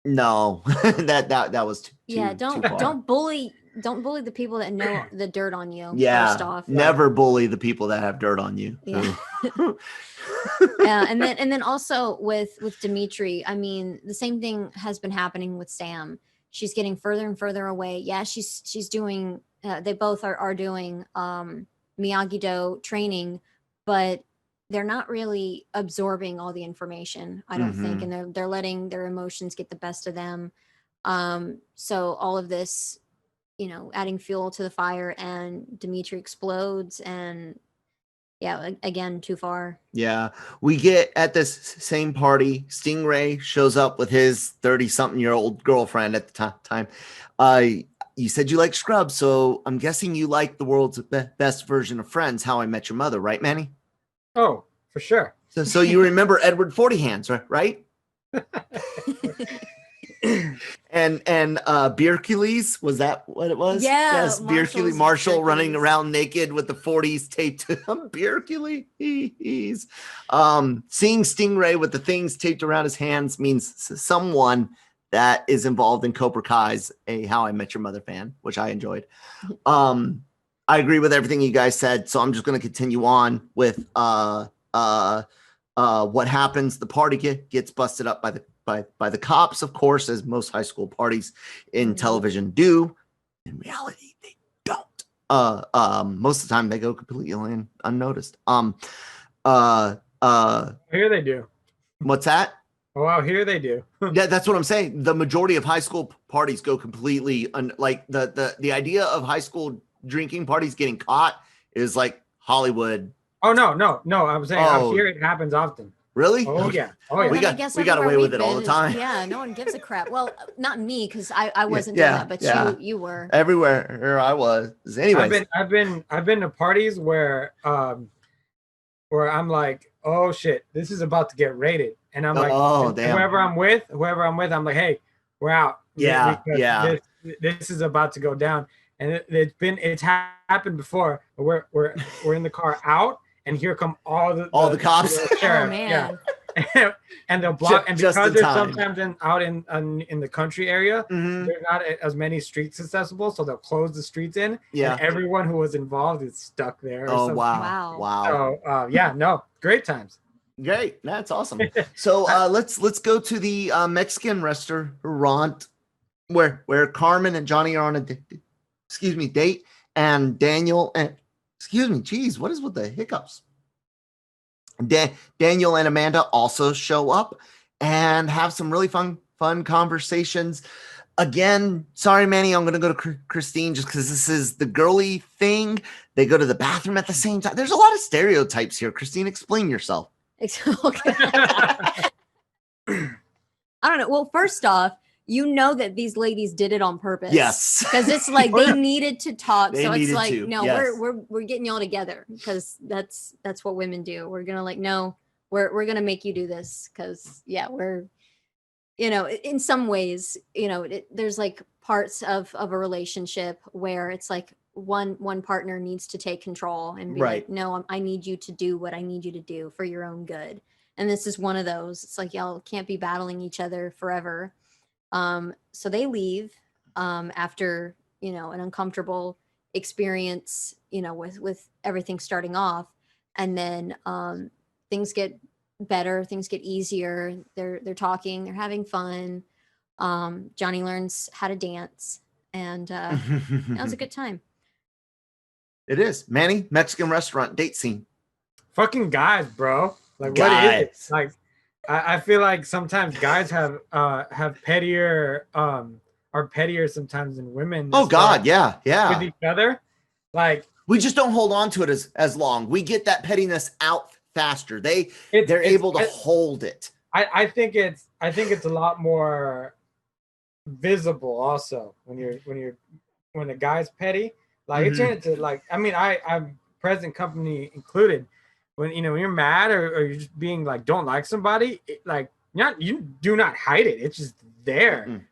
no, that was too. Yeah, don't bully the people that know the dirt on you. Yeah, first off, never bully the people that have dirt on you. Yeah. Yeah, and then also with Dimitri, I mean, the same thing has been happening with Sam. She's getting further and further away. Yeah, she's doing. They both are doing Miyagi-Do training, but they're not really absorbing all the information, I don't think, and they're letting their emotions get the best of them. So all of this, adding fuel to the fire, and Dimitri explodes, and yeah, again, too far. Yeah, we get at this same party, Stingray shows up with his 30-something-year-old girlfriend at the time. You said you like Scrubs, so I'm guessing you like the world's best version of Friends, How I Met Your Mother, right, Manny? Oh, for sure. So you remember Edward 40 Hands, right? and Beercules, was that what it was? Yeah. Yes, Marshall running around naked with the 40s taped to him. Beercules. Seeing Stingray with the things taped around his hands means someone that is involved in Cobra Kai's a How I Met Your Mother fan, which I enjoyed. I agree with everything you guys said, so I'm just going to continue on with what happens. The party gets busted up by the cops, of course, as most high school parties in television do. In reality, they don't. Most of the time, they go completely unnoticed. Here they do. What's that? Oh, wow, here they do. Yeah, that's what I'm saying. The majority of high school parties go completely like the idea of high school drinking parties getting caught is like Hollywood. Oh no! I'm saying out here it happens often. Really? Oh yeah. We got away with it all the time. Yeah, no one gives a crap. Well, not me, because I wasn't doing that, but you were. Everywhere I was. Anyways, I've been to parties where I'm like, oh shit, this is about to get raided. And I'm like, whoever I'm with, I'm like, hey, we're out. Yeah. This is about to go down. And it's happened before. We're in the car out, and here come all the cops. Oh man. Yeah. And they'll block, and because they're sometimes out in the country area, there's not as many streets accessible, so they'll close the streets in. Yeah. And everyone who was involved is stuck there. Oh wow. So great times. Great, that's awesome. So let's go to the Mexican restaurant where Carmen and Johnny are on a date, and Daniel and what is with the hiccups? Daniel and Amanda also show up and have some really fun conversations. Again, sorry, Manny, I'm going to go to Christine just because this is the girly thing. They go to the bathroom at the same time. There's a lot of stereotypes here. Christine, explain yourself. Okay. I don't know. Well, first off, you know that these ladies did it on purpose. Yes. Because it's like they needed to talk. They so it's needed like, to, no, yes. we're getting y'all together because that's what women do. We're gonna like, no, we're gonna make you do this because we're, in some ways, there's like parts of a relationship where it's like one partner needs to take control and be like, no, I need you to do what I need you to do for your own good. And this is one of those. It's like y'all can't be battling each other forever. So they leave after, an uncomfortable experience, with everything starting off. And then things get better, things get easier. They're talking, they're having fun. Johnny learns how to dance, and that was a good time. It is. Manny, Mexican restaurant date scene. Fucking guys, bro. Like, Guys. what is it? Like, I feel like sometimes guys have pettier are pettier sometimes than women. Oh God, yeah. With each other. Like, we just don't hold on to it as long. We get that pettiness out faster. They're able to hold it. I think it's a lot more visible also when a guy's petty. Like it's into like, I mean, I'm present company included. When when you're mad or you're just being like don't like somebody, you do not hide it. It's just there.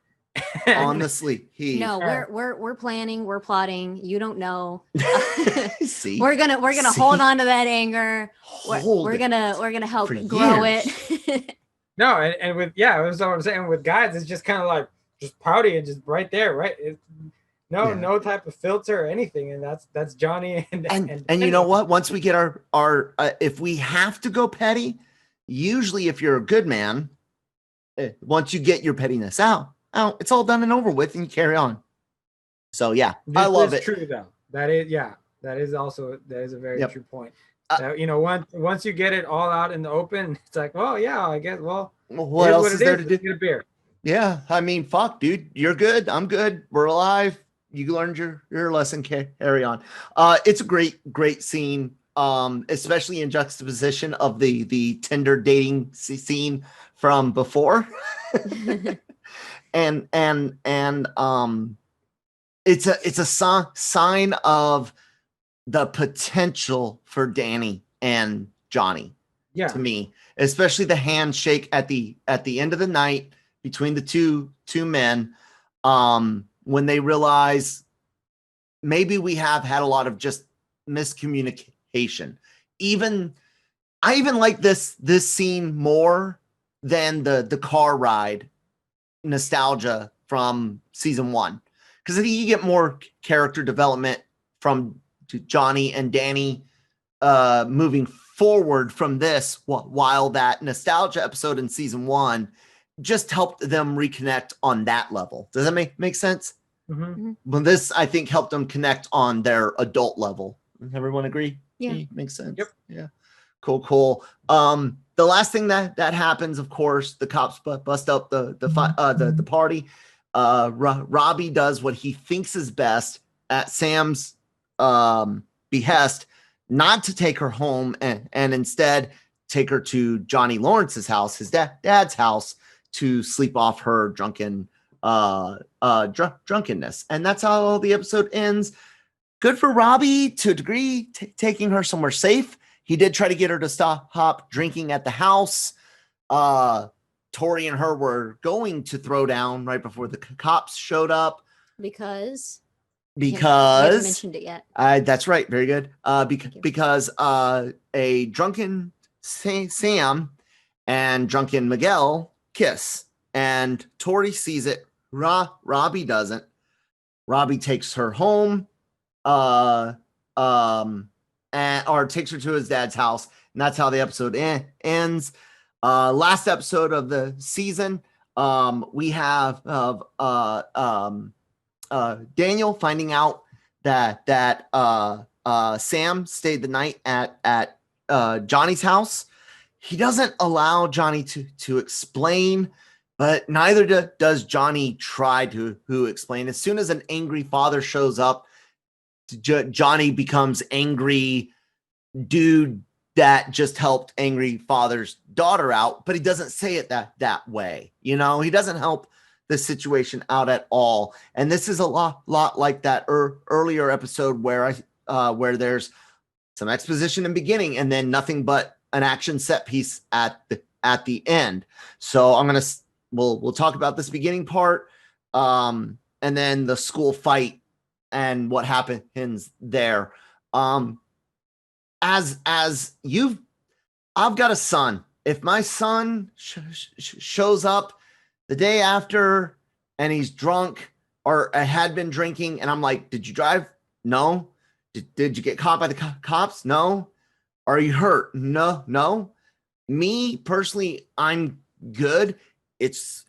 Honestly, we're planning, we're plotting. You don't know. See, we're gonna hold on to that anger. We're gonna help grow it. No, and with that's what I'm saying. With guys, it's just kind of like just pouty and just right there, right? No type of filter or anything, and that's Johnny and you know what? Once we get our if we have to go petty, usually if you're a good man, once you get your pettiness out, it's all done and over with, and you carry on. So I love it. True though. That is a very true point. Once you get it all out in the open, it's like, well, I guess. Well, what else is there to do? Get a beer. Yeah, I mean, fuck, dude, you're good. I'm good. We're alive. You learned your lesson. Carry on. It's a great scene, especially in juxtaposition of the Tinder dating scene from before, and it's a sign of the potential for Danny and Johnny. Yeah, to me, especially the handshake at the end of the night between the two men. When they realize maybe we have had a lot of just miscommunication. I even like this scene more than the car ride nostalgia from season 1. Because I think you get more character development from Johnny and Danny moving forward from this, while that nostalgia episode in season 1 just helped them reconnect on that level. Does that make sense? Mm-hmm. But this, I think, helped them connect on their adult level. Everyone agree? Yeah. Makes sense. Yep. Yeah. Cool. The last thing that happens, of course, the cops bust up the party. Robby does what he thinks is best at Sam's behest, not to take her home and instead take her to Johnny Lawrence's house, his dad's house, to sleep off her drunkenness. And that's how the episode ends. Good for Robby to a degree, taking her somewhere safe. He did try to get her to stop drinking at the house. Tori and her were going to throw down right before the cops showed up. Because you haven't mentioned it yet. That's right. Very good. Because a drunken Sam and drunken Miguel kiss, and Tori sees it. Robby doesn't. Robby takes her home, or takes her to his dad's house, and that's how the episode ends. Last episode of the season, we have Daniel finding out that Sam stayed the night at Johnny's house. He doesn't allow Johnny to explain, but neither does Johnny try to explain. As soon as an angry father shows up, Johnny becomes angry dude that just helped angry father's daughter out, but he doesn't say it that way. You know, he doesn't help the situation out at all. And this is a lot like that earlier episode where where there's some exposition in the beginning and then nothing but an action set piece at the end. So we'll talk about this beginning part, and then the school fight and what happens there. I've got a son. If my son shows up the day after and he's drunk or had been drinking, and I'm like, did you drive? No. Did you get caught by the cops? No. Are you hurt? No. Me personally, I'm good. It's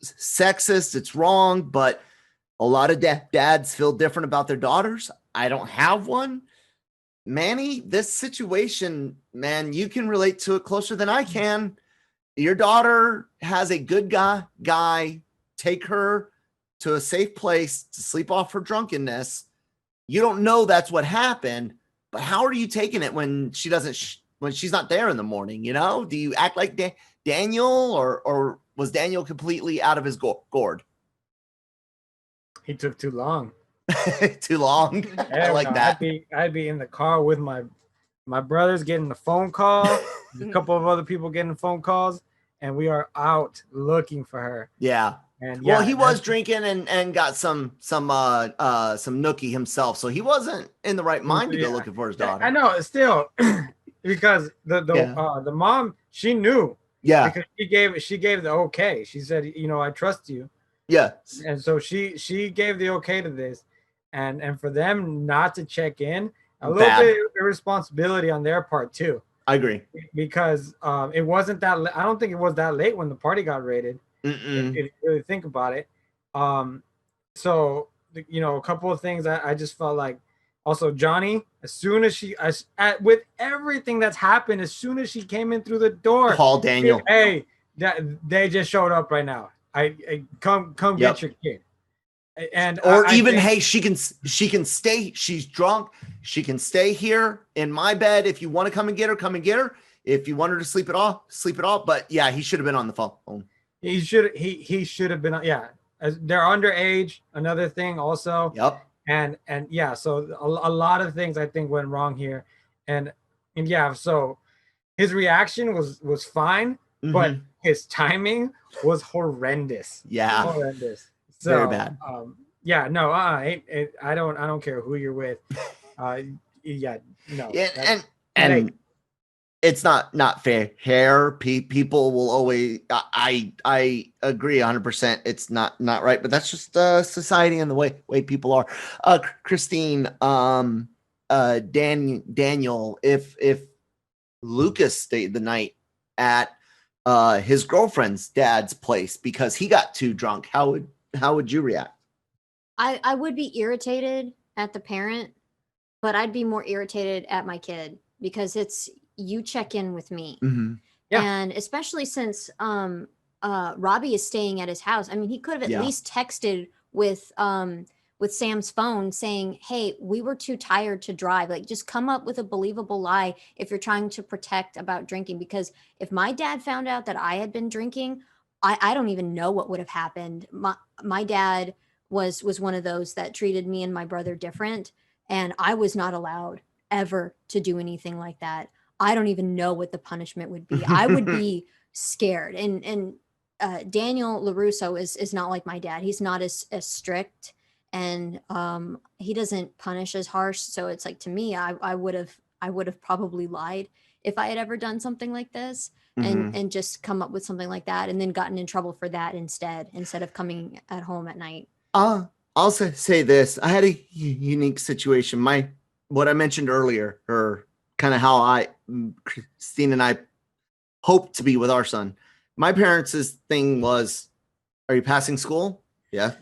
sexist. It's wrong, but a lot of dads feel different about their daughters. I don't have one. Manny, this situation, man, you can relate to it closer than I can. Your daughter has a good guy take her to a safe place to sleep off her drunkenness. You don't know that's what happened, but how are you taking it when when she's not there in the morning? You know, do you act like Daniel, or was Daniel completely out of his gourd? He took too long. Too long. I like that. I'd be in the car with my brothers getting a phone call, a couple of other people getting phone calls, and we are out looking for her. Yeah. And well, he was drinking and got some nookie himself, so he wasn't in the right mind to go looking for his daughter. I know, still, because the mom, she knew. Yeah. Because she gave the okay. She said, you know, I trust you. Yeah. And so she gave the okay to this. And for them not to check in, a little bit of irresponsibility on their part too. I agree. Because it wasn't that I don't think it was that late when the party got raided. If you really think about it. So you know, a couple of things I just felt like. Also, Johnny, as soon as with everything that's happened, as soon as she came in through the door, call Daniel. Hey, they just showed up right now. I come get your kid. And hey, she can stay. She's drunk. She can stay here in my bed. If you want to come and get her. If you want her to sleep it off. But yeah, he should have been on the phone. He should have been. Yeah, they're underage. Another thing also. Yep. And yeah, so a lot of things I think went wrong here, and yeah, so his reaction was fine, but his timing was horrendous. Yeah, horrendous. So, very bad. Yeah, no, I don't care who you're with. Yeah, no. Yeah, and it's not fair. People will always. I agree 100%. It's not right, but that's just society and the way people are. Christine, Daniel, if Lucas stayed the night at his girlfriend's dad's place because he got too drunk, how would you react? I would be irritated at the parent, but I'd be more irritated at my kid because it's you check in with me. Yeah. And especially since Robby is staying at his house. I mean, he could have at least texted with Sam's phone saying, hey, we were too tired to drive. Like, just come up with a believable lie if you're trying to protect about drinking. Because if my dad found out that I had been drinking, I don't even know what would have happened. My dad was one of those that treated me and my brother different. And I was not allowed ever to do anything like that. I don't even know what the punishment would be. I would be scared. And Daniel Larusso is not like my dad. He's not as strict, and he doesn't punish as harsh. So it's like, to me, I would have probably lied if I had ever done something like this, and just come up with something like that and then gotten in trouble for that instead of coming at home at night. I'll say this. I had a unique situation. What I mentioned earlier, or kind of how Christine and I hope to be with our son. My parents' thing was, are you passing school? Yes.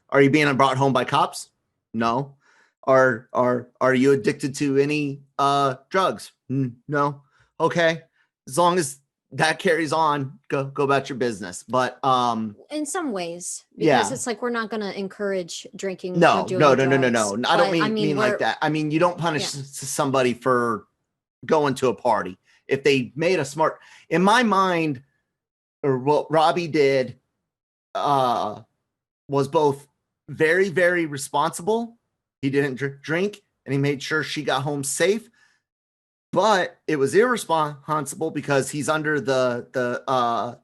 Are you being brought home by cops? No. Are you addicted to any drugs? No. Okay. As long as that carries on, go about your business. But in some ways, because it's like, we're not going to encourage drinking. No. Or doing drugs. I don't mean like that. I mean, you don't punish somebody for going to a party. If they made a smart, in my mind, or what Robby did was both very, very responsible. He didn't drink, and he made sure she got home safe. But it was irresponsible because he's under the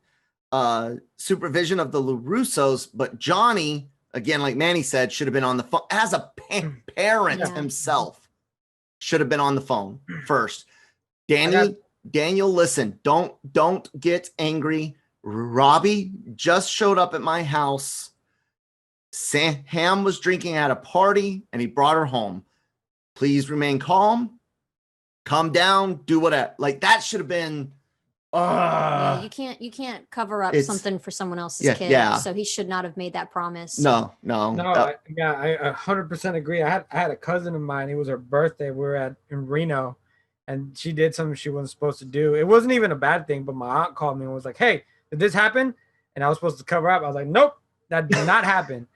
supervision of the Larussos. But Johnny, again, like Manny said, should have been on the phone as a parent himself. Should have been on the phone first. Daniel, listen, don't get angry. Robby just showed up at my house. Sam was drinking at a party and he brought her home. Please remain calm. Calm down. Do whatever. Like that should have been. Yeah, you can't cover up something for someone else's kid. Yeah. So he should not have made that promise. No. I 100% agree. I had a cousin of mine. It was her birthday. We were in Reno, and she did something she wasn't supposed to do. It wasn't even a bad thing, but my aunt called me and was like, "Hey, did this happen?" And I was supposed to cover up. I was like, "Nope, that did not happen,"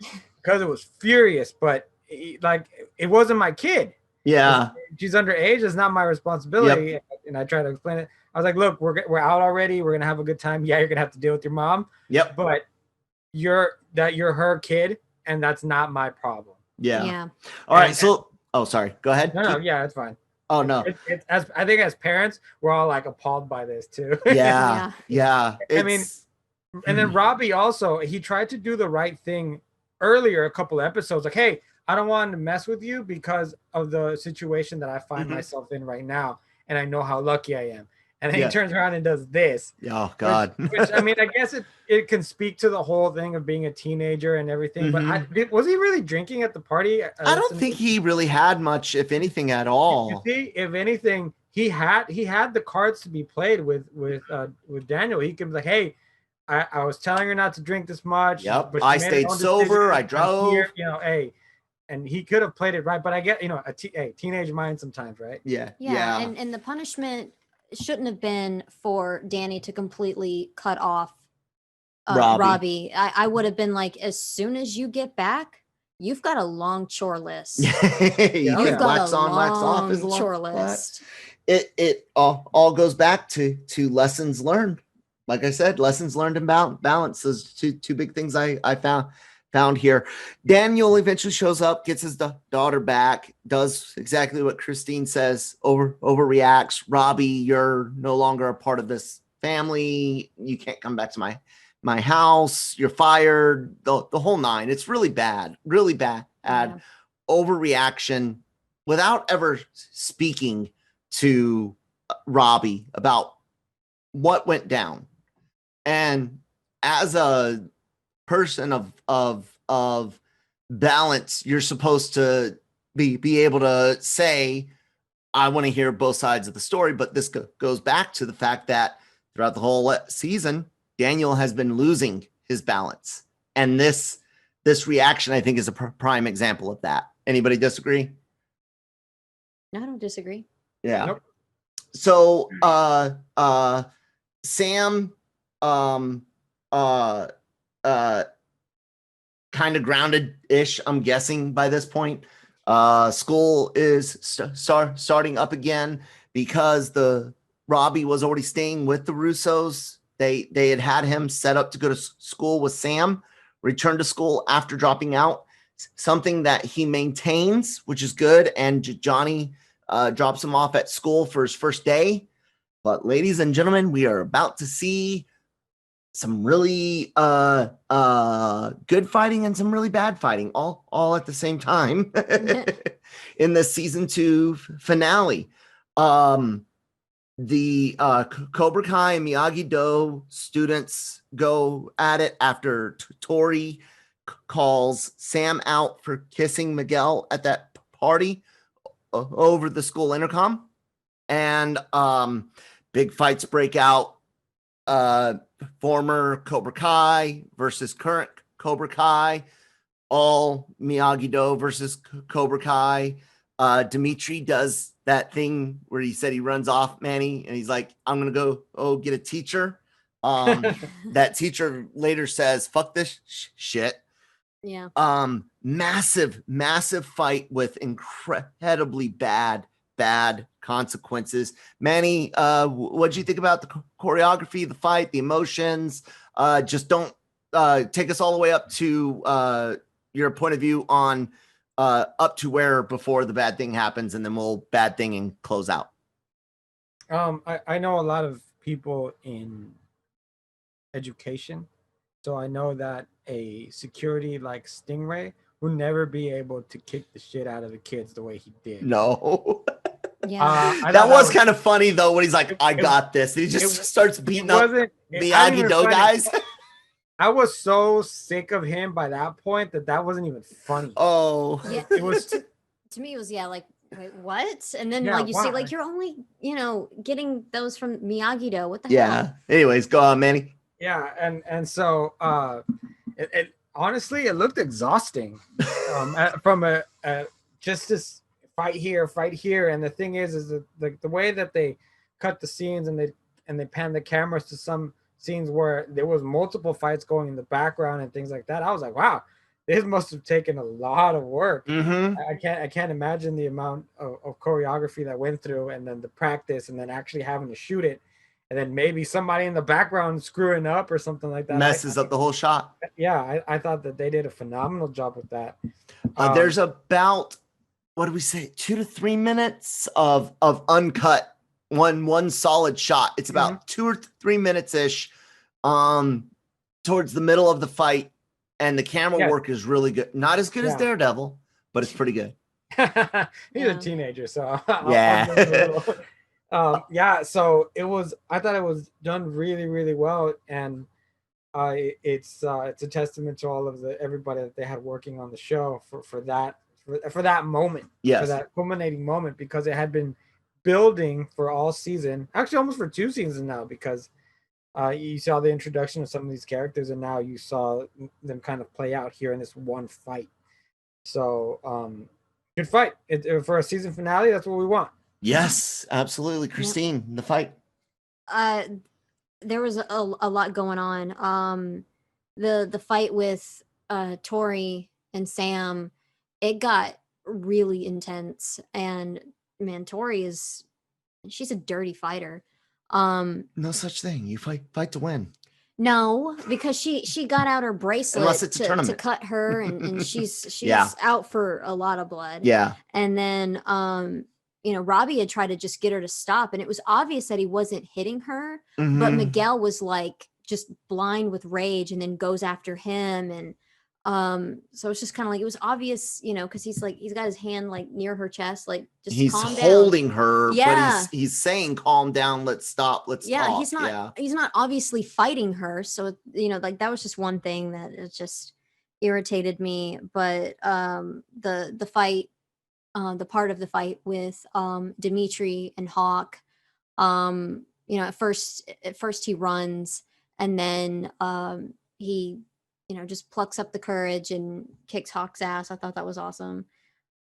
because it was furious. But it wasn't my kid. Yeah, she's underage. It's not my responsibility. Yep. And I try to explain it. I was like, "Look, we're out already. We're gonna have a good time. Yeah, you're gonna have to deal with your mom. Yep. But you're her kid, and that's not my problem." Yeah. All right. So, sorry. Go ahead. No, yeah, it's fine. Oh no. I think as parents, we're all like appalled by this too. Yeah. I mean, and then Robby also, he tried to do the right thing earlier, a couple of episodes, like, "Hey, I don't want to mess with you because of the situation that I find myself in right now, and I know how lucky I am." And then he turns around and does this. Oh God. Which I mean, I guess it can speak to the whole thing of being a teenager and everything. But was he really drinking at the party? I don't think he really had much, if anything, at all. You see, if anything, he had the cards to be played with Daniel. He could be like, "Hey, I was telling her not to drink this much. Yep. But I stayed sober. I drove. Here, hey." And he could have played it right, but I get, teenage mind sometimes, right? Yeah. And the punishment shouldn't have been for Danny to completely cut off Robby. I would have been like, as soon as you get back, you've got a long chore list. You've got wax on, wax off is a chore list. It all goes back to lessons learned. Like I said, lessons learned and balance. Those two big things I found here. Daniel eventually shows up, gets his daughter back, does exactly what Christine says, overreacts. Robby, you're no longer a part of this family. You can't come back to my house. You're fired. The whole nine. It's really bad. Yeah. Overreaction without ever speaking to Robby about what went down. And as a person of balance, you're supposed to be able to say, I want to hear both sides of the story. But this goes back to the fact that throughout the whole season, Daniel has been losing his balance, and this reaction, I think, is a prime example of that. Anybody disagree? No, I don't disagree. Yeah. Nope. So Sam kind of grounded-ish, I'm guessing, by this point. School is starting up again because Robby was already staying with the Russos. They had him set up to go to school with Sam, return to school after dropping out, something that he maintains, which is good. And Johnny drops him off at school for his first day. But ladies and gentlemen, we are about to see some really good fighting and some really bad fighting all at the same time in the season 2 finale. The Cobra Kai and Miyagi-Do students go at it after Tori calls Sam out for kissing Miguel at that party over the school intercom. And big fights break out. Former Cobra Kai versus current Cobra Kai, all Miyagi-Do versus Cobra Kai. Dimitri does that thing where he said he runs off, Manny, and he's like, I'm going to go get a teacher. That teacher later says, fuck this shit. Yeah. Massive fight with incredibly bad bad consequences. Manny, what did you think about the choreography, the fight, the emotions? Just don't take us all the way up to your point of view on up to where before the bad thing happens, and then we'll bad thing and close out. I know a lot of people in education, so I know that a security like Stingray will never be able to kick the shit out of the kids the way he did. No. Yeah. That was kind of funny though when he's like, I got this. He just starts beating up Miyagi-Do guys. I was so sick of him by that point that wasn't even funny. Oh. Yeah. It was To me, it was like, wait, what? And then Yeah, like you see, why? like you're only getting those from Miyagi-Do. What the Yeah. hell? Anyways, go on, Manny. Yeah, and so it honestly it looked exhausting from a just this fight here, and the thing is that the way that they cut the scenes and they pan the cameras to some scenes where there was multiple fights going in the background and things like that. I was like, wow, this must have taken a lot of work. Mm-hmm. I can't imagine the amount of choreography that went through, and then the practice, and then actually having to shoot it. And then maybe somebody in the background screwing up or something like that. Messes up the whole shot. Yeah, I thought that they did a phenomenal job with that. There's about, what do we say, 2 to 3 minutes of uncut, one solid shot. It's about 2 or 3 minutes ish, towards the middle of the fight, and the camera work is really good. Not as good as Daredevil, but it's pretty good. He's a teenager, so so I thought it was done really, really well, and it's a testament to all of everybody that they had working on the show for that moment, yes, for that culminating moment, because it had been building for all season, actually almost for 2 seasons now, because you saw the introduction of some of these characters, and now you saw them kind of play out here in this one fight. So good fight for a season finale. That's what we want. Yes, absolutely. Christine, the fight. There was a lot going on. The fight with Tori and Sam, it got really intense, and man, Tori she's a dirty fighter. No such thing. You fight to win. No, because she got out her bracelet Unless it's a to tournament. cut her, and she's Yeah. out for a lot of blood. Yeah. And then Robby had tried to just get her to stop, and it was obvious that he wasn't hitting her, Mhm. but Miguel was like just blind with rage, and then goes after him, and so it's just kind of like, it was obvious, because he's got his hand like near her chest, like just he's calm holding down. her, Yeah. but he's saying, calm down, let's stop, let's talk. He's not obviously fighting her, so like that was just one thing that it just irritated me. But the fight, the part of the fight with Dimitri and Hawk, at first he runs, and then he just plucks up the courage and kicks Hawk's ass. I thought that was awesome.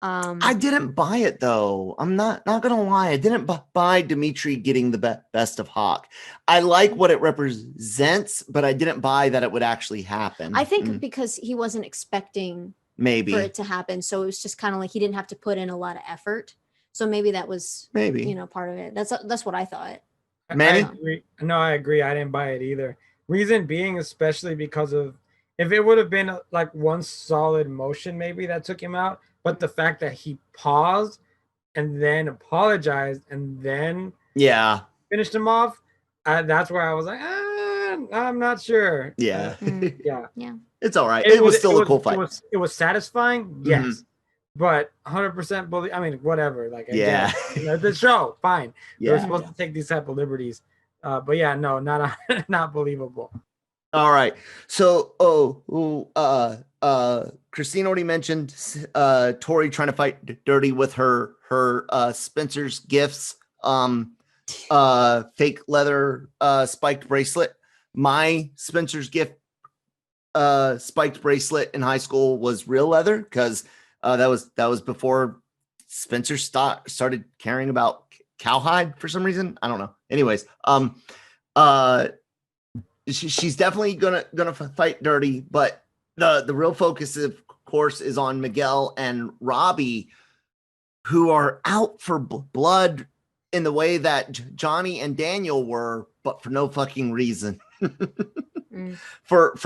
I didn't buy it though. I'm not gonna lie. I didn't buy Dimitri getting the best of Hawk. I like what it represents, but I didn't buy that it would actually happen. I think because he wasn't expecting maybe for it to happen, so it was just kind of like he didn't have to put in a lot of effort. So maybe that was part of it. That's what I thought. Manny? I agree. I didn't buy it either. Reason being, especially because of, if it would have been like one solid motion, maybe that took him out. But the fact that he paused and then apologized and then finished him off, that's where I was like, I'm not sure. Yeah. Yeah. It's all right. It was still a cool fight. It was satisfying, yes. But 100% believe. I mean, whatever. Like, the show, fine. Yeah. We're supposed to take these type of liberties, but yeah, no, not believable. All right. So, Christine already mentioned Tori trying to fight dirty with her Spencer's gifts, fake leather spiked bracelet. My Spencer's gift spiked bracelet in high school was real leather, because that was before Spencer started caring about cowhide for some reason. I don't know. Anyways, she's definitely gonna fight dirty, but the real focus, of course, is on Miguel and Robby, who are out for blood in the way that Johnny and Daniel were, but for no fucking reason. For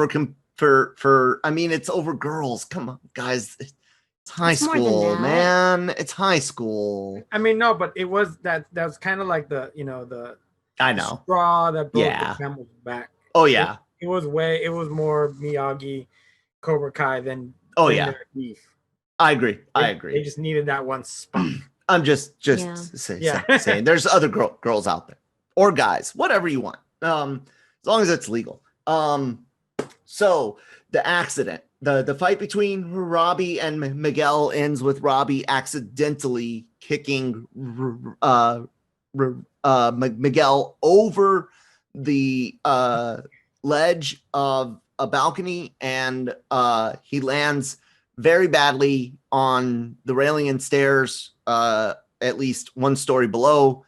I mean, it's over girls. Come on, guys. It's high It's more than school, that. man. It's high school. I mean, no, but it was that's kind of like the I know. straw that broke Yeah. the camel's back. Oh yeah. It was more Miyagi, Cobra Kai than their beef. I agree. They just needed that one spot. I'm just saying there's other girls out there or guys, whatever you want. As long as it's legal. So the accident, the fight between Robby and Miguel ends with Robby accidentally kicking Miguel over the ledge of a balcony, and he lands very badly on the railing and stairs, at least one story below,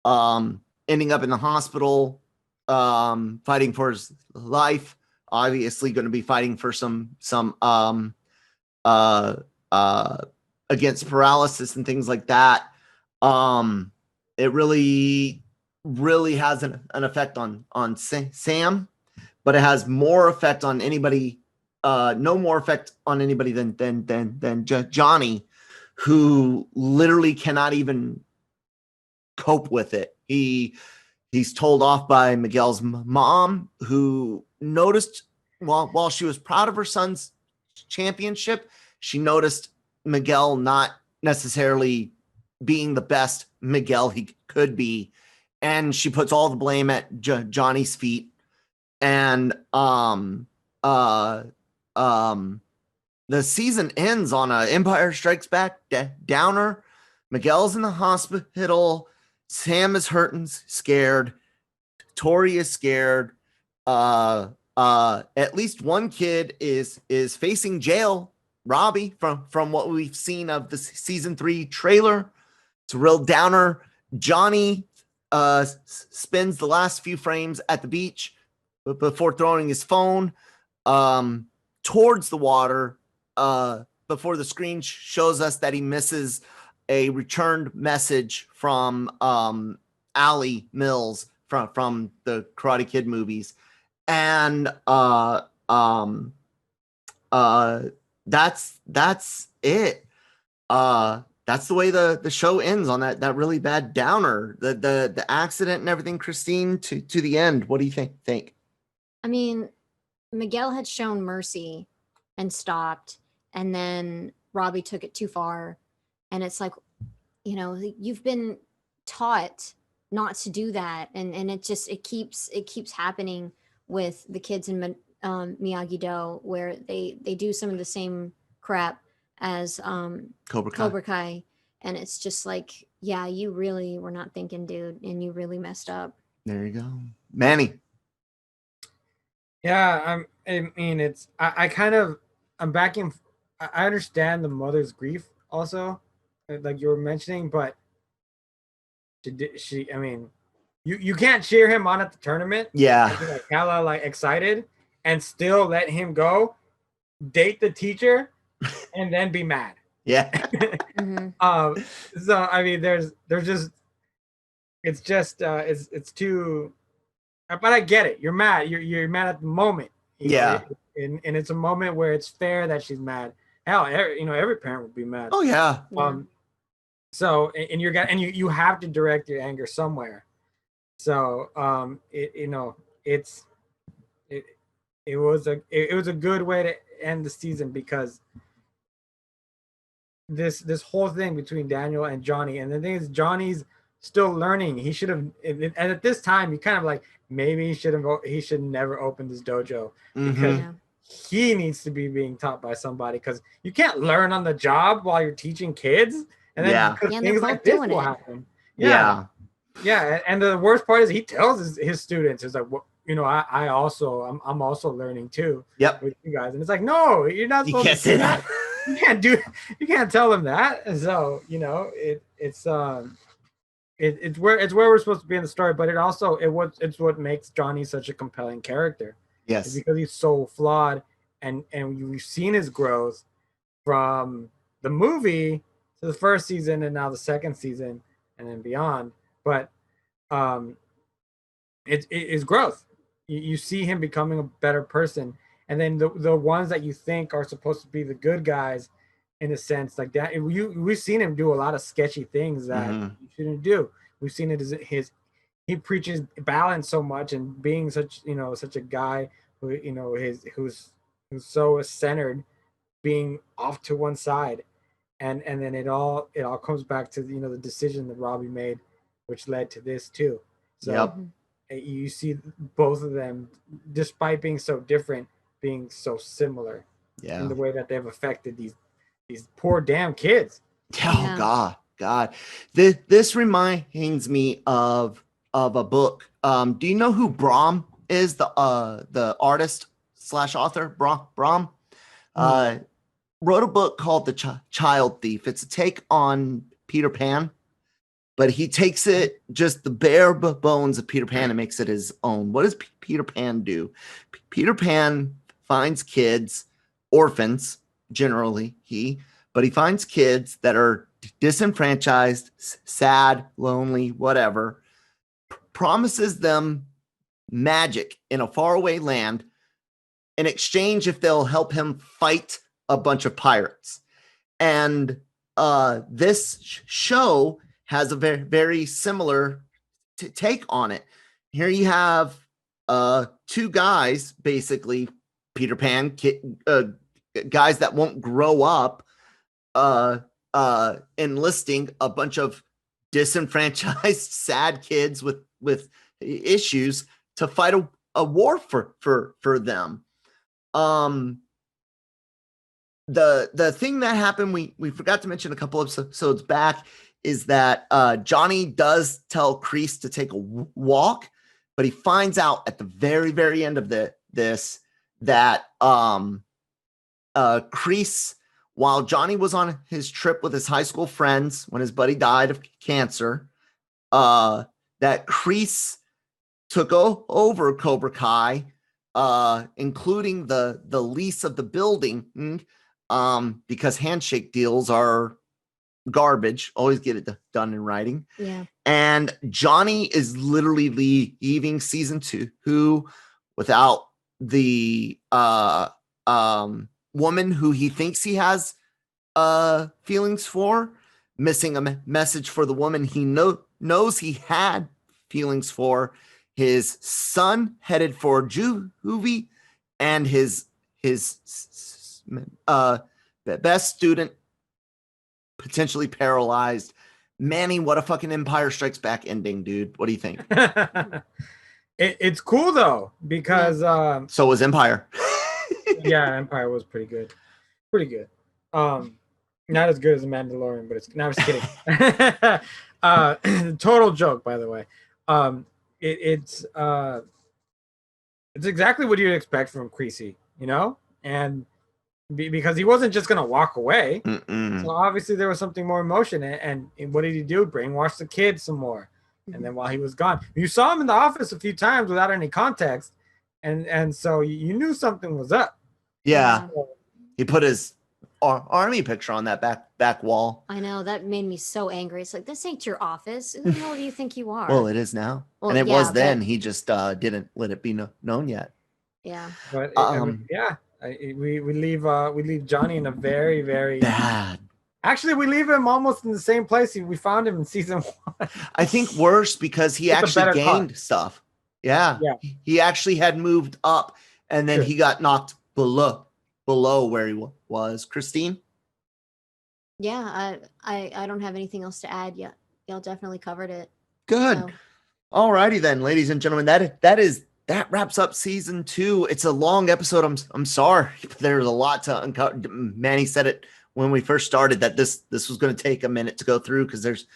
ending up in the hospital, fighting for his life. Obviously going to be fighting for some against paralysis and things like that. It really has an effect on Sam, but it has more effect on anybody. No more effect on anybody than Johnny, who literally cannot even cope with it. He's told off by Miguel's mom, who noticed while she was proud of her son's championship, she noticed Miguel not necessarily being the best Miguel he could be, and she puts all the blame at Johnny's feet. And the season ends on a Empire Strikes Back downer. Miguel's in the hospital. Sam is hurting, scared. Tori is scared. At least one kid is facing jail. Robby, from what we've seen of the season 3 trailer. It's a real downer. Johnny spends the last few frames at the beach before throwing his phone towards the water, before the screen shows us that he misses a returned message from Allie Mills from the Karate Kid movies. And that's it. That's the way the show ends, on that really bad downer. The accident and everything, Christine, to the end. What do you think? I mean, Miguel had shown mercy and stopped, and then Robby took it too far. And it's like, you've been taught not to do that, and it keeps happening with the kids in Miyagi-Do, where they do some of the same crap as Cobra Kai, and it's just like, yeah, you really were not thinking, dude, and you really messed up. There you go, Manny. Yeah, I'm backing. I understand the mother's grief also, like you were mentioning, but she I mean, you can't cheer him on at the tournament. Yeah, like hella like excited, and still let him go, date the teacher, and then be mad. Yeah. Mm-hmm. So I mean, there's just it's too. But I get it. You're mad. You're mad at the moment. Yeah. And it's a moment where it's fair that she's mad. Hell, every parent would be mad. Oh yeah. So you have to direct your anger somewhere. So it was a good way to end the season, because this whole thing between Daniel and Johnny, and the thing is, Johnny's still learning. He should have, and at this time, he kind of like, maybe he should never open this dojo, because he needs to be being taught by somebody, because you can't learn on the job while you're teaching kids, and then things like this will happen. Yeah. And the worst part is, he tells his students, is like, I'm also learning too. Yep. With you guys, and it's like, no, you're not supposed to say that. You can't tell them that. And so it's where we're supposed to be in the story, but it's what makes Johnny such a compelling character. Yes, it's because he's so flawed, and we've seen his growth from the movie to the first season and now the second season and then beyond. But it is growth. You see him becoming a better person, and then the ones that you think are supposed to be the good guys, in a sense like that. We've seen him do a lot of sketchy things that you shouldn't do. We've seen it as he preaches balance so much, and being such a guy who who's so centered, being off to one side, and then it all comes back to the decision that Robby made, which led to this too. So you see both of them, despite being so different, being so similar in the way that they've affected these poor damn kids. Oh God. This reminds me of a book. Do you know who Brahm is? The artist / author Brahm wrote a book called The Child Thief. It's a take on Peter Pan, but he takes it just the bare bones of Peter Pan and makes it his own. What does Peter Pan do? Peter Pan finds kids, orphans generally, but he finds kids that are disenfranchised, sad, lonely, whatever, promises them magic in a faraway land in exchange if they'll help him fight a bunch of pirates. And this show has a very, very similar take on it. Here you have two guys, basically Peter Pan, guys that won't grow up, enlisting a bunch of disenfranchised, sad kids with issues to fight a war for them. The thing that happened, we forgot to mention a couple of episodes back, is that Johnny does tell Kreese to take a walk, but he finds out at the very, very end of this that Kreese, while Johnny was on his trip with his high school friends when his buddy died of cancer, that Kreese took over Cobra Kai, including the lease of the building, because handshake deals are garbage. Always get it done in writing. Yeah. And Johnny is literally leaving season 2 without the woman who he thinks he has feelings for, missing a message for the woman he knows he had feelings for, his son headed for juvie, and his best student potentially paralyzed. Manny, what a fucking Empire Strikes Back ending, dude. What do you think? It's cool though, because so was Empire. Yeah, Empire was pretty good. Not as good as The Mandalorian, but it's not. I was kidding. Total joke, by the way. It's exactly what you'd expect from Kreese, and because he wasn't just gonna walk away. So obviously there was something more emotion, and what did he do? Brainwash the kids some more. And then while he was gone, you saw him in the office a few times without any context, and so you knew something was up. Yeah, he put his army picture on that back wall. I know, that made me so angry. It's like, this ain't your office. Who the hell do you think you are? Well, it is now, and it was then. He just didn't let it be known yet. Yeah, but we leave Johnny in a very, very bad. Actually, we leave him almost in the same place we found him in season 1. I think worse, because he actually gained stuff. Yeah. He actually had moved up, and then he got knocked below where he was. Christine? Yeah, I don't have anything else to add yet. Y'all definitely covered it. Good. So. All righty then, ladies and gentlemen. That wraps up season 2. It's a long episode. I'm sorry. There's a lot to uncover. Manny said it when we first started that this was going to take a minute to go through, because there's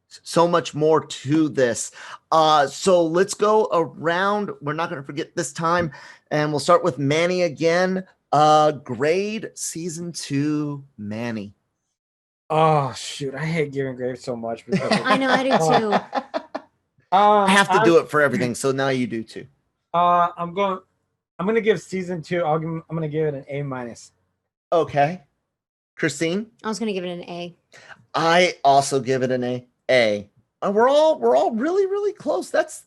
so much more to this. So let's go around. We're not going to forget this time, and we'll start with Manny again. Grade season 2, Manny. Oh shoot, I hate giving grades so much. Because I know, I do too. I have to do it for everything, so now you do too. I'm gonna give season 2. I'm gonna give it an A-. Okay. Christine? I was gonna give it an A. I also give it an A. We're all really, really close. That's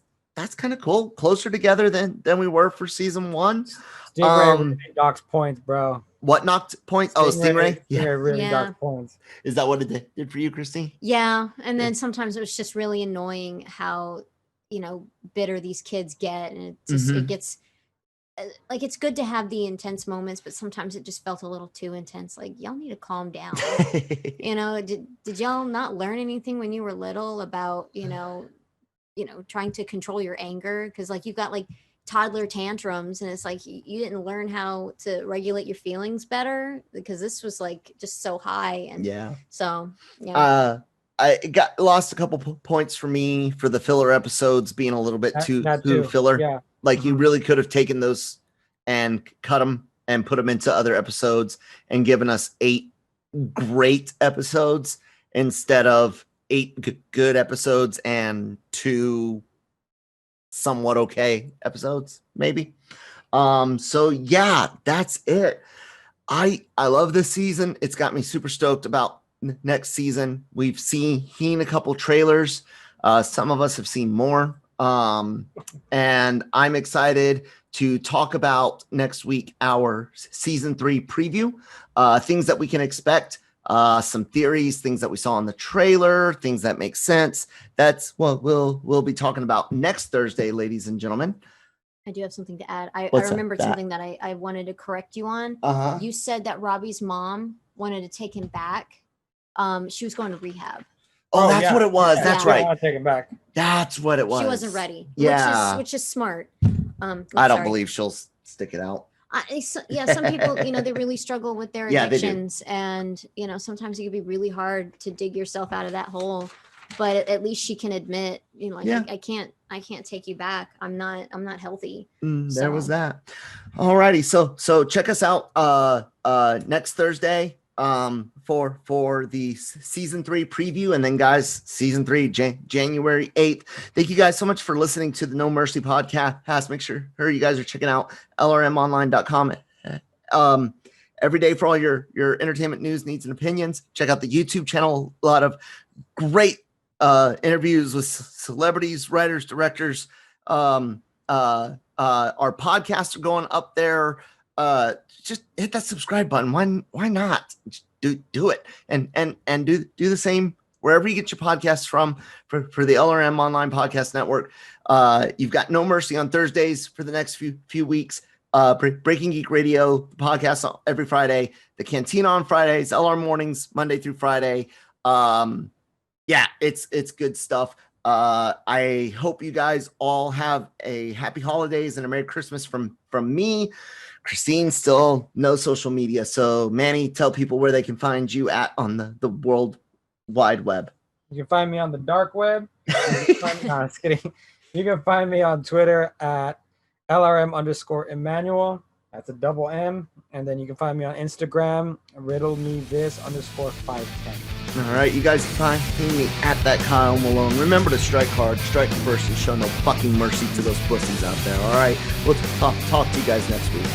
kind of cool. Closer together than we were for season 1. Stingray really knocks points, bro. What knocked points? Stingray. Stingray really knocks points. Is that what it did for you, Christine? Yeah, and then sometimes it was just really annoying how bitter these kids get, and it gets like, it's good to have the intense moments, but sometimes it just felt a little too intense. Like, y'all need to calm down. Did y'all not learn anything when you were little about trying to control your anger? Because like you've got like toddler tantrums, and it's like you didn't learn how to regulate your feelings better, because this was like just so high. And I got lost a couple points for me for the filler episodes being a little bit too filler. Yeah. Like you really could have taken those and cut them and put them into other episodes and given us 8 great episodes instead of 8 good episodes and 2 somewhat okay episodes, maybe. So yeah, that's it. I love this season. It's got me super stoked about next season. We've seen a couple trailers. Some of us have seen more. And I'm excited to talk about next week our season 3 preview, things that we can expect, some theories, things that we saw in the trailer, things that make sense. That's what we'll be talking about next Thursday, ladies and gentlemen. I do have something to add. I remembered something that I wanted to correct you on. You said that Robby's mom wanted to take him back. She was going to rehab. Oh, that's what it was. Yeah. That's right. I want to take it back. That's what it was. She wasn't ready. Yeah. Which is smart. I don't believe she'll stick it out. Some people, they really struggle with their addictions, and sometimes it can be really hard to dig yourself out of that hole. But at least she can admit, I can't take you back. I'm not healthy. There was that. All righty. So check us out next Thursday for the season 3 preview, and then guys, season 3 January 8th. Thank you guys so much for listening to the No Mercy podcast. Make sure you guys are checking out LRMonline.com every day for all your entertainment news, needs, and opinions. Check out the YouTube channel. A lot of great interviews with celebrities, writers, directors. Our podcasts are going up there. Just hit that subscribe button. Why not? Just do it and do the same wherever you get your podcasts from for the LRM Online Podcast Network. You've got No Mercy on Thursdays for the next few weeks. Breaking Geek Radio podcast every Friday. The Cantina on Fridays. LR Mornings Monday through Friday. Yeah, it's good stuff. I hope you guys all have a happy holidays and a Merry Christmas from me. Christine, still no social media. So Manny, tell people where they can find you on the World Wide Web. You can find me on the dark web. Just kidding. You can find me on Twitter at LRM_Emmanuel. That's a double M. And then you can find me on Instagram, riddlemethisc_510. All right, you guys can find me at that Kyle Malone. Remember to strike hard, strike first, and show no fucking mercy to those pussies out there. All right, we'll talk to you guys next week.